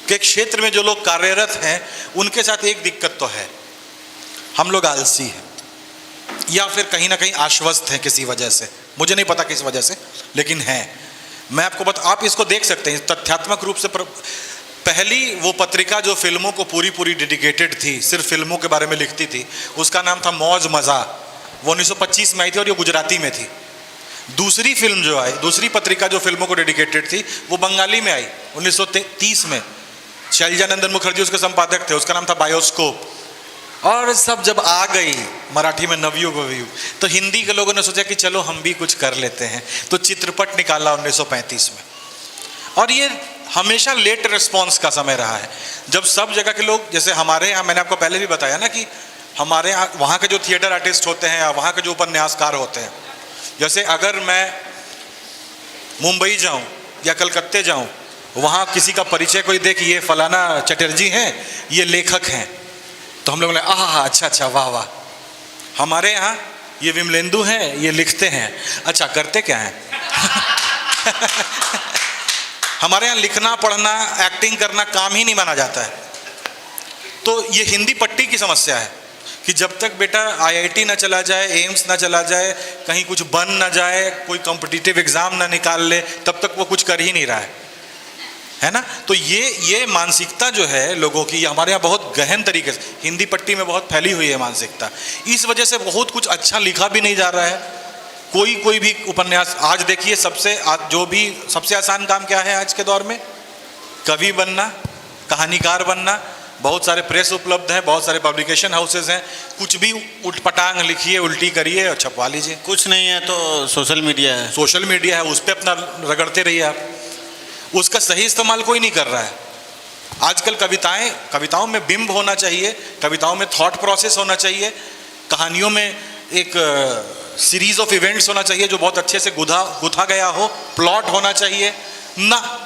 के क्षेत्र में जो लोग कार्यरत हैं उनके साथ एक दिक्कत तो है, हम लोग आलसी हैं या फिर कहीं ना कहीं आश्वस्त हैं किसी वजह से, मुझे नहीं पता किस वजह से, लेकिन हैं। मैं आपको आप इसको देख सकते हैं तथ्यात्मक रूप से। पहली वो पत्रिका जो फिल्मों को पूरी डेडिकेटेड थी, सिर्फ फिल्मों के बारे में लिखती थी, उसका नाम था मौज मज़ा, वो 1925 में आई थी और ये गुजराती में थी। दूसरी फिल्म जो आई, दूसरी पत्रिका जो फिल्मों को डेडिकेटेड थी, वो बंगाली में आई 1930 में। शैलजानंदन मुखर्जी उसके संपादक थे, उसका नाम था बायोस्कोप। और सब जब आ गई मराठी में नवयुग वयुग, तो हिंदी के लोगों ने सोचा कि चलो हम भी कुछ कर लेते हैं, तो चित्रपट निकाला 1935 में। और ये हमेशा लेट रिस्पॉन्स का समय रहा है, जब सब जगह के लोग, जैसे हमारे यहाँ, मैंने आपको पहले भी बताया ना कि हमारे यहाँ वहाँ के जो थिएटर आर्टिस्ट होते हैं या वहाँ के जो उपन्यासकार होते हैं, जैसे अगर मैं मुंबई जाऊँ या कलकत्ते जाऊँ, वहाँ किसी का परिचय कोई दे कि ये फलाना चटर्जी हैं, ये लेखक हैं, तो हम लोग बोले अच्छा वाह वाह। हमारे यहाँ ये विमलेंदु हैं, ये लिखते हैं, अच्छा करते क्या हैं? हमारे यहाँ लिखना पढ़ना एक्टिंग करना काम ही नहीं माना जाता है। तो ये हिंदी पट्टी की समस्या है कि जब तक बेटा IIT ना चला जाए, एम्स ना चला जाए, कहीं कुछ बन ना जाए, कोई कॉम्पिटिटिव एग्जाम ना निकाल ले, तब तक वो कुछ कर ही नहीं रहा है ना। तो ये मानसिकता जो है लोगों की, हमारे यहाँ बहुत गहन तरीके से हिंदी पट्टी में बहुत फैली हुई है मानसिकता। इस वजह से बहुत कुछ अच्छा लिखा भी नहीं जा रहा है। कोई भी उपन्यास, आज देखिए सबसे आसान काम क्या है आज के दौर में? कवि बनना, कहानीकार बनना। बहुत सारे प्रेस उपलब्ध हैं, बहुत सारे पब्लिकेशन हाउसेज हैं, कुछ भी उठपटांग लिखिए, उल्टी करिए और छपवा लीजिए। कुछ नहीं है तो सोशल मीडिया है, उस पर अपना रगड़ते रहिए आप। उसका सही इस्तेमाल कोई नहीं कर रहा है। आजकल कविताओं में बिंब होना चाहिए, कविताओं में थॉट प्रोसेस होना चाहिए, कहानियों में एक सीरीज ऑफ इवेंट्स होना चाहिए जो बहुत अच्छे से गुथा गया हो, प्लॉट होना चाहिए ना,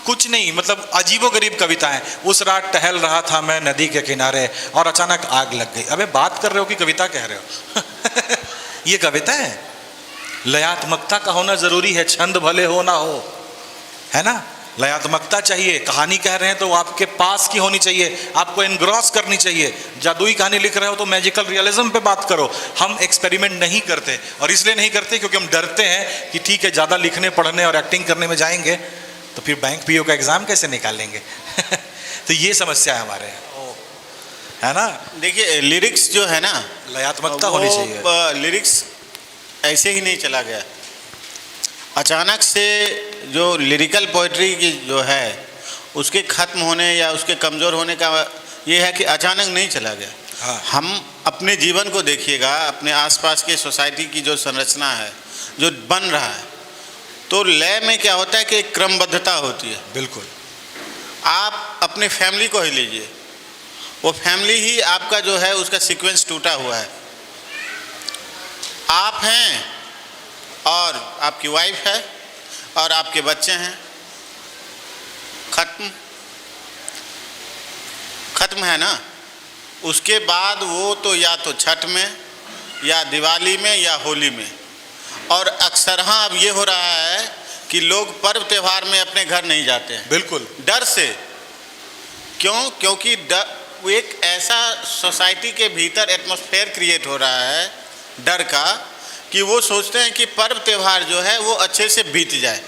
कुछ नहीं। मतलब अजीबोगरीब कविताएं। उस रात टहल रहा था मैं नदी के किनारे और अचानक आग लग गई। अबे बात कर रहे हो कि कविता कह रहे हो? ये कविता है। लयात्मकता का होना जरूरी है, छंद भले हो ना हो, है ना। लयात्मकता चाहिए। कहानी कह रहे हैं तो आपके पास की होनी चाहिए, आपको एनग्रॉस करनी चाहिए। जादुई कहानी लिख रहे हो तो मैजिकल रियलिज्म पे बात करो। हम एक्सपेरिमेंट नहीं करते, और इसलिए नहीं करते क्योंकि हम डरते हैं कि ठीक है ज़्यादा लिखने पढ़ने और एक्टिंग करने में जाएंगे तो फिर बैंक PO का एग्ज़ाम कैसे निकालेंगे। तो ये समस्या है हमारे, है ना। देखिए लिरिक्स जो है ना, लयात्मकता होनी चाहिए। लिरिक्स ऐसे ही नहीं चला गया, अचानक से जो लिरिकल पोइट्री की जो है उसके ख़त्म होने या उसके कमज़ोर होने का ये है कि अचानक नहीं चला गया। हाँ। हम अपने जीवन को देखिएगा, अपने आसपास के सोसाइटी की जो संरचना है, जो बन रहा है, तो लय में क्या होता है कि एक क्रमबद्धता होती है। बिल्कुल। आप अपने फैमिली को ही लीजिए, वो फैमिली ही आपका जो है उसका सीक्वेंस टूटा हुआ है। आप हैं और आपकी वाइफ है और आपके बच्चे हैं, खत्म है ना। उसके बाद वो तो या तो छठ में या दिवाली में या होली में, और अक्सर हाँ अब ये हो रहा है कि लोग पर्व त्यौहार में अपने घर नहीं जाते हैं, बिल्कुल डर से। क्योंकि एक ऐसा सोसाइटी के भीतर एटमॉस्फेयर क्रिएट हो रहा है डर का कि वो सोचते हैं कि पर्व त्यौहार जो है वो अच्छे से बीत जाए।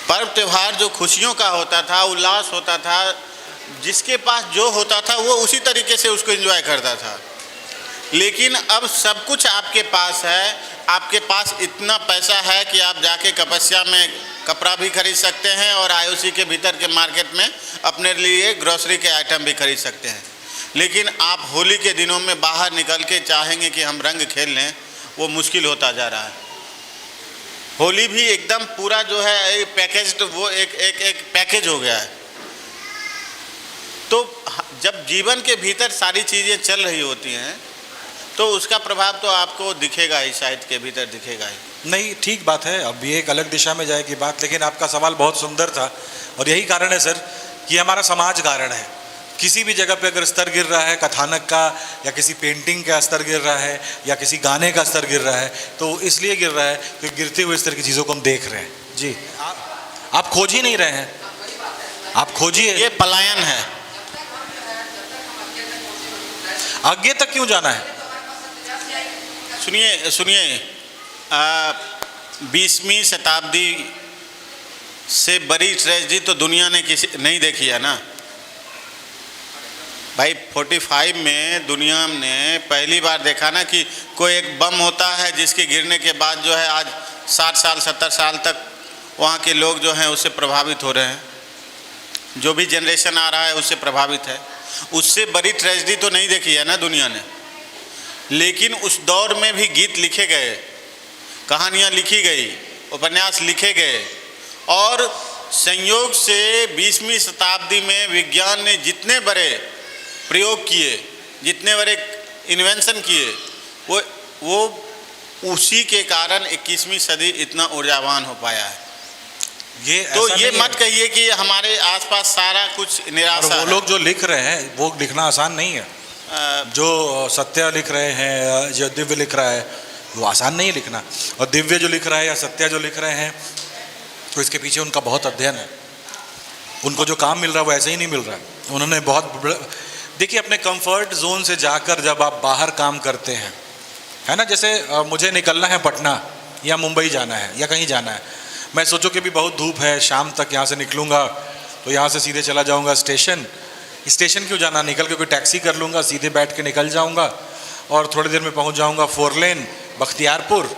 पर्व त्यौहार जो खुशियों का होता था, उल्लास होता था, जिसके पास जो होता था वो उसी तरीके से उसको एंजॉय करता था। लेकिन अब सब कुछ आपके पास है, आपके पास इतना पैसा है कि आप जाके तपस्या में कपड़ा भी खरीद सकते हैं और IOC के भीतर के मार्केट में अपने लिए ग्रोसरी के आइटम भी खरीद सकते हैं। लेकिन आप होली के दिनों में बाहर निकल के चाहेंगे कि हम रंग खेल लें, वो मुश्किल होता जा रहा है। होली भी एकदम पूरा जो है पैकेज्ड, वो एक पैकेज हो गया है। तो जब जीवन के भीतर सारी चीज़ें चल रही होती हैं तो उसका प्रभाव तो आपको दिखेगा ही, साहित्य के भीतर दिखेगा ही। नहीं, ठीक बात है, अब ये एक अलग दिशा में जाएगी बात, लेकिन आपका सवाल बहुत सुंदर था और यही कारण है सर कि हमारा समाज कारण है। किसी भी जगह पे अगर स्तर गिर रहा है कथानक का, या किसी पेंटिंग का स्तर गिर रहा है, या किसी गाने का स्तर गिर रहा है, तो इसलिए गिर रहा है कि गिरते हुए इस तरह की चीज़ों को हम देख रहे हैं। जी, आप खोज ही नहीं रहे हैं, आप खोजिए। ये पलायन है। आगे तक क्यों जाना है? सुनिए सुनिए, 20वीं शताब्दी से बड़ी ट्रेजेडी तो दुनिया ने किसी नहीं देखी है ना भाई। 45 में दुनिया ने पहली बार देखा ना कि कोई एक बम होता है जिसके गिरने के बाद जो है आज 60 साल 70 साल तक वहाँ के लोग जो हैं उससे प्रभावित हो रहे हैं, जो भी जनरेशन आ रहा है उससे प्रभावित है। उससे बड़ी ट्रेजेडी तो नहीं देखी है ना दुनिया ने। लेकिन उस दौर में भी गीत लिखे गए, कहानियाँ लिखी गई, उपन्यास लिखे गए, और संयोग से 20वीं शताब्दी में विज्ञान ने जितने बड़े प्रयोग किए, जितने बड़े इन्वेंशन किए, वो उसी के कारण 21वीं सदी इतना ऊर्जावान हो पाया है। तो ये मत कहिए कि हमारे आसपास सारा कुछ निराशा है। वो लोग जो लिख रहे हैं वो लिखना आसान नहीं है। जो सत्य लिख रहे हैं, जो दिव्य लिख रहा है, वो आसान नहीं लिखना। और दिव्य जो लिख रहा है या सत्य जो लिख रहे हैं, तो इसके पीछे उनका बहुत अध्ययन है। उनको जो काम मिल रहा है वो ऐसे ही नहीं मिल रहा है। उन्होंने बहुत, देखिए, अपने कंफर्ट जोन से जाकर जब आप बाहर काम करते हैं, है ना, जैसे मुझे निकलना है पटना या मुंबई जाना है या कहीं जाना है, मैं सोचो कि भी बहुत धूप है, शाम तक यहाँ से निकलूँगा तो यहाँ से सीधे चला जाऊँगा स्टेशन क्यों जाना, निकल के कोई टैक्सी कर लूँगा, सीधे बैठ के निकल जाऊँगा और थोड़ी देर में पहुँच जाऊँगा 4 लेन बख्तियारपुर।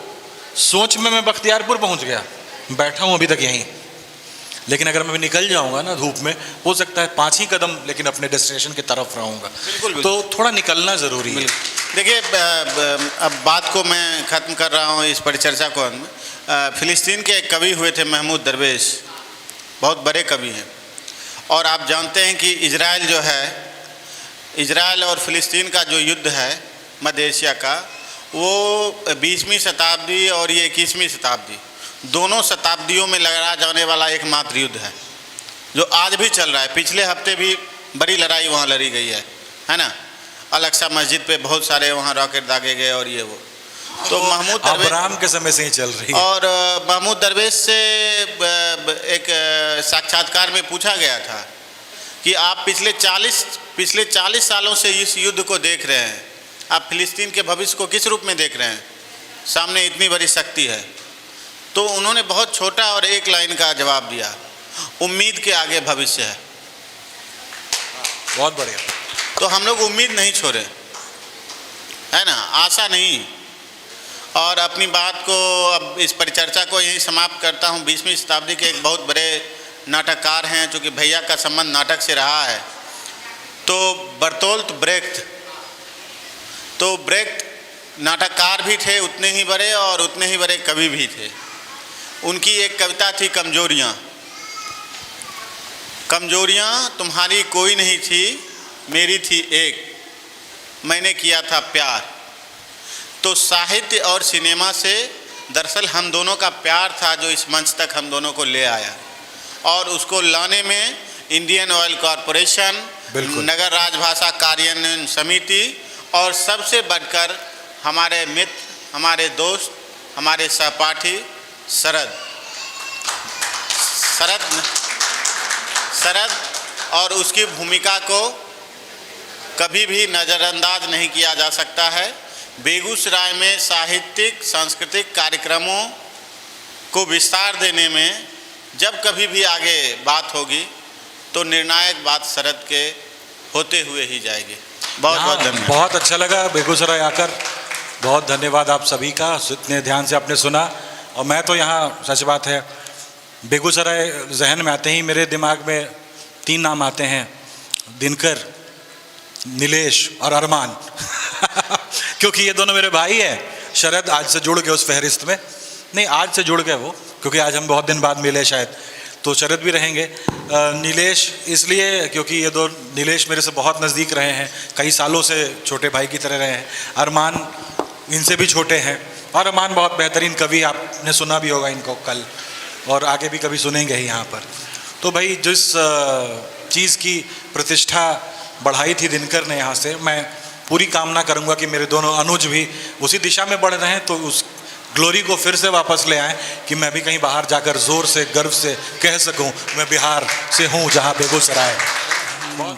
सोच में मैं बख्तियारपुर पहुँच गया, बैठा हूँ अभी तक यहीं। लेकिन अगर मैं निकल जाऊँगा ना धूप में, हो सकता है 5 ही कदम लेकिन अपने डेस्टिनेशन की तरफ रहूँगा। बिल्कुल। तो थोड़ा निकलना ज़रूरी है। देखिए, अब बात को मैं ख़त्म कर रहा हूँ, इस परिचर्चा को। फ़िलिस्तीन के एक कवि हुए थे महमूद दरवेश, बहुत बड़े कवि हैं। और आप जानते हैं कि इजराइल जो है, इजराइल और फ़िलिस्तीन का जो युद्ध है मध्य एशिया का, वो 20वीं शताब्दी और ये 21वीं शताब्दी, दोनों शताब्दियों में लड़ा जाने वाला एकमात्र युद्ध है जो आज भी चल रहा है। पिछले हफ्ते भी बड़ी लड़ाई वहाँ लड़ी गई है ना। अल-अक्सा मस्जिद पे बहुत सारे वहाँ रॉकेट दागे गए और ये वो। तो महमूद दरवेश अब्राहम के समय से ही चल रही है। और महमूद दरवेश से एक साक्षात्कार में पूछा गया था कि आप पिछले 40 सालों से इस युद्ध को देख रहे हैं, आप फ़िलिस्तीन के भविष्य को किस रूप में देख रहे हैं? सामने इतनी बड़ी शक्ति है। तो उन्होंने बहुत छोटा और एक लाइन का जवाब दिया, उम्मीद के आगे भविष्य है। बहुत बढ़िया। तो हम लोग उम्मीद नहीं छोड़े, है ना, आशा नहीं। और अपनी बात को, अब इस परिचर्चा को यहीं समाप्त करता हूँ। 20वीं शताब्दी के एक बहुत बड़े नाटककार हैं, चूँकि भैया का संबंध नाटक से रहा है, तो बर्तोल्ट ब्रेख्ट। तो ब्रेख्ट नाटककार भी थे उतने ही बड़े, और उतने ही बड़े कवि भी थे। उनकी एक कविता थी कमजोरियाँ। कमजोरियाँ तुम्हारी कोई नहीं थी, मेरी थी एक, मैंने किया था प्यार। तो साहित्य और सिनेमा से दरअसल हम दोनों का प्यार था जो इस मंच तक हम दोनों को ले आया, और उसको लाने में इंडियन ऑयल कॉरपोरेशन, नगर राजभाषा कार्यान्वयन समिति, और सबसे बढ़कर हमारे मित्र, हमारे दोस्त, हमारे सहपाठी शरद और उसकी भूमिका को कभी भी नज़रअंदाज नहीं किया जा सकता है। बेगूसराय में साहित्यिक सांस्कृतिक कार्यक्रमों को विस्तार देने में जब कभी भी आगे बात होगी तो निर्णायक बात शरद के होते हुए ही जाएगी। बहुत बहुत धन्यवाद। बहुत अच्छा लगा बेगूसराय आकर, बहुत धन्यवाद आप सभी का, इतने ध्यान से आपने सुना। और मैं तो यहाँ, सच बात है, बेगूसराय जहन में आते ही मेरे दिमाग में 3 नाम आते हैं, दिनकर, नीलेश और अरमान क्योंकि ये दोनों मेरे भाई हैं। शरद आज से जुड़ गए उस फहरिस्त में, नहीं आज से जुड़ गए वो, क्योंकि आज हम बहुत दिन बाद मिले शायद। तो शरद भी रहेंगे। नीलेश इसलिए क्योंकि ये दो, नीलेश मेरे से बहुत नज़दीक रहे हैं, कई सालों से छोटे भाई की तरह रहे हैं। अरमान इनसे भी छोटे हैं, और अरमान बहुत बेहतरीन कवि, आपने सुना भी होगा इनको कल, और आगे भी कभी सुनेंगे ही यहाँ पर। तो भाई जिस चीज़ की प्रतिष्ठा बढ़ाई थी दिनकर ने यहाँ से, मैं पूरी कामना करूँगा कि मेरे दोनों अनुज भी उसी दिशा में बढ़ रहे हैं, तो उस ग्लोरी को फिर से वापस ले आएँ कि मैं भी कहीं बाहर जाकर ज़ोर से गर्व से कह सकूं मैं बिहार से हूं, जहां बेगूसराय।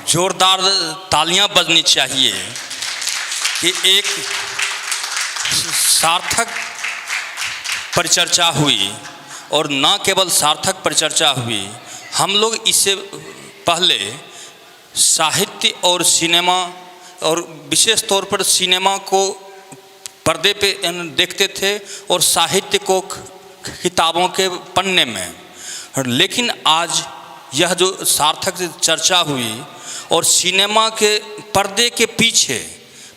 जोरदार तालियां बजनी चाहिए कि एक सार्थक परिचर्चा हुई, और न केवल सार्थक परिचर्चा हुई, हम लोग इससे पहले साहित्य और सिनेमा, और विशेष तौर पर सिनेमा को पर्दे पे देखते थे और साहित्य को किताबों के पन्ने में, लेकिन आज यह जो सार्थक चर्चा हुई और सिनेमा के पर्दे के पीछे,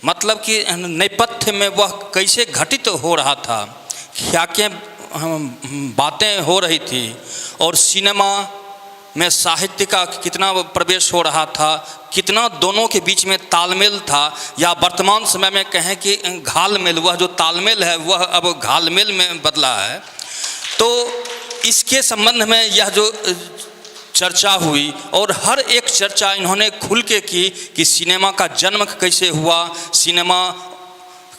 मतलब कि नेपथ्य में वह कैसे घटित हो रहा था, क्या क्या बातें हो रही थी, और सिनेमा में साहित्य का कितना प्रवेश हो रहा था, कितना दोनों के बीच में तालमेल था, या वर्तमान समय में कहें कि घालमेल, वह जो तालमेल है वह अब घालमेल में बदला है। तो इसके संबंध में यह जो चर्चा हुई, और हर एक चर्चा इन्होंने खुल के की कि सिनेमा का जन्म कैसे हुआ, सिनेमा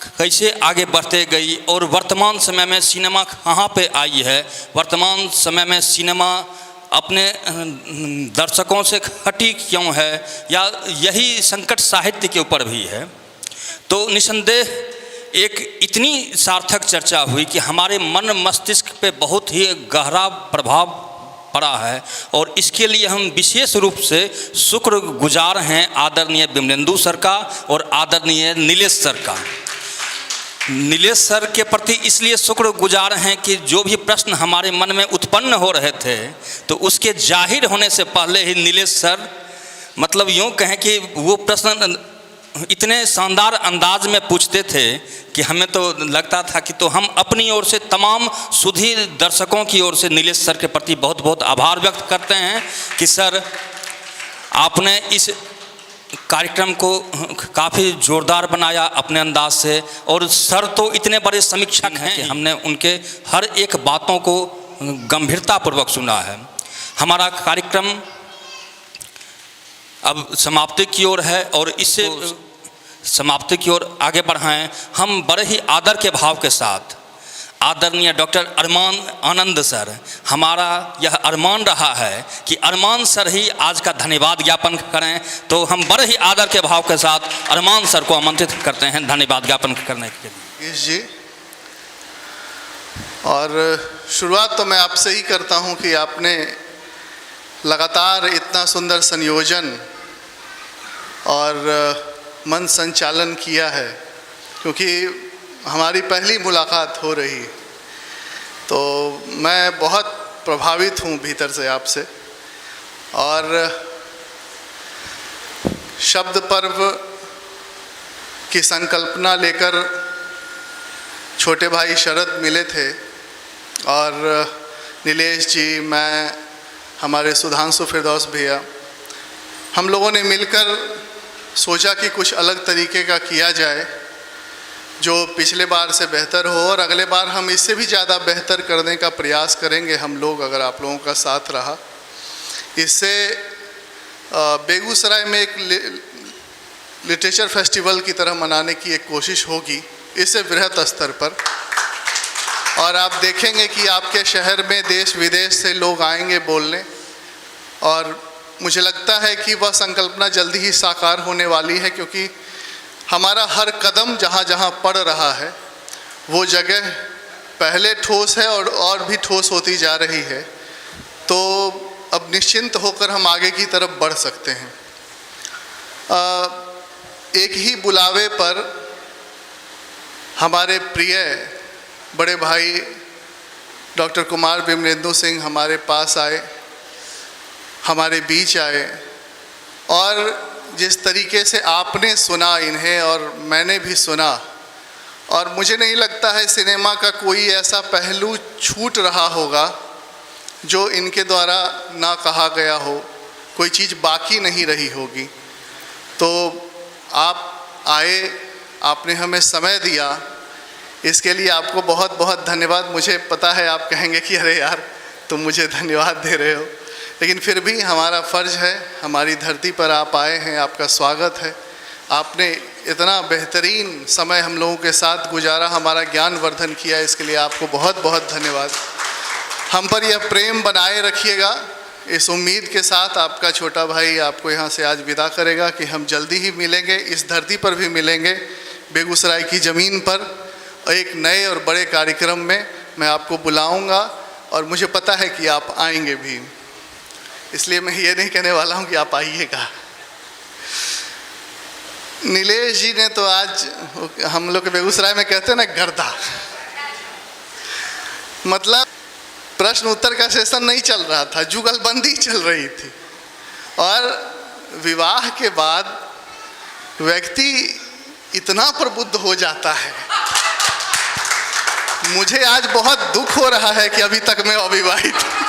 कैसे आगे बढ़ते गई, और वर्तमान समय में सिनेमा कहाँ पे आई है, वर्तमान समय में सिनेमा अपने दर्शकों से हटी क्यों है, या यही संकट साहित्य के ऊपर भी है। तो निसंदेह एक इतनी सार्थक चर्चा हुई कि हमारे मन मस्तिष्क पे बहुत ही गहरा प्रभाव पड़ा है, और इसके लिए हम विशेष रूप से शुक्रगुजार हैं आदरणीय विमलेंदु सर का और आदरणीय नीलेश सर का। नीलेश सर के प्रति इसलिए शुक्रगुजार हैं कि जो भी प्रश्न हमारे मन में उत्पन्न हो रहे थे, तो उसके जाहिर होने से पहले ही नीलेश सर, मतलब यूँ कहें कि वो प्रश्न इतने शानदार अंदाज में पूछते थे कि हमें तो लगता था कि, तो हम अपनी ओर से तमाम सुधी दर्शकों की ओर से नीलेश सर के प्रति बहुत बहुत आभार व्यक्त करते हैं कि सर आपने इस कार्यक्रम को काफ़ी ज़ोरदार बनाया अपने अंदाज से, और सर तो इतने बड़े समीक्षक हैं कि हमने उनके हर एक बातों को गंभीरतापूर्वक सुना है। हमारा कार्यक्रम अब समाप्ति की ओर है, और इससे समाप्ति की ओर आगे बढ़ाएं हम बड़े ही आदर के भाव के साथ आदरणीय डॉक्टर अरमान आनंद सर, हमारा यह अरमान रहा है कि अरमान सर ही आज का धन्यवाद ज्ञापन करें, तो हम बड़े ही आदर के भाव के साथ अरमान सर को आमंत्रित करते हैं धन्यवाद ज्ञापन करने के लिए। जी, और शुरुआत तो मैं आपसे ही करता हूं कि आपने लगातार इतना सुंदर संयोजन और मन संचालन किया है, क्योंकि हमारी पहली मुलाकात हो रही, तो मैं बहुत प्रभावित हूँ भीतर से आपसे। और शब्द पर्व की संकल्पना लेकर छोटे भाई शरद मिले थे, और नीलेश जी, मैं, हमारे सुधांशु फिरदौस भैया, हम लोगों ने मिलकर सोचा कि कुछ अलग तरीके का किया जाए जो पिछले बार से बेहतर हो, और अगले बार हम इससे भी ज़्यादा बेहतर करने का प्रयास करेंगे हम लोग, अगर आप लोगों का साथ रहा। इससे बेगूसराय में एक लिटरेचर फेस्टिवल की तरह मनाने की एक कोशिश होगी, इससे बृहत स्तर पर, और आप देखेंगे कि आपके शहर में देश विदेश से लोग आएंगे बोलने, और मुझे लगता है कि वह संकल्पना जल्दी ही साकार होने वाली है, क्योंकि हमारा हर कदम जहाँ जहाँ पड़ रहा है वो जगह पहले ठोस है और भी ठोस होती जा रही है, तो अब निश्चिंत होकर हम आगे की तरफ बढ़ सकते हैं। एक ही बुलावे पर हमारे प्रिय बड़े भाई डॉक्टर कुमार विमलेंदु सिंह हमारे पास आए, हमारे बीच आए, और जिस तरीके से आपने सुना इन्हें और मैंने भी सुना, और मुझे नहीं लगता है सिनेमा का कोई ऐसा पहलू छूट रहा होगा जो इनके द्वारा ना कहा गया हो, कोई चीज़ बाकी नहीं रही होगी। तो आप आए, आपने हमें समय दिया, इसके लिए आपको बहुत बहुत धन्यवाद। मुझे पता है आप कहेंगे कि अरे यार तुम मुझे धन्यवाद दे रहे हो, लेकिन फिर भी हमारा फ़र्ज़ है, हमारी धरती पर आप आए हैं, आपका स्वागत है। आपने इतना बेहतरीन समय हम लोगों के साथ गुजारा, हमारा ज्ञान वर्धन किया, इसके लिए आपको बहुत बहुत धन्यवाद। हम पर यह प्रेम बनाए रखिएगा। इस उम्मीद के साथ आपका छोटा भाई आपको यहाँ से आज विदा करेगा कि हम जल्दी ही मिलेंगे, इस धरती पर भी मिलेंगे, बेगूसराय की ज़मीन पर एक नए और बड़े कार्यक्रम में मैं आपको बुलाऊंगा और मुझे पता है कि आप आएंगे भी, इसलिए मैं ये नहीं कहने वाला हूँ कि आप आइएगा। नीलेश जी ने तो आज, हम लोग के बेगूसराय में कहते हैं ना, गर्दा, मतलब प्रश्न उत्तर का सेशन नहीं चल रहा था, जुगलबंदी चल रही थी। और विवाह के बाद व्यक्ति इतना प्रबुद्ध हो जाता है, मुझे आज बहुत दुख हो रहा है कि अभी तक मैं अविवाहित हूँ।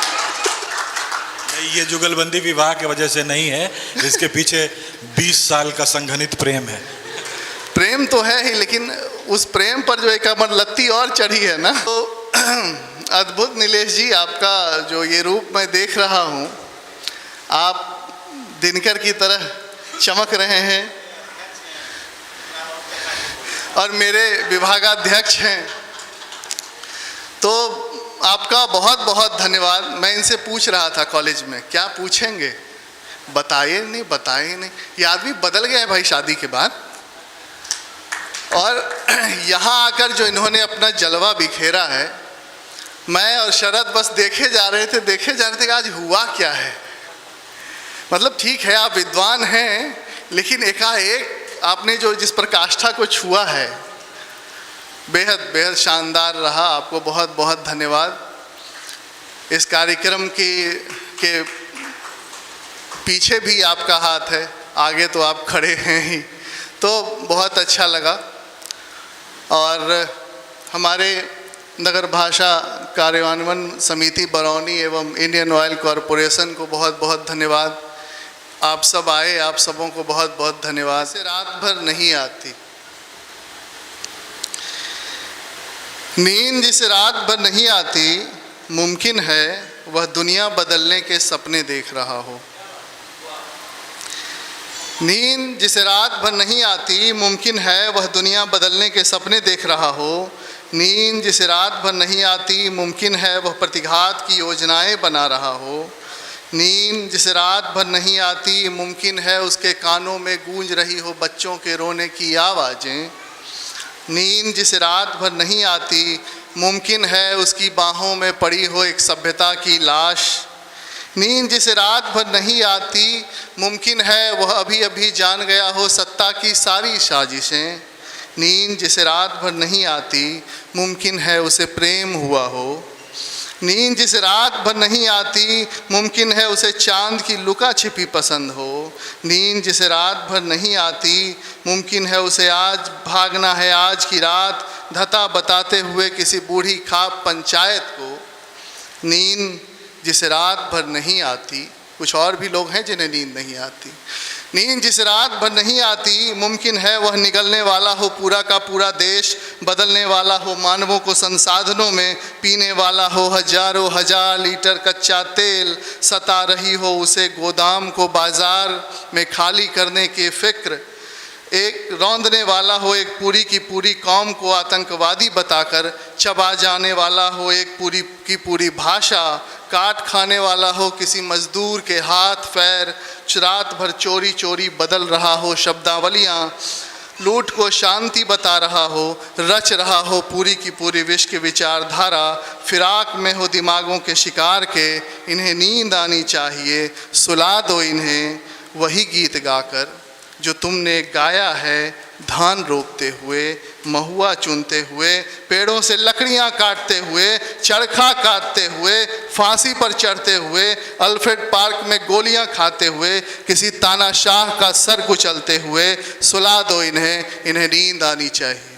ये जुगलबंदी विवाह की वजह से नहीं है, इसके पीछे 20 साल का संघनित प्रेम है। प्रेम तो है ही, लेकिन उस प्रेम पर जो एक अमर लत्ती और चढ़ी है ना, तो अद्भुत। नीलेश जी, आपका जो ये रूप मैं देख रहा हूँ, आप दिनकर की तरह चमक रहे हैं और मेरे विभागाध्यक्ष हैं, तो आपका बहुत बहुत धन्यवाद। मैं इनसे पूछ रहा था कॉलेज में, क्या पूछेंगे, बताए नहीं। ये आदमी बदल गया है भाई शादी के बाद। और यहाँ आकर जो इन्होंने अपना जलवा बिखेरा है, मैं और शरद बस देखे जा रहे थे कि आज हुआ क्या है। मतलब ठीक है, आप विद्वान हैं, लेकिन एकाएक आपने जो जिस प्रकाष्ठा को छुआ है, बेहद बेहद शानदार रहा। आपको बहुत बहुत धन्यवाद। इस कार्यक्रम के पीछे भी आपका हाथ है, आगे तो आप खड़े हैं ही, तो बहुत अच्छा लगा। और हमारे नगर भाषा कार्यान्वयन समिति बरौनी एवं इंडियन ऑयल कॉरपोरेशन को बहुत बहुत धन्यवाद। आप सब आए, आप सबों को बहुत बहुत धन्यवाद। से रात भर नहीं आती, नींद जिसे रात भर नहीं आती, मुमकिन है वह दुनिया बदलने के सपने देख रहा हो। नींद जिसे रात भर नहीं आती, मुमकिन है वह दुनिया बदलने के सपने देख रहा हो। नींद जिसे रात भर नहीं आती, मुमकिन है वह प्रतिघात की योजनाएं बना रहा हो। नींद जिसे रात भर नहीं आती, मुमकिन है उसके कानों में गूंज रही हो बच्चों के रोने की आवाज़ें। नींद जिसे रात भर नहीं आती, मुमकिन है उसकी बाहों में पड़ी हो एक सभ्यता की लाश। नींद जिसे रात भर नहीं आती, मुमकिन है वह अभी अभी जान गया हो सत्ता की सारी साजिशें। नींद जिसे रात भर नहीं आती, मुमकिन है उसे प्रेम हुआ हो। नींद जिसे रात भर नहीं आती, मुमकिन है उसे चांद की लुका छिपी पसंद हो। नींद जिसे रात भर नहीं आती, मुमकिन है उसे आज भागना है आज की रात, धता बताते हुए किसी बूढ़ी खाप पंचायत को। नींद जिसे रात भर नहीं आती, कुछ और भी लोग हैं जिन्हें नींद नहीं आती। नींद जिसे रात भर नहीं आती, मुमकिन है वह निगलने वाला हो पूरा का पूरा देश, बदलने वाला हो मानवों को संसाधनों में, पीने वाला हो हजारों हजार लीटर कच्चा तेल, सता रही हो उसे गोदाम को बाजार में खाली करने की फिक्र। एक रौंदने वाला हो एक पूरी की पूरी कौम को आतंकवादी बताकर, चबा जाने वाला हो एक पूरी की पूरी भाषा, काट खाने वाला हो किसी मजदूर के हाथ पैर, रात भर चोरी चोरी बदल रहा हो शब्दावलियाँ, लूट को शांति बता रहा हो, रच रहा हो पूरी की पूरी विश्व की विचारधारा, फिराक में हो दिमागों के शिकार के। इन्हें नींद आनी चाहिए, सुला दो इन्हें वही गीत गाकर जो तुमने गाया है, धान रोपते हुए, महुआ चुनते हुए, पेड़ों से लकड़ियां काटते हुए, चरखा काटते हुए, फांसी पर चढ़ते हुए, अल्फ्रेड पार्क में गोलियां खाते हुए, किसी तानाशाह का सर कुचलते हुए। सुला दो इन्हें नींद आनी चाहिए।